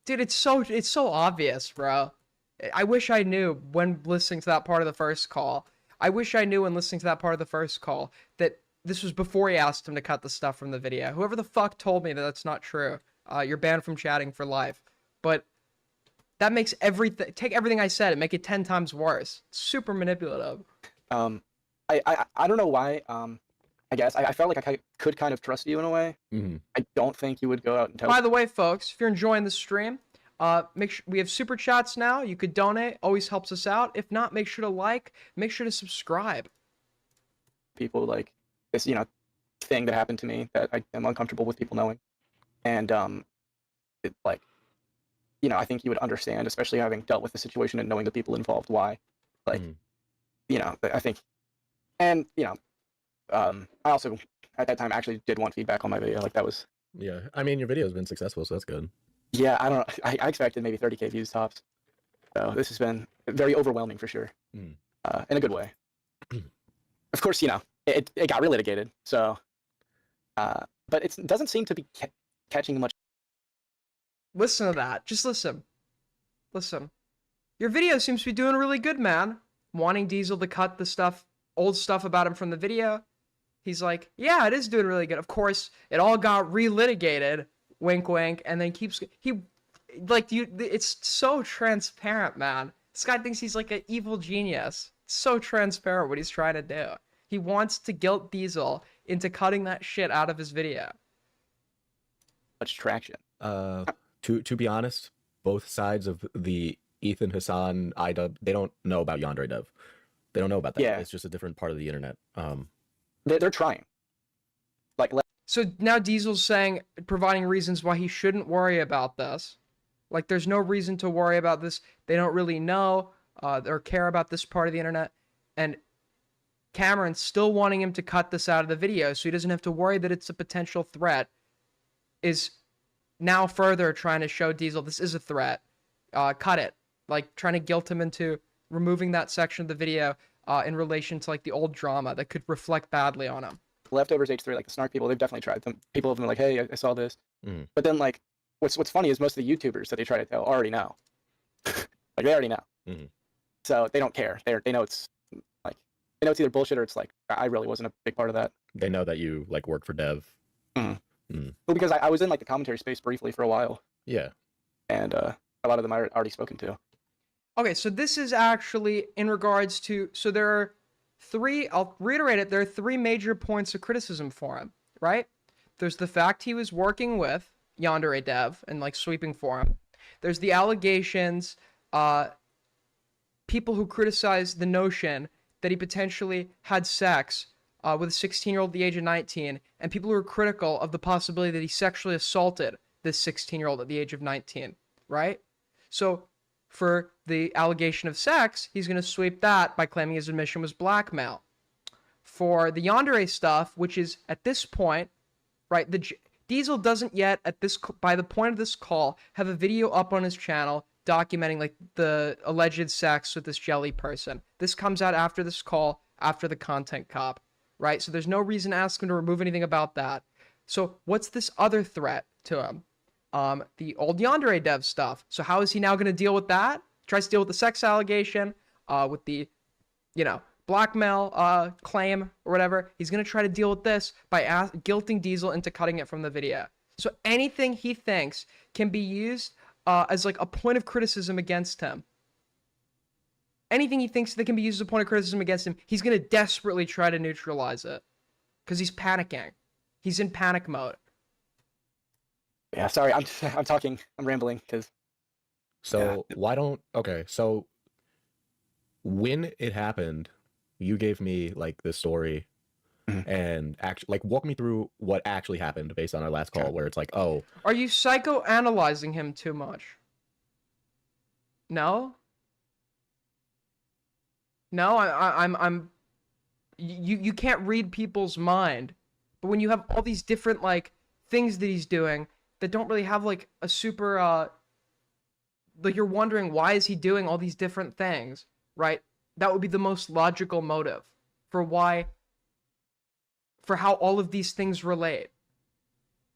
Dude, it's so obvious, bro. I wish I knew when listening to that part of the first call. I wish I knew when listening to that part of the first call that this was before he asked him to cut the stuff from the video. Whoever the fuck told me that that's not true, you're banned from chatting for life. But that makes everything, take everything I said and make it 10 times worse. It's super manipulative. I don't know why. I guess I felt like I could kind of trust you in a way. I don't think you would go out and tell. By the way, folks, if you're enjoying the stream, make sure we have super chats now. You could donate, always helps us out. If not, make sure to like, make sure to subscribe. People like this, thing that happened to me that I am uncomfortable with people knowing, and it like, I think you would understand, especially having dealt with the situation and knowing the people involved. Why, like, I think, and I also at that time actually did want feedback on my video. Like that was. Yeah, I mean your video's been successful, so that's good. Yeah, I don't know. I expected maybe 30K views tops. So this has been very overwhelming for sure, in a good way. Of course, it got relitigated. So, but it doesn't seem to be catching much. Listen to that. Just listen. Listen. Your video seems to be doing really good, man. Wanting Diesel to cut the stuff, old stuff about him from the video. He's like, yeah, it is doing really good. Of course, it all got relitigated. Wink, wink, and then it's so transparent, man. This guy thinks he's like an evil genius. It's so transparent what he's trying to do. He wants to guilt Diesel into cutting that shit out of his video. Much traction. To be honest, both sides of the Ethan Hassan IDubbz, they don't know about Yandere Dev. They don't know about that. Yeah. It's just a different part of the internet. They're trying. So now Diesel's saying, providing reasons why he shouldn't worry about this. Like, there's no reason to worry about this. They don't really know or care about this part of the internet. And Cameron's still wanting him to cut this out of the video so he doesn't have to worry that it's a potential threat, is now further trying to show Diesel this is a threat. Cut it. Like, trying to guilt him into removing that section of the video in relation to, like, the old drama that could reflect badly on him. Leftovers H3, like the snark people, they've definitely tried them. People have been like, hey, I saw this. But then, like, what's funny is most of the YouTubers that they try to tell already know. Like, they already know. So they don't care. They know it's like, they know it's either bullshit or it's like, I really wasn't a big part of that. They know that you like work for Dev. Well, because I was in like the commentary space briefly for a while. Yeah. And a lot of them I already spoken to. Okay, so this is actually in regards to, so there are I'll reiterate it, there are 3 major points of criticism for him, right? There's the fact he was working with Yandere Dev and like sweeping for him. There's the allegations, people who criticize the notion that he potentially had sex with a 16-year-old at the age of 19, and people who are critical of the possibility that he sexually assaulted this 16-year-old at the age of 19, right? So for the allegation of sex, he's going to sweep that by claiming his admission was blackmail. For the Yandere stuff, which is at this point, right, Diesel doesn't yet, by the point of this call, have a video up on his channel documenting like the alleged sex with this jelly person. This comes out after this call, after the content cop, right? So there's no reason to ask him to remove anything about that. So what's this other threat to him? The old Yandere Dev stuff. So how is he now going to deal with that? Tries to deal with the sex allegation, with the, blackmail claim or whatever. He's going to try to deal with this by guilting Diesel into cutting it from the video. So anything he thinks can be used as like a point of criticism against him. Anything he thinks that can be used as a point of criticism against him, he's gonna desperately try to neutralize it. Because he's panicking. He's in panic mode. Yeah, sorry, I'm talking, I'm rambling, because... So why don't... Okay, so when it happened, you gave me, like, the story, and actually, like, walk me through what actually happened based on our last call, where it's like, oh... Are you psychoanalyzing him too much? No? No, I'm... You can't read people's mind. But when you have all these different, like, things that he's doing that don't really have, like, a super, like, you're wondering, why is he doing all these different things, right? That would be the most logical motive for how all of these things relate.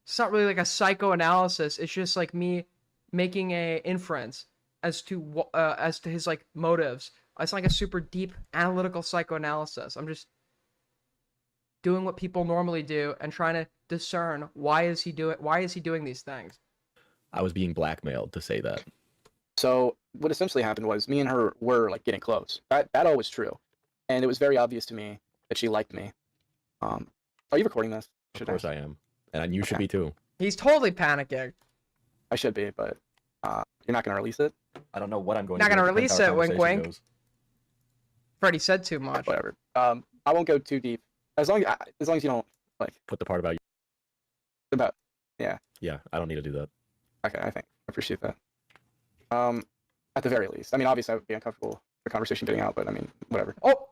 It's not really like a psychoanalysis. It's just like me making a inference as to his, like, motives. It's like a super deep analytical psychoanalysis. I'm just doing what people normally do and trying to discern why is he doing these things. I was being blackmailed to say that. So what essentially happened was me and her were like getting close. That all was true, and it was very obvious to me that she liked me. Are you recording this? Of course I am, and you should be too. He's totally panicking. I should be, but you're not gonna release it. I don't know what I'm going. Not to gonna do. release it. Wink, wink. Freddie said too much. Whatever. I won't go too deep. As long as you don't like put the part about you. About yeah. Yeah, I don't need to do that. Okay, I appreciate that. At the very least, I mean, obviously, I would be uncomfortable with the conversation getting out, but I mean, whatever. Oh,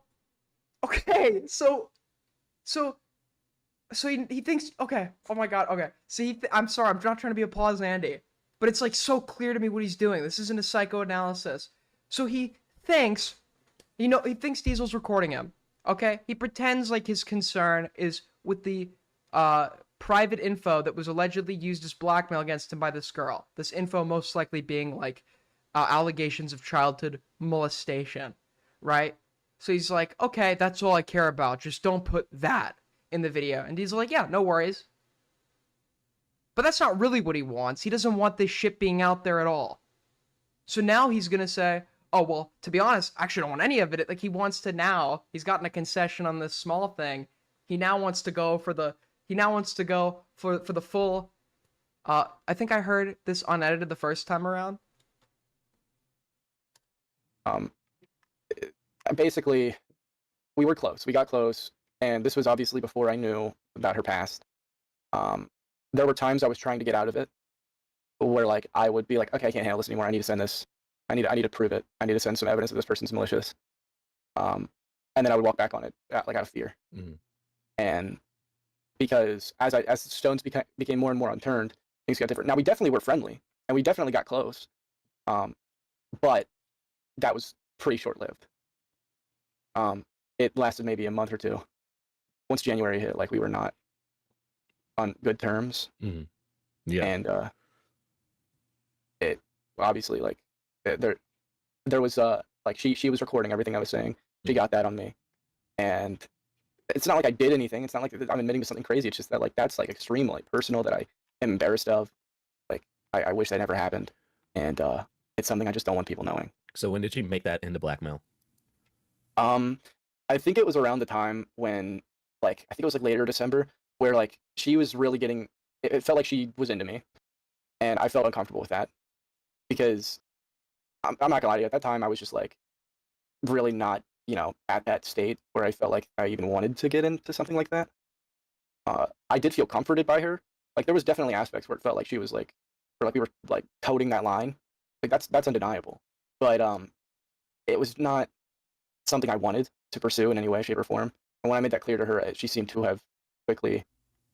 okay. So he thinks. Okay. Oh my God. Okay. See, I'm sorry. I'm not trying to be applause Andy, but it's like so clear to me what he's doing. This isn't a psychoanalysis. So he thinks, he thinks Diesel's recording him. Okay. He pretends like his concern is with the private info that was allegedly used as blackmail against him by this girl. This info most likely being like allegations of childhood molestation, right? So he's like, okay, that's all I care about. Just don't put that in the video. And he's like, yeah, no worries. But that's not really what he wants. He doesn't want this shit being out there at all. So now he's going to say, oh, well, to be honest, I actually don't want any of it. Like, he wants to now, he's gotten a concession on this small thing. He now wants to go for the full, I think I heard this unedited the first time around. Basically, we were close. We got close, and this was obviously before I knew about her past. There were times I was trying to get out of it, where like I would be like, okay, I can't handle this anymore. I need to send this. I need to prove it. I need to send some evidence that this person's malicious. And then I would walk back on it, like out of fear. Mm-hmm. And because as the stones became more and more unturned, things got different. Now we definitely were friendly, and we definitely got close, but that was pretty short-lived. It lasted maybe a month or two. Once January hit, like we were not on good terms. Mm-hmm. Yeah, and it obviously like there was like she was recording everything I was saying. She got that on me, and it's not like I did anything. It's not like I'm admitting to something crazy. It's just that like that's like extremely like, personal that I am embarrassed of. Like I wish that never happened, and it's something I just don't want people knowing. So when did she make that into blackmail? I think it was around the time when, like, I think it was like later December, where like she was really getting. It felt like she was into me, and I felt uncomfortable with that because I'm not gonna lie to you. At that time, I was just like really not, at that state where I felt like I even wanted to get into something like that. I did feel comforted by her. Like there was definitely aspects where it felt like she was like, or like we were like toting that line. Like that's undeniable. But it was not something I wanted to pursue in any way, shape, or form. And when I made that clear to her, she seemed to have quickly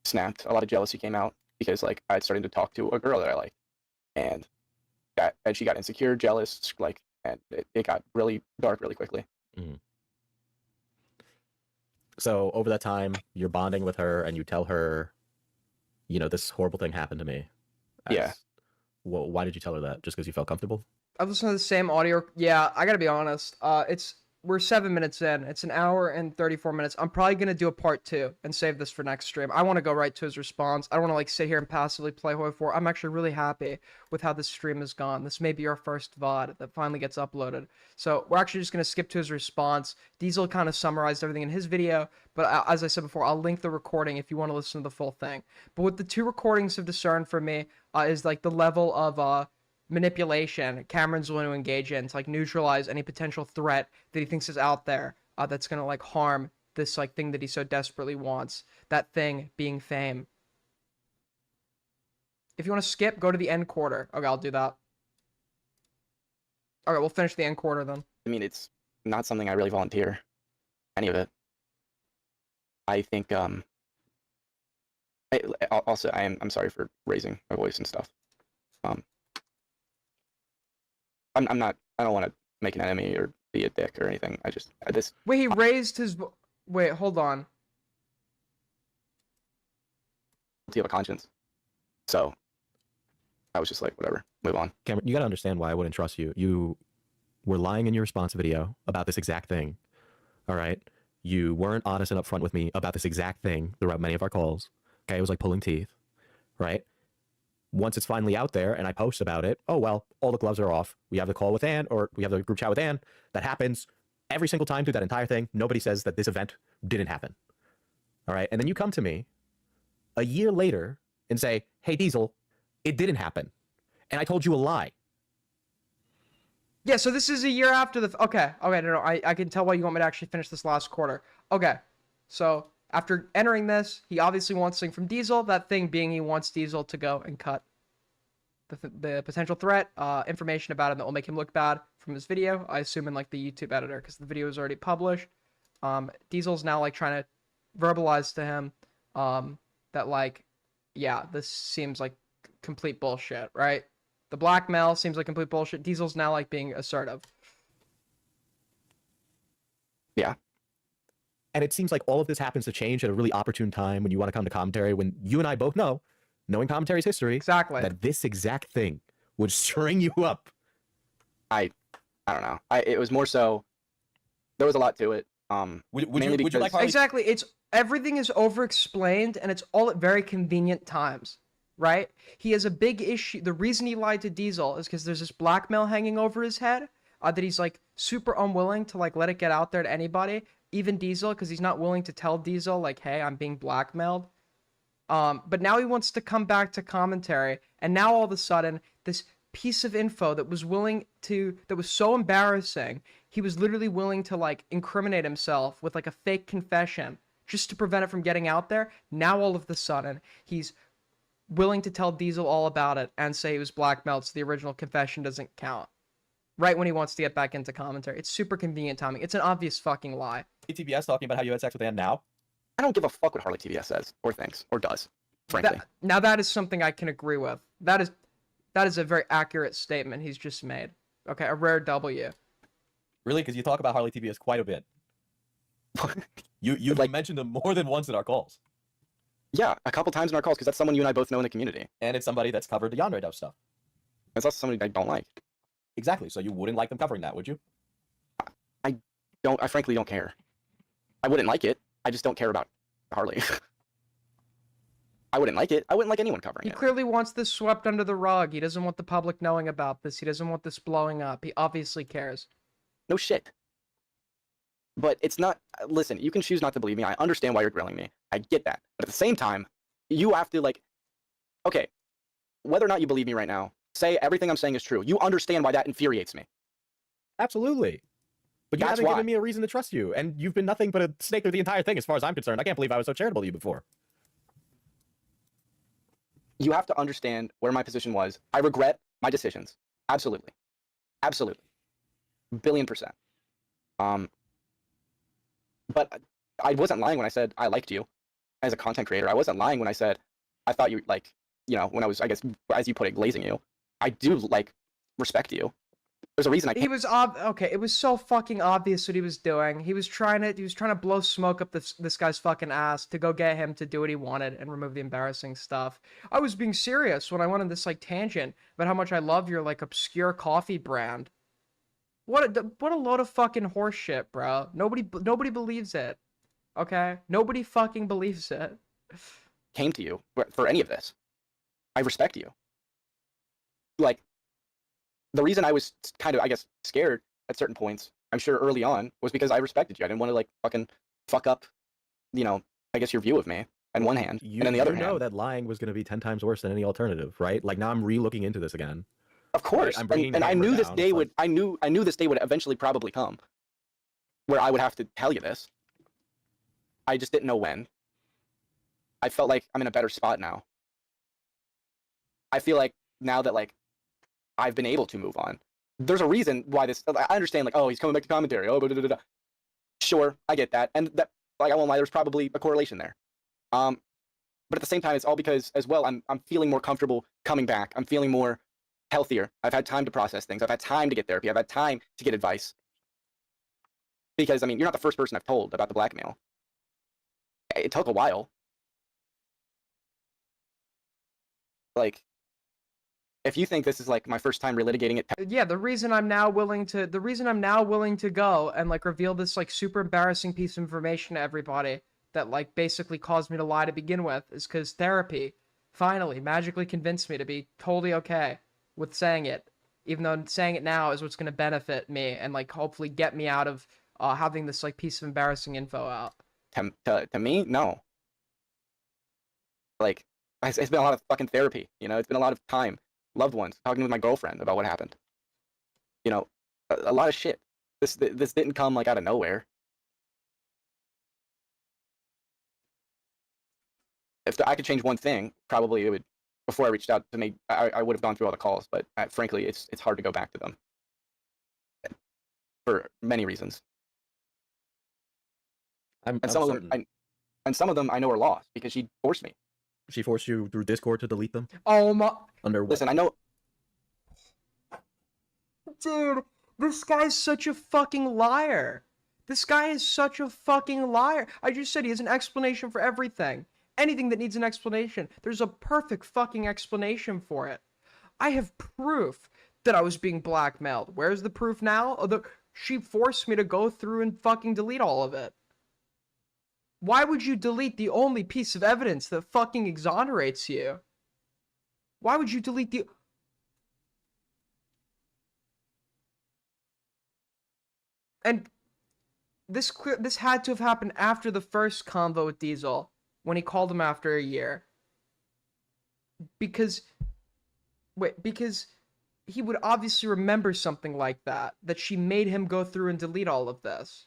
snapped. A lot of jealousy came out because like I had started to talk to a girl that I liked, and she got insecure, jealous, like, and it got really dark really quickly. Mm-hmm. So over that time, you're bonding with her, and you tell her, this horrible thing happened to me. Yeah. Well, why did you tell her that? Just because you felt comfortable? I've listened to the same audio. Yeah, I gotta be honest. It's we're 7 minutes in. It's an hour and 34 minutes. I'm probably going to do a part 2 and save this for next stream. I want to go right to his response. I don't want to like sit here and passively play Hoi 4. I'm actually really happy with how this stream has gone. This may be our first VOD that finally gets uploaded. So we're actually just going to skip to his response. Diesel kind of summarized everything in his video, but as I said before, I'll link the recording if you want to listen to the full thing. But what the 2 recordings have discerned for me is like the level of manipulation Cameron's willing to engage in to like neutralize any potential threat that he thinks is out there that's gonna like harm this like thing that he so desperately wants, that thing being fame. If you want to skip, go to the end quarter. Okay, I'll do that. Okay, we'll finish the end quarter then. I mean, it's not something I really volunteer, any of it. I think I'm sorry for raising my voice and stuff. I don't want to make an enemy or be a dick or anything. Wait, he raised his wait, hold on. Do you have a conscience? So I was just like, whatever, move on. Cameron, you gotta understand why I wouldn't trust you. You were lying in your response video about this exact thing. All right? You weren't honest and upfront with me about this exact thing throughout many of our calls. Okay, it was like pulling teeth, right? Once it's finally out there and I post about it, oh, well, all the gloves are off. We have the call with Ann, or we have the group chat with Ann. That happens every single time through that entire thing. Nobody says that this event didn't happen. All right. And then you come to me a year later and say, hey, Diesel, it didn't happen. And I told you a lie. Yeah, so this is a year after the... Okay, no, I can tell why you want me to actually finish this last quarter. Okay, so after entering this, he obviously wants something from Diesel, that thing being he wants Diesel to go and cut the potential threat, information about him that will make him look bad from his video, I assume in like the YouTube editor, because the video is already published. Diesel's now like trying to verbalize to him that like, yeah, this seems like complete bullshit, right? The blackmail seems like complete bullshit. Diesel's now like being assertive. Yeah. And it seems like all of this happens to change at a really opportune time when you want to come to commentary, when you and I both know, knowing commentary's history, exactly, that this exact thing would string you up. I don't know. It was more so, there was a lot to it. Would you like Harley? Exactly. It's everything is over-explained and it's all at very convenient times, right? He has a big issue. The reason he lied to Diesel is because there's this blackmail hanging over his head that he's like super unwilling to like let it get out there to anybody, even Diesel, because he's not willing to tell Diesel like, hey, I'm being blackmailed. But now he wants to come back to commentary, and now all of a sudden this piece of info that was so embarrassing, he was literally willing to like incriminate himself with like a fake confession just to prevent it from getting out there. Now all of a sudden he's willing to tell Diesel all about it and say he was blackmailed, so the original confession doesn't count. Right when he wants to get back into commentary. It's super convenient timing. It's an obvious fucking lie. TBS talking about how you had sex with Ann now? I don't give a fuck what Harley TBS says or thinks or does, frankly. Now that is something I can agree with. That is a very accurate statement he's just made. Okay, a rare W. Really? Because you talk about Harley TBS quite a bit. You've like, mentioned him more than once in our calls. Yeah, a couple times in our calls, because that's someone you and I both know in the community. And it's somebody that's covered the Yandere Dev stuff. It's also somebody I don't like. Exactly, so you wouldn't like them covering that, would you? I frankly don't care. I wouldn't like it. I just don't care about Harley. I wouldn't like it. I wouldn't like anyone covering it. He clearly wants this swept under the rug. He doesn't want the public knowing about this. He doesn't want this blowing up. He obviously cares. No shit. But it's not... Listen, you can choose not to believe me. I understand why you're grilling me. I get that. But at the same time, you have to, like... Okay, whether or not you believe me right now, say everything I'm saying is true. You understand why that infuriates me. Absolutely. But you haven't given me a reason to trust you, and you've been nothing but a snake through the entire thing as far as I'm concerned. I can't believe I was so charitable to you before. You have to understand where my position was. I regret my decisions. Absolutely. Absolutely. $1,000,000,000%. But I wasn't lying when I said I liked you as a content creator. I wasn't lying when I said I thought you, like, you know, when I was, I guess, as you put it, glazing you. I do, like, respect you. There's a reason I can't. He was okay, it was so fucking obvious what he was doing. He was trying to blow smoke up this guy's fucking ass to go get him to do what he wanted and remove the embarrassing stuff. I was being serious when I went on this like tangent about how much I love your like obscure coffee brand. What a load of fucking horseshit, bro. Nobody believes it. Okay? Nobody fucking believes it. Came to you for any of this. I respect you. Like, the reason I was kind of, I guess, scared at certain points, I'm sure early on, was because I respected you. I didn't want to, like, fucking fuck up, you know, I guess your view of me on one hand, and on the other You know hand. that lying was going to be 10 times worse than any alternative, right? Like, now I'm re-looking into this again. Of course, I'm bringing and the I hammer knew this down. day It's would. I knew this day would eventually probably come, where I would have to tell you this. I just didn't know when. I felt like I'm in a better spot now. I feel like now that, like, I've been able to move on. There's a reason why this. I understand, like, oh, he's coming back to commentary. Oh, blah. Sure, I get that, and that, like, I won't lie. There's probably a correlation there. But at the same time, it's all because, as well, I'm feeling more comfortable coming back. I'm feeling more healthier. I've had time to process things. I've had time to get therapy. I've had time to get advice. Because, I mean, you're not the first person I've told about the blackmail. It took a while. Like, if you think this is, like, my first time relitigating it. Yeah, the reason I'm now willing to go and, like, reveal this, like, super embarrassing piece of information to everybody that, like, basically caused me to lie to begin with is because therapy finally magically convinced me to be totally okay with saying it, even though saying it now is what's going to benefit me and, like, hopefully get me out of having this, like, piece of embarrassing info out. To me, no. Like, it's been a lot of fucking therapy, you know? It's been a lot of time, loved ones, talking with my girlfriend about what happened. You know, a lot of shit. This didn't come, like, out of nowhere. If I could change one thing, probably it would. Before I reached out to me, I would have gone through all the calls, but frankly, it's hard to go back to them for many reasons. Some of them I know are lost because she forced me. She forced you through Discord to delete them? Oh my! Under what? Listen, I know. Dude, this guy's such a fucking liar. This guy is such a fucking liar. I just said he has an explanation for everything. Anything that needs an explanation, there's a perfect fucking explanation for it. I have proof that I was being blackmailed. Where's the proof now? She forced me to go through and fucking delete all of it. Why would you delete the only piece of evidence that fucking exonerates you? Why would you delete the... And this had to have happened after the first convo with Diesel, when he called him after a year. Because he would obviously remember something like that she made him go through and delete all of this.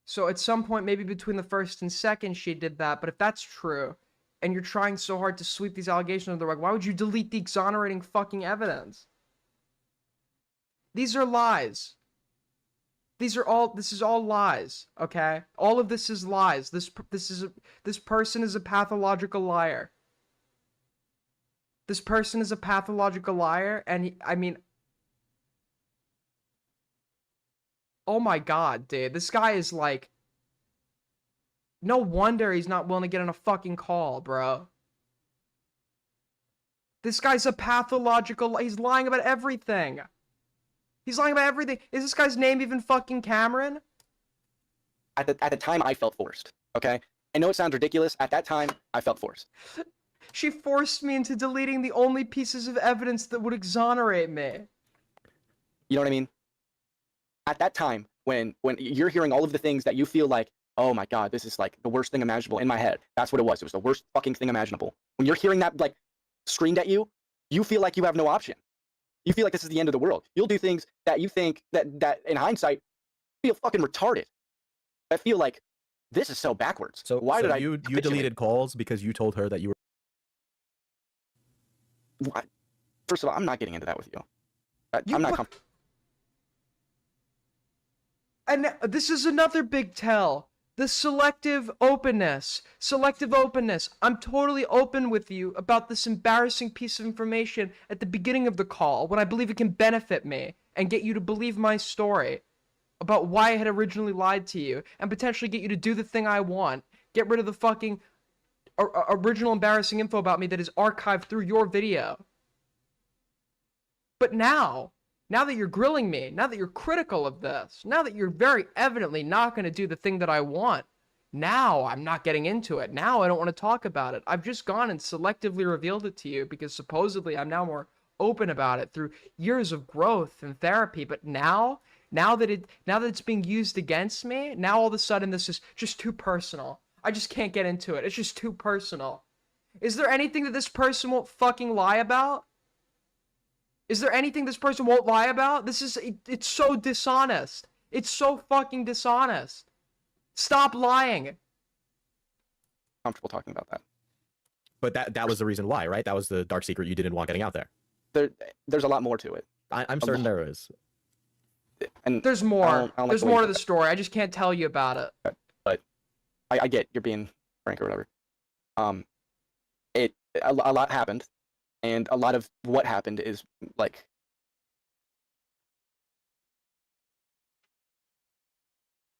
So at some point, maybe between the first and second, she did that. But if that's true, and you're trying so hard to sweep these allegations under the rug, why would you delete the exonerating fucking evidence? These are lies. This is all lies, okay? All of this is lies. This person is a pathological liar. This person is a pathological liar, and I mean, oh my god, dude. This guy is like, no wonder he's not willing to get on a fucking call, bro. This guy's a pathological, he's lying about everything. He's lying about everything. Is this guy's name even fucking Cameron? At the time, I felt forced, okay? I know it sounds ridiculous. At that time, I felt forced. She forced me into deleting the only pieces of evidence that would exonerate me. You know what I mean? At that time, when you're hearing all of the things that you feel like, oh my god, this is like the worst thing imaginable in my head. That's what it was. It was the worst fucking thing imaginable. When you're hearing that, like, screamed at you, you feel like you have no option. You feel like this is the end of the world. You'll do things that you think that in hindsight feel fucking retarded. I feel like this is so backwards. So why did you deleted calls because you told her that you were... First of all, I'm not getting into that with you. I'm not comfortable. And this is another big tell. The selective openness. Selective openness. I'm totally open with you about this embarrassing piece of information at the beginning of the call when I believe it can benefit me and get you to believe my story about why I had originally lied to you and potentially get you to do the thing I want. Get rid of the fucking original embarrassing info about me that is archived through your video. But now, Now that you're grilling me, now that you're critical of this, now that you're very evidently not going to do the thing that I want, now I'm not getting into it. Now I don't want to talk about it. I've just gone and selectively revealed it to you because supposedly I'm now more open about it through years of growth and therapy. But now that it's being used against me, now all of a sudden this is just too personal. I just can't get into it. It's just too personal. Is there anything that this person won't fucking lie about? Is there anything this person won't lie about? It's so dishonest. It's so fucking dishonest. Stop lying. Comfortable talking about that. But that was the reason why, right? That was the dark secret you didn't want getting out there. There's a lot more to it. I'm certain there is. And there's more. I don't There's like more to the story. I just can't tell you about it. But I get you're being frank or whatever. A lot happened, and a lot of what happened is like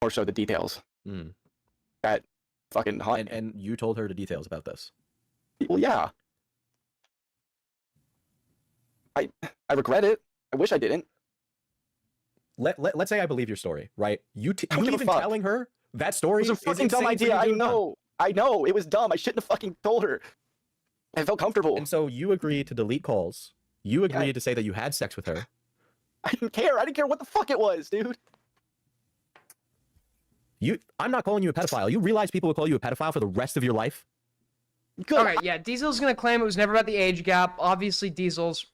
more so the details that fucking haunt. And you told her the details about this. Well, yeah. I regret it. I wish I didn't. Let's say I believe your story, right? You don't give a even fuck. telling her that story It was a fucking dumb idea. I know. It was dumb. I shouldn't have fucking told her. I felt comfortable. And so you agreed to delete calls. You agreed to say that you had sex with her. I didn't care. I didn't care what the fuck it was, dude. I'm not calling you a pedophile. You realize people will call you a pedophile for the rest of your life? Good. Okay, yeah, Diesel's gonna claim it was never about the age gap. Obviously, Diesel's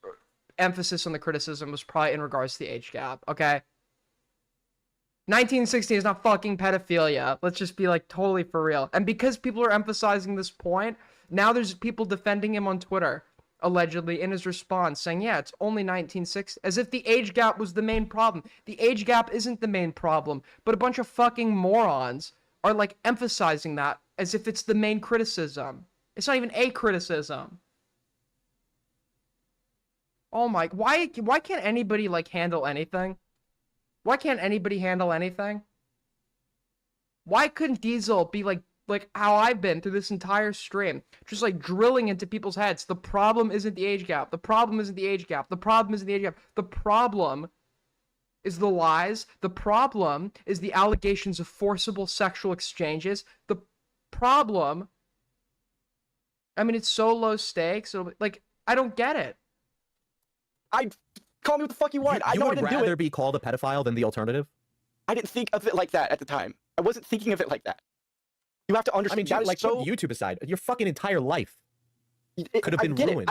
emphasis on the criticism was probably in regards to the age gap, okay? 1960 is not fucking pedophilia. Let's just be, like, totally for real. And because people are emphasizing this point, now there's people defending him on Twitter, allegedly, in his response, saying, yeah, it's only 1960, as if the age gap was the main problem. The age gap isn't the main problem, but a bunch of fucking morons are, like, emphasizing that as if it's the main criticism. It's not even a criticism. Oh my, why can't anybody, like, handle anything? Why can't anybody handle anything? Why couldn't Diesel be like how I've been through this entire stream, just like drilling into people's heads? The problem isn't the age gap. The problem isn't the age gap. The problem isn't the age gap. The problem is the lies. The problem is the allegations of forcible sexual exchanges. The problem, I mean, it's so low stakes. So, like, I don't get it. Call me what the fuck you want. I know I didn't do it. You would rather be called a pedophile than the alternative? I didn't think of it like that at the time. I wasn't thinking of it like that. You have to understand. I mean, like, put YouTube aside, your fucking entire life could have been ruined.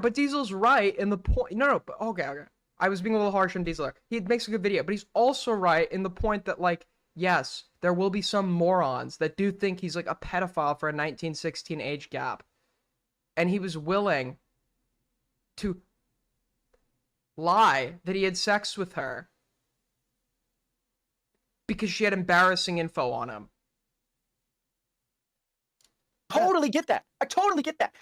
But Diesel's right in the point. No, but okay. I was being a little harsh on Diesel. He makes a good video, but he's also right in the point that, like, yes, there will be some morons that do think he's like a pedophile for a 1916 age gap, and he was willing to lie that he had sex with her because she had embarrassing info on him. Totally get that. I totally get that.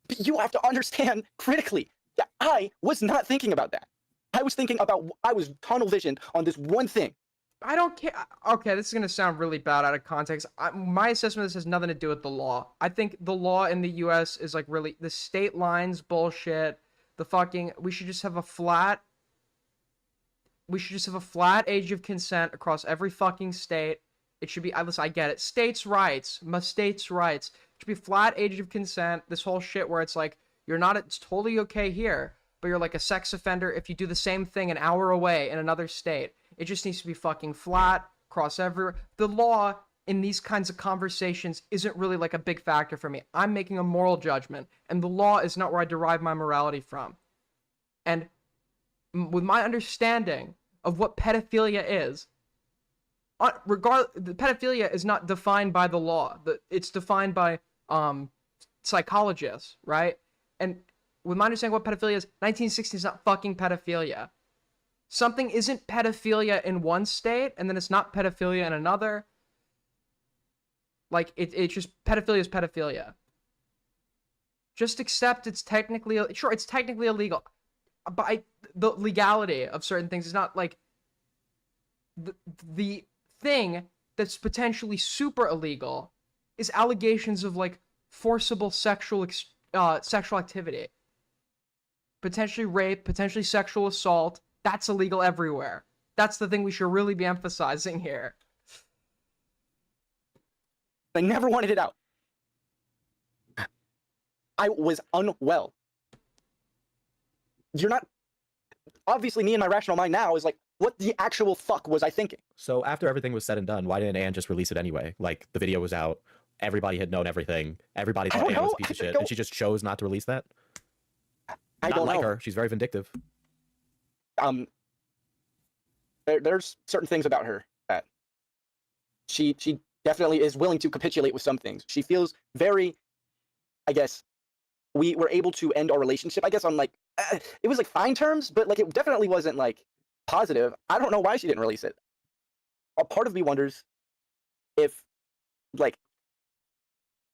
But you have to understand critically that I was not thinking about that. I was thinking about, I was tunnel visioned on this one thing. I don't care. Okay, this is going to sound really bad out of context. My assessment of this has nothing to do with the law. I think the law in the U.S. is like really, the state lines bullshit. We should just have a flat age of consent across every fucking state. It should be, listen, I get it. States' rights. States' rights. It should be flat age of consent. This whole shit where it's like, it's totally okay here, but you're like a sex offender if you do the same thing an hour away in another state. It just needs to be fucking flat, cross everywhere. The law in these kinds of conversations isn't really like a big factor for me. I'm making a moral judgment, and the law is not where I derive my morality from. And with my understanding of what pedophilia is, pedophilia is not defined by the law. It's defined by psychologists, right? And with my understanding of what pedophilia is, 1960 is not fucking pedophilia. Something isn't pedophilia in one state, and then it's not pedophilia in another. Like, it's just, pedophilia is pedophilia. Just accept it's technically illegal. But the legality of certain things is not, like, the thing that's potentially super illegal is allegations of, like, forcible sexual activity. Potentially rape, potentially sexual assault, That's illegal everywhere. That's the thing we should really be emphasizing here. I never wanted it out. I was unwell. You're not... Obviously, me and my rational mind now is like, what the actual fuck was I thinking? So after everything was said and done, why didn't Anne just release it anyway? Like, the video was out, everybody had known everything, everybody thought Anne was a piece of shit, and she just chose not to release that? I Not don't like know. her. She's very vindictive. There's certain things about her that she definitely is willing to capitulate with some things. She feels very, I guess, we were able to end our relationship, I guess, on like, it was like fine terms, but like it definitely wasn't like positive. I don't know why she didn't release it. A part of me wonders if, like,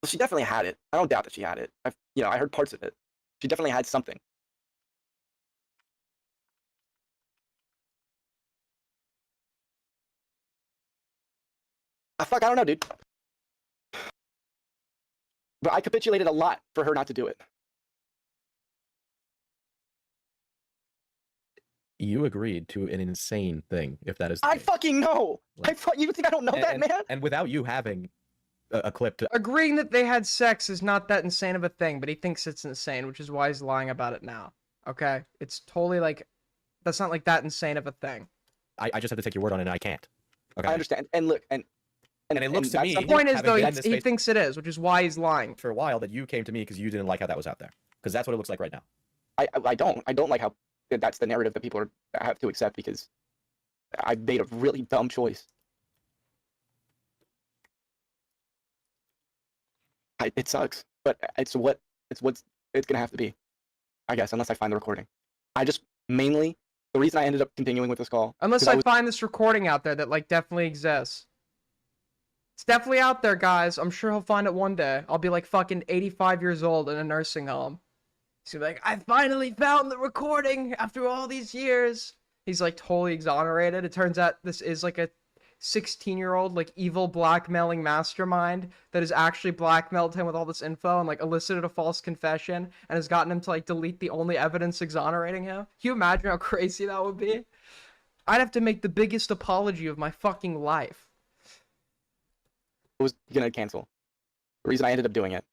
she definitely had it. I don't doubt that she had it. I heard parts of it. She definitely had something. Fuck, I don't know, dude. But I capitulated a lot for her not to do it. You agreed to an insane thing, if that is the I case. fucking know! You think I don't know that, man? And without you having a clip to... Agreeing that they had sex is not that insane of a thing, but he thinks it's insane, which is why he's lying about it now. Okay? It's totally like... That's not like that insane of a thing. I just have to take your word on it, and I can't. Okay? I understand. And look, and it looks to me... The point is, having though, been in this he space thinks it is, which is why he's lying. for a while, that you came to me because you didn't like how that was out there. Because that's what it looks like right now. I don't like how that's the narrative that people have to accept, because I made a really dumb choice. It sucks, but it's what it's gonna have to be, I guess, unless I find the recording. The reason I ended up continuing with this call, Unless I find this recording out there that, like, definitely exists. It's definitely out there, guys. I'm sure he'll find it one day. I'll be, like, fucking 85 years old in a nursing home. He's gonna be like, I finally found the recording after all these years. He's, like, totally exonerated. It turns out this is, like, a 16-year-old, like, evil blackmailing mastermind that has actually blackmailed him with all this info and, like, elicited a false confession and has gotten him to, like, delete the only evidence exonerating him. Can you imagine how crazy that would be? I'd have to make the biggest apology of my fucking life. I was gonna cancel. The reason I ended up doing it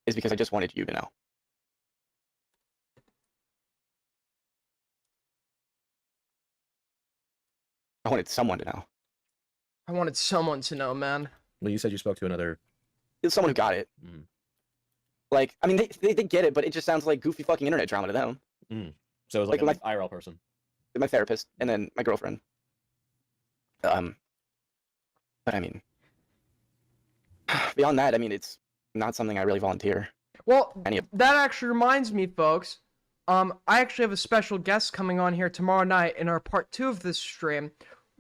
is because I just wanted you to know. I wanted someone to know. I wanted someone to know, man. Well, you said you spoke to another... It's someone who got it. Mm. Like, I mean, they get it, but it just sounds like goofy fucking internet drama to them. Mm. So it was like an IRL person. My therapist, and then my girlfriend. But I mean, beyond that, I mean, it's not something I really volunteer. Well, that actually reminds me, folks. I actually have a special guest coming on here tomorrow night in our part 2 of this stream.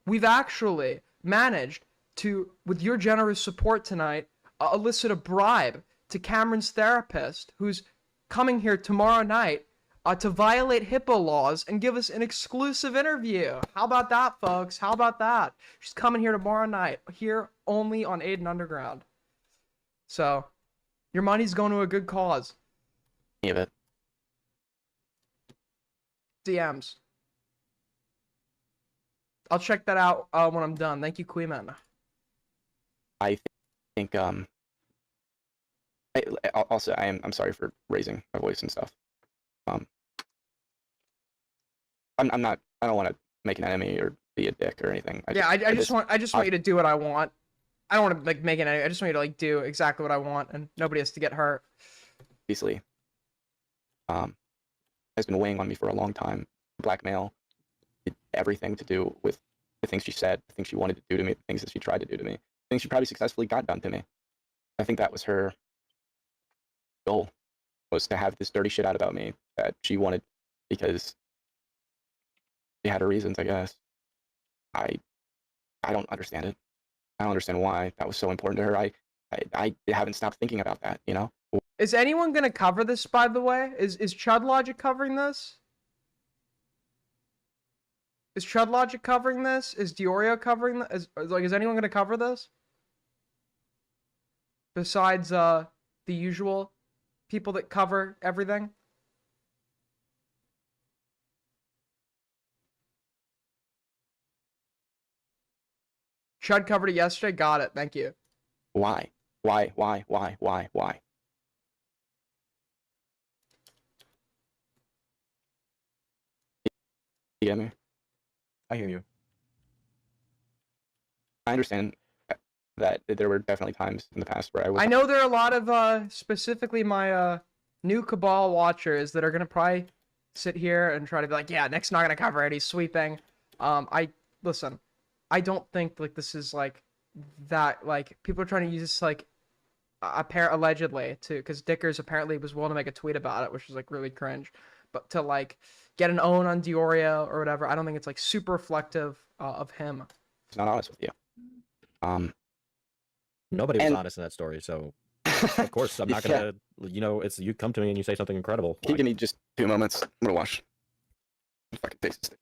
We've actually managed to, with your generous support tonight, elicit a bribe to Cameron's therapist, who's coming here tomorrow night to violate HIPAA laws and give us an exclusive interview. How about that, folks? How about that? She's coming here tomorrow night, here only on AidenUnderground. So, your money's going to a good cause. Any of it. DMs. I'll check that out when I'm done. Thank you, Queeman. I think I'm sorry for raising my voice and stuff. I don't want to make an enemy or be a dick or anything. I just want you to do what I want. I don't want to like make an enemy. I just want you to like do exactly what I want, and nobody has to get hurt. Obviously, has been weighing on me for a long time. Blackmail, everything to do with the things she said, the things she wanted to do to me, the things that she tried to do to me, things she probably successfully got done to me. I think that was her goal, was to have this dirty shit out about me that she wanted because she had her reasons, I guess. I don't understand it. I don't understand why that was so important to her. I haven't stopped thinking about that, you know? Is anyone gonna cover this, by the way? Is Chud Logic covering this? Is Chud Logic covering this? Is Diorio covering this? Is anyone gonna cover this? Besides the usual people that cover everything? Chud covered it yesterday. Got it. Thank you. Why? Why? You get me? I hear you. I understand that there were definitely times in the past where I was. I know there are a lot of specifically my new Cabal watchers that are gonna probably sit here and try to be like, yeah, Nick's not gonna cover it. He's sweeping. Listen. I don't think like this is like that. Like people are trying to use this like allegedly to because Dickers apparently was willing to make a tweet about it, which was like really cringe. But to like get an own on Diorio or whatever, I don't think it's like super reflective of him. It's not honest with you. Nobody was honest in that story, so of course I'm not gonna. You know, it's you come to me and you say something incredible. Can you give me just 2 moments? I'm gonna wash. Fucking face this thing.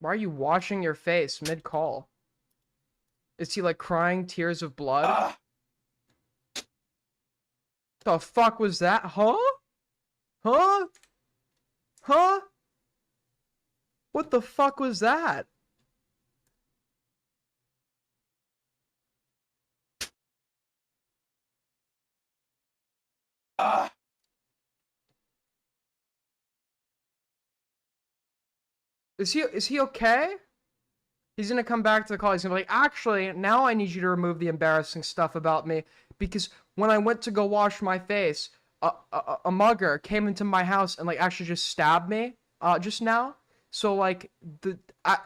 Why are you washing your face mid-call? Is he like crying tears of blood? The fuck was that? Huh? Huh? Huh? What the fuck was that? Is he okay? He's gonna come back to the call. He's gonna be like, actually, now I need you to remove the embarrassing stuff about me because when I went to go wash my face, a mugger came into my house and like actually just stabbed me just now. So like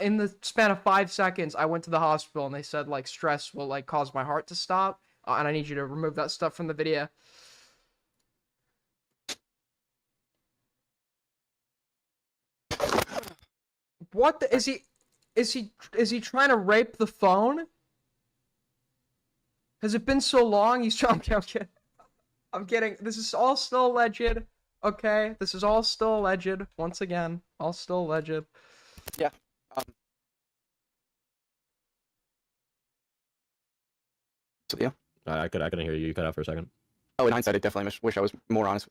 in the span of 5 seconds, I went to the hospital and they said like stress will like cause my heart to stop, and I need you to remove that stuff from the video. What the, is he trying to rape the phone? Has it been so long? He's trying. I'm kidding. This is all still alleged. Okay, this is all still alleged. Once again, all still alleged. Yeah. So yeah. I couldn't hear you. You cut out for a second. Oh, in hindsight, I definitely wish I was more honest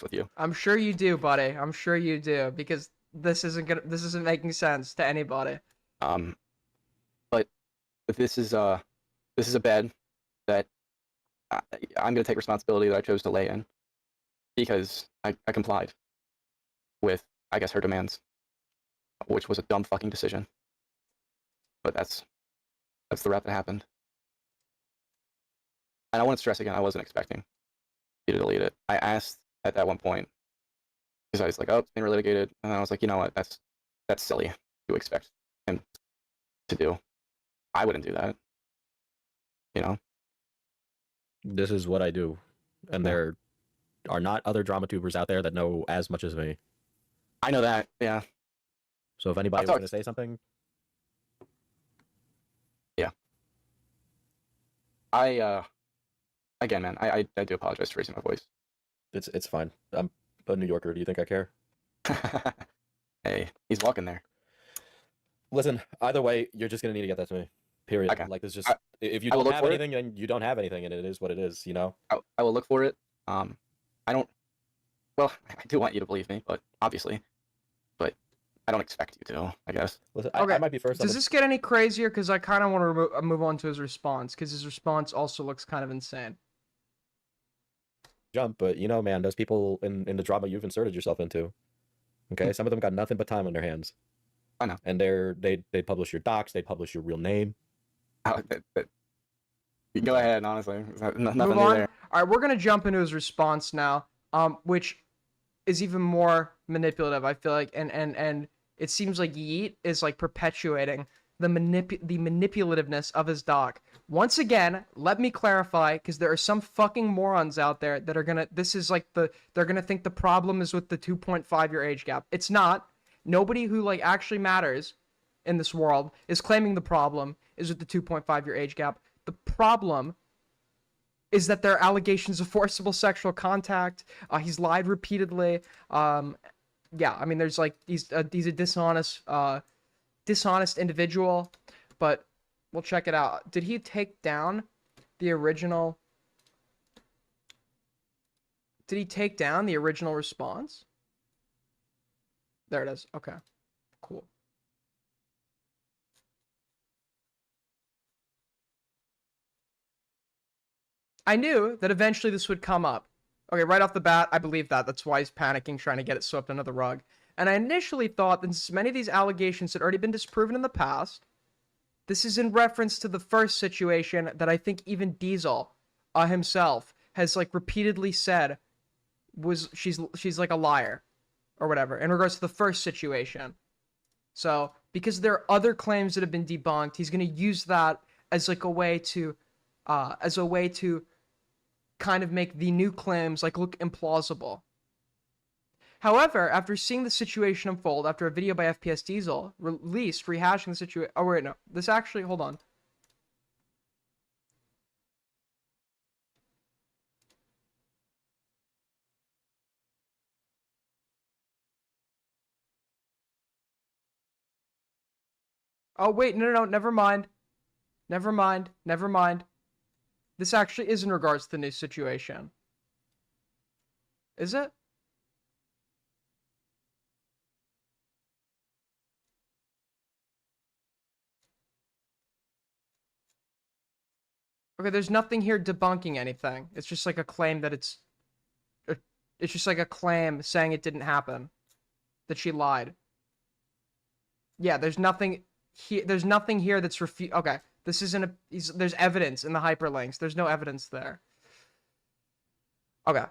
with you. I'm sure you do, buddy. I'm sure you do because this isn't making sense to anybody. But this is a bed that I'm gonna take responsibility that I chose to lay in because I complied with, I guess, her demands, which was a dumb fucking decision. But that's the route that happened. And I want to stress again, I wasn't expecting you to delete it. I asked at that one point because I was like, oh, it's being relitigated, and I was like, you know what, that's silly to expect him to do. I wouldn't do that. You know? This is what I do, and there are not other drama tubers out there that know as much as me. I know that, yeah. So if anybody was going to say something, yeah. Again, man, I do apologize for raising my voice. It's fine. I'm a New Yorker. Do you think I care? Hey, he's walking there. Listen, either way, you're just gonna need to get that to me. Period. Okay. Like it's just if you don't have anything, then you don't have anything, and it is what it is. You know. I will look for it. I don't. Well, I do want you to believe me, but obviously, but I don't expect you to. I guess. Listen, Okay. I might be first. Does this get any crazier? Because I kind of want to move on to his response, because his response also looks kind of insane. Jump, but you know, man, those people in the drama you've inserted yourself into. Okay, some of them got nothing but time on their hands. I know. And they publish your docs, they publish your real name. Go ahead, honestly. Nothing Move new on. there. All right, we're gonna jump into his response now, which is even more manipulative. I feel like, and it seems like Yeet is like perpetuating the manipulativeness of his doc. Once again, let me clarify, because there are some fucking morons out there that are gonna. This is like they're gonna think the problem is with the 2.5-year age gap. It's not. Nobody who like actually matters in this world is claiming the problem is with the 2.5-year age gap. The problem is that there are allegations of forcible sexual contact. He's lied repeatedly. Yeah, I mean, there's like he's a dishonest individual, but we'll check it out. Did he take down the original? Did he take down the original response? There it is. Okay, cool. I knew that eventually this would come up. Okay, right off the bat, I believe that. That's why he's panicking, trying to get it swept under the rug. And I initially thought that since many of these allegations had already been disproven in the past, this is in reference to the first situation that I think even Diesel himself has like repeatedly said was she's like a liar or whatever in regards to the first situation. So because there are other claims that have been debunked, he's going to use that as like a way to kind of make the new claims like look implausible. However, after seeing the situation unfold, after a video by FPS Diesel released rehashing the situation... Oh, wait, no. This actually... Hold on. Oh, wait, no, never mind. Never mind. This actually is in regards to the new situation. Is it? Okay, there's nothing here debunking anything. It's just like a claim that it's just like a claim saying it didn't happen. That she lied. Yeah, there's nothing here that's okay. This isn't there's evidence in the hyperlinks. There's no evidence there. Okay.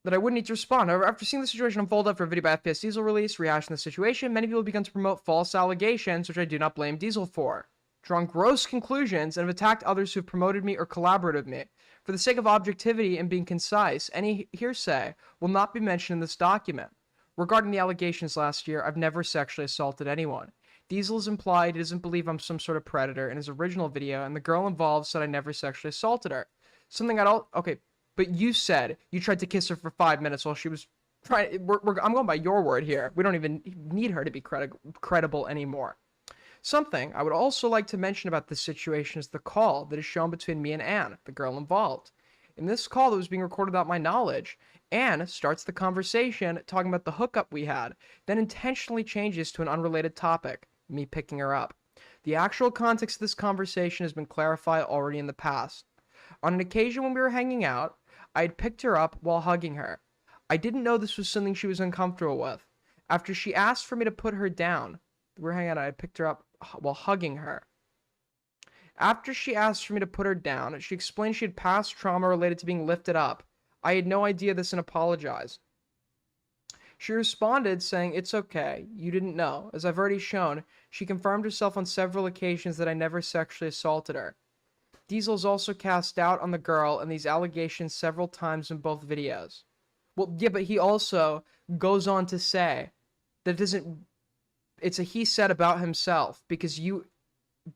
That I wouldn't need to respond. However, after seeing the situation unfold after a video by FPS Diesel release, rehashing the situation, many people began to promote false allegations, which I do not blame Diesel for. Drawn gross conclusions and have attacked others who have promoted me or collaborated with me. For the sake of objectivity and being concise, any hearsay will not be mentioned in this document. Regarding the allegations last year, I've never sexually assaulted anyone. Diesel has implied he doesn't believe I'm some sort of predator in his original video, and the girl involved said I never sexually assaulted her. Something I don't... Okay, but you said you tried to kiss her for 5 minutes while she was trying... I'm going by your word here. We don't even need her to be credible anymore. Something I would also like to mention about this situation is the call that is shown between me and Anne, the girl involved. In this call that was being recorded without my knowledge, Anne starts the conversation talking about the hookup we had, then intentionally changes to an unrelated topic, me picking her up. The actual context of this conversation has been clarified already in the past. On an occasion when we were hanging out, I had picked her up while hugging her. I didn't know this was something she was uncomfortable with. After she asked for me to put her down, we were hanging out, I picked her up while hugging her. After she asked for me to put her down, she explained she had past trauma related to being lifted up. I had no idea this and apologized. She responded saying, "It's okay, you didn't know. As I've already shown, she confirmed herself on several occasions that I never sexually assaulted her." Diesel's also cast doubt on the girl and these allegations several times in both videos. Well, yeah, but he also goes on to say that it's a he said about himself because you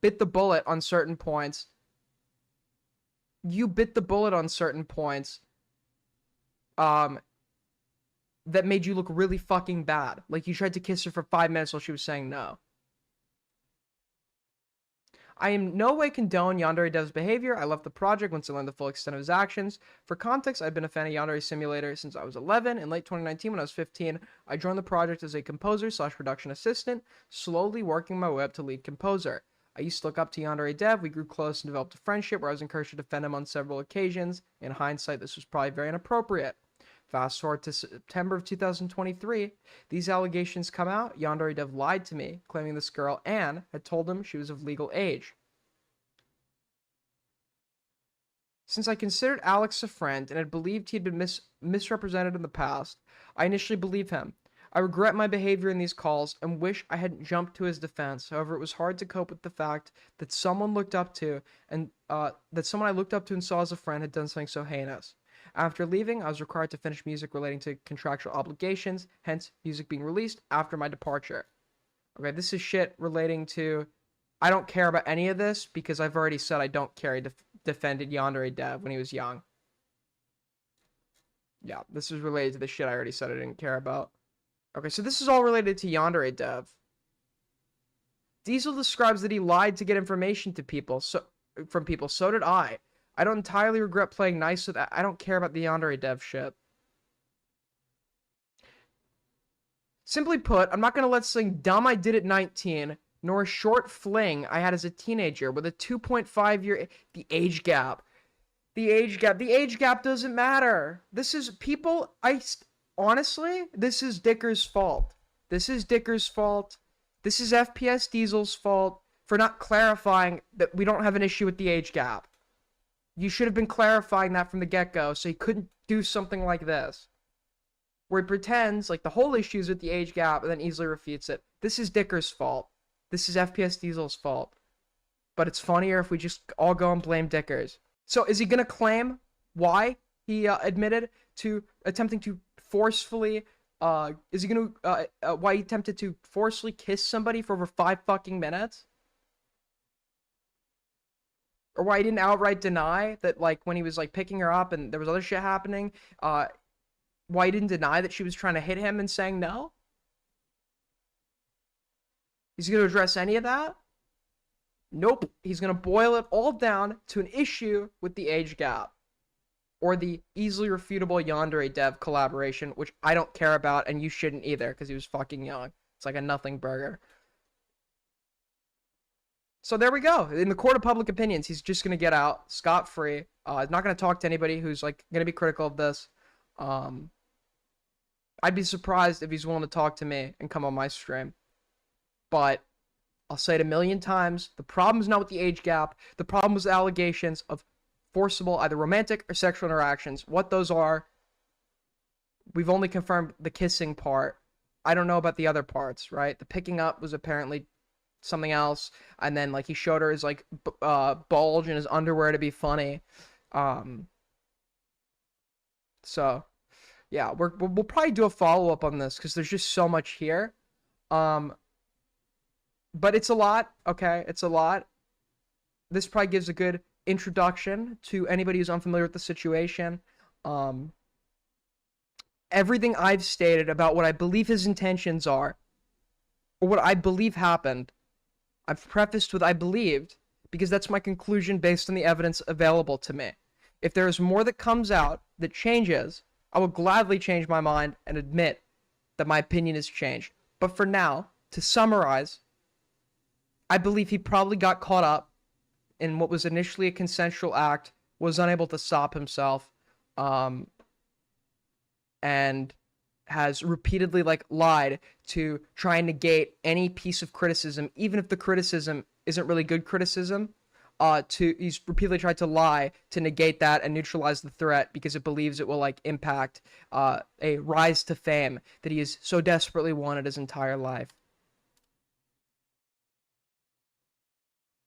bit the bullet on certain points. You bit the bullet on certain points that made you look really fucking bad. Like you tried to kiss her for 5 minutes while she was saying no. I in no way condone Yandere Dev's behavior. I left the project once I learned the full extent of his actions. For context, I've been a fan of Yandere Simulator since I was 11. In late 2019, when I was 15, I joined the project as a composer/production assistant, slowly working my way up to lead composer. I used to look up to Yandere Dev. We grew close and developed a friendship where I was encouraged to defend him on several occasions. In hindsight, this was probably very inappropriate. Fast forward to September of 2023, these allegations come out. Yandere Dev lied to me, claiming this girl, Anne, had told him she was of legal age. Since I considered Alex a friend and had believed he had been misrepresented in the past, I initially believed him. I regret my behavior in these calls and wish I hadn't jumped to his defense. However, it was hard to cope with the fact that someone I looked up to and saw as a friend had done something so heinous. After leaving, I was required to finish music relating to contractual obligations, hence music being released after my departure. Okay, this is shit relating to... I don't care about any of this because I've already said I don't care. I defended Yandere Dev when he was young. Yeah, this is related to the shit I already said I didn't care about. Okay, so this is all related to Yandere Dev. Diesel describes that he lied to get information from people. So did I. I don't entirely regret playing nice with that. I don't care about the Yandere Dev shit. Simply put, I'm not going to let something dumb I did at 19, nor a short fling I had as a teenager with a 2.5 year... The age gap. The age gap doesn't matter. This is people. Honestly, this is Dicker's fault. This is Dicker's fault. This is FPS Diesel's fault for not clarifying that we don't have an issue with the age gap. You should have been clarifying that from the get-go, so he couldn't do something like this, where he pretends like the whole issue is with the age gap and then easily refutes it. This is Dicker's fault. This is FPS Diesel's fault. But it's funnier if we just all go and blame Dickers. So is he going to claim why he admitted to attempting to forcefully, why he attempted to forcefully kiss somebody for over 5 fucking minutes? Or why he didn't outright deny that, like, when he was, like, picking her up and there was other shit happening, why he didn't deny that she was trying to hit him and saying no? He's going to address any of that? Nope. He's going to boil it all down to an issue with the age gap. Or the easily refutable Yandere Dev collaboration, which I don't care about, and you shouldn't either, because he was fucking young. It's like a nothing burger. So there we go. In the court of public opinions, he's just going to get out scot-free. Not going to talk to anybody who's, like, going to be critical of this. I'd be surprised if he's willing to talk to me and come on my stream. But I'll say it a million times, the problem's not with the age gap. The problem was the allegations of forcible, either romantic or sexual interactions. What those are, we've only confirmed the kissing part. I don't know about the other parts, right? The picking up was apparently something else, and then, like, he showed her his, like, bulge in his underwear to be funny. So, yeah, we'll probably do a follow-up on this, because there's just so much here. But it's a lot, okay? It's a lot. This probably gives a good introduction to anybody who's unfamiliar with the situation. Everything I've stated about what I believe his intentions are, or what I believe happened, I've prefaced with I believed, because that's my conclusion based on the evidence available to me. If there is more that comes out that changes, I will gladly change my mind and admit that my opinion has changed. But for now, to summarize, I believe he probably got caught up in what was initially a consensual act, was unable to stop himself, and has repeatedly, like, lied to try and negate any piece of criticism, even if the criticism isn't really good criticism. He's repeatedly tried to lie to negate that and neutralize the threat because it believes it will, like, impact a rise to fame that he has so desperately wanted his entire life.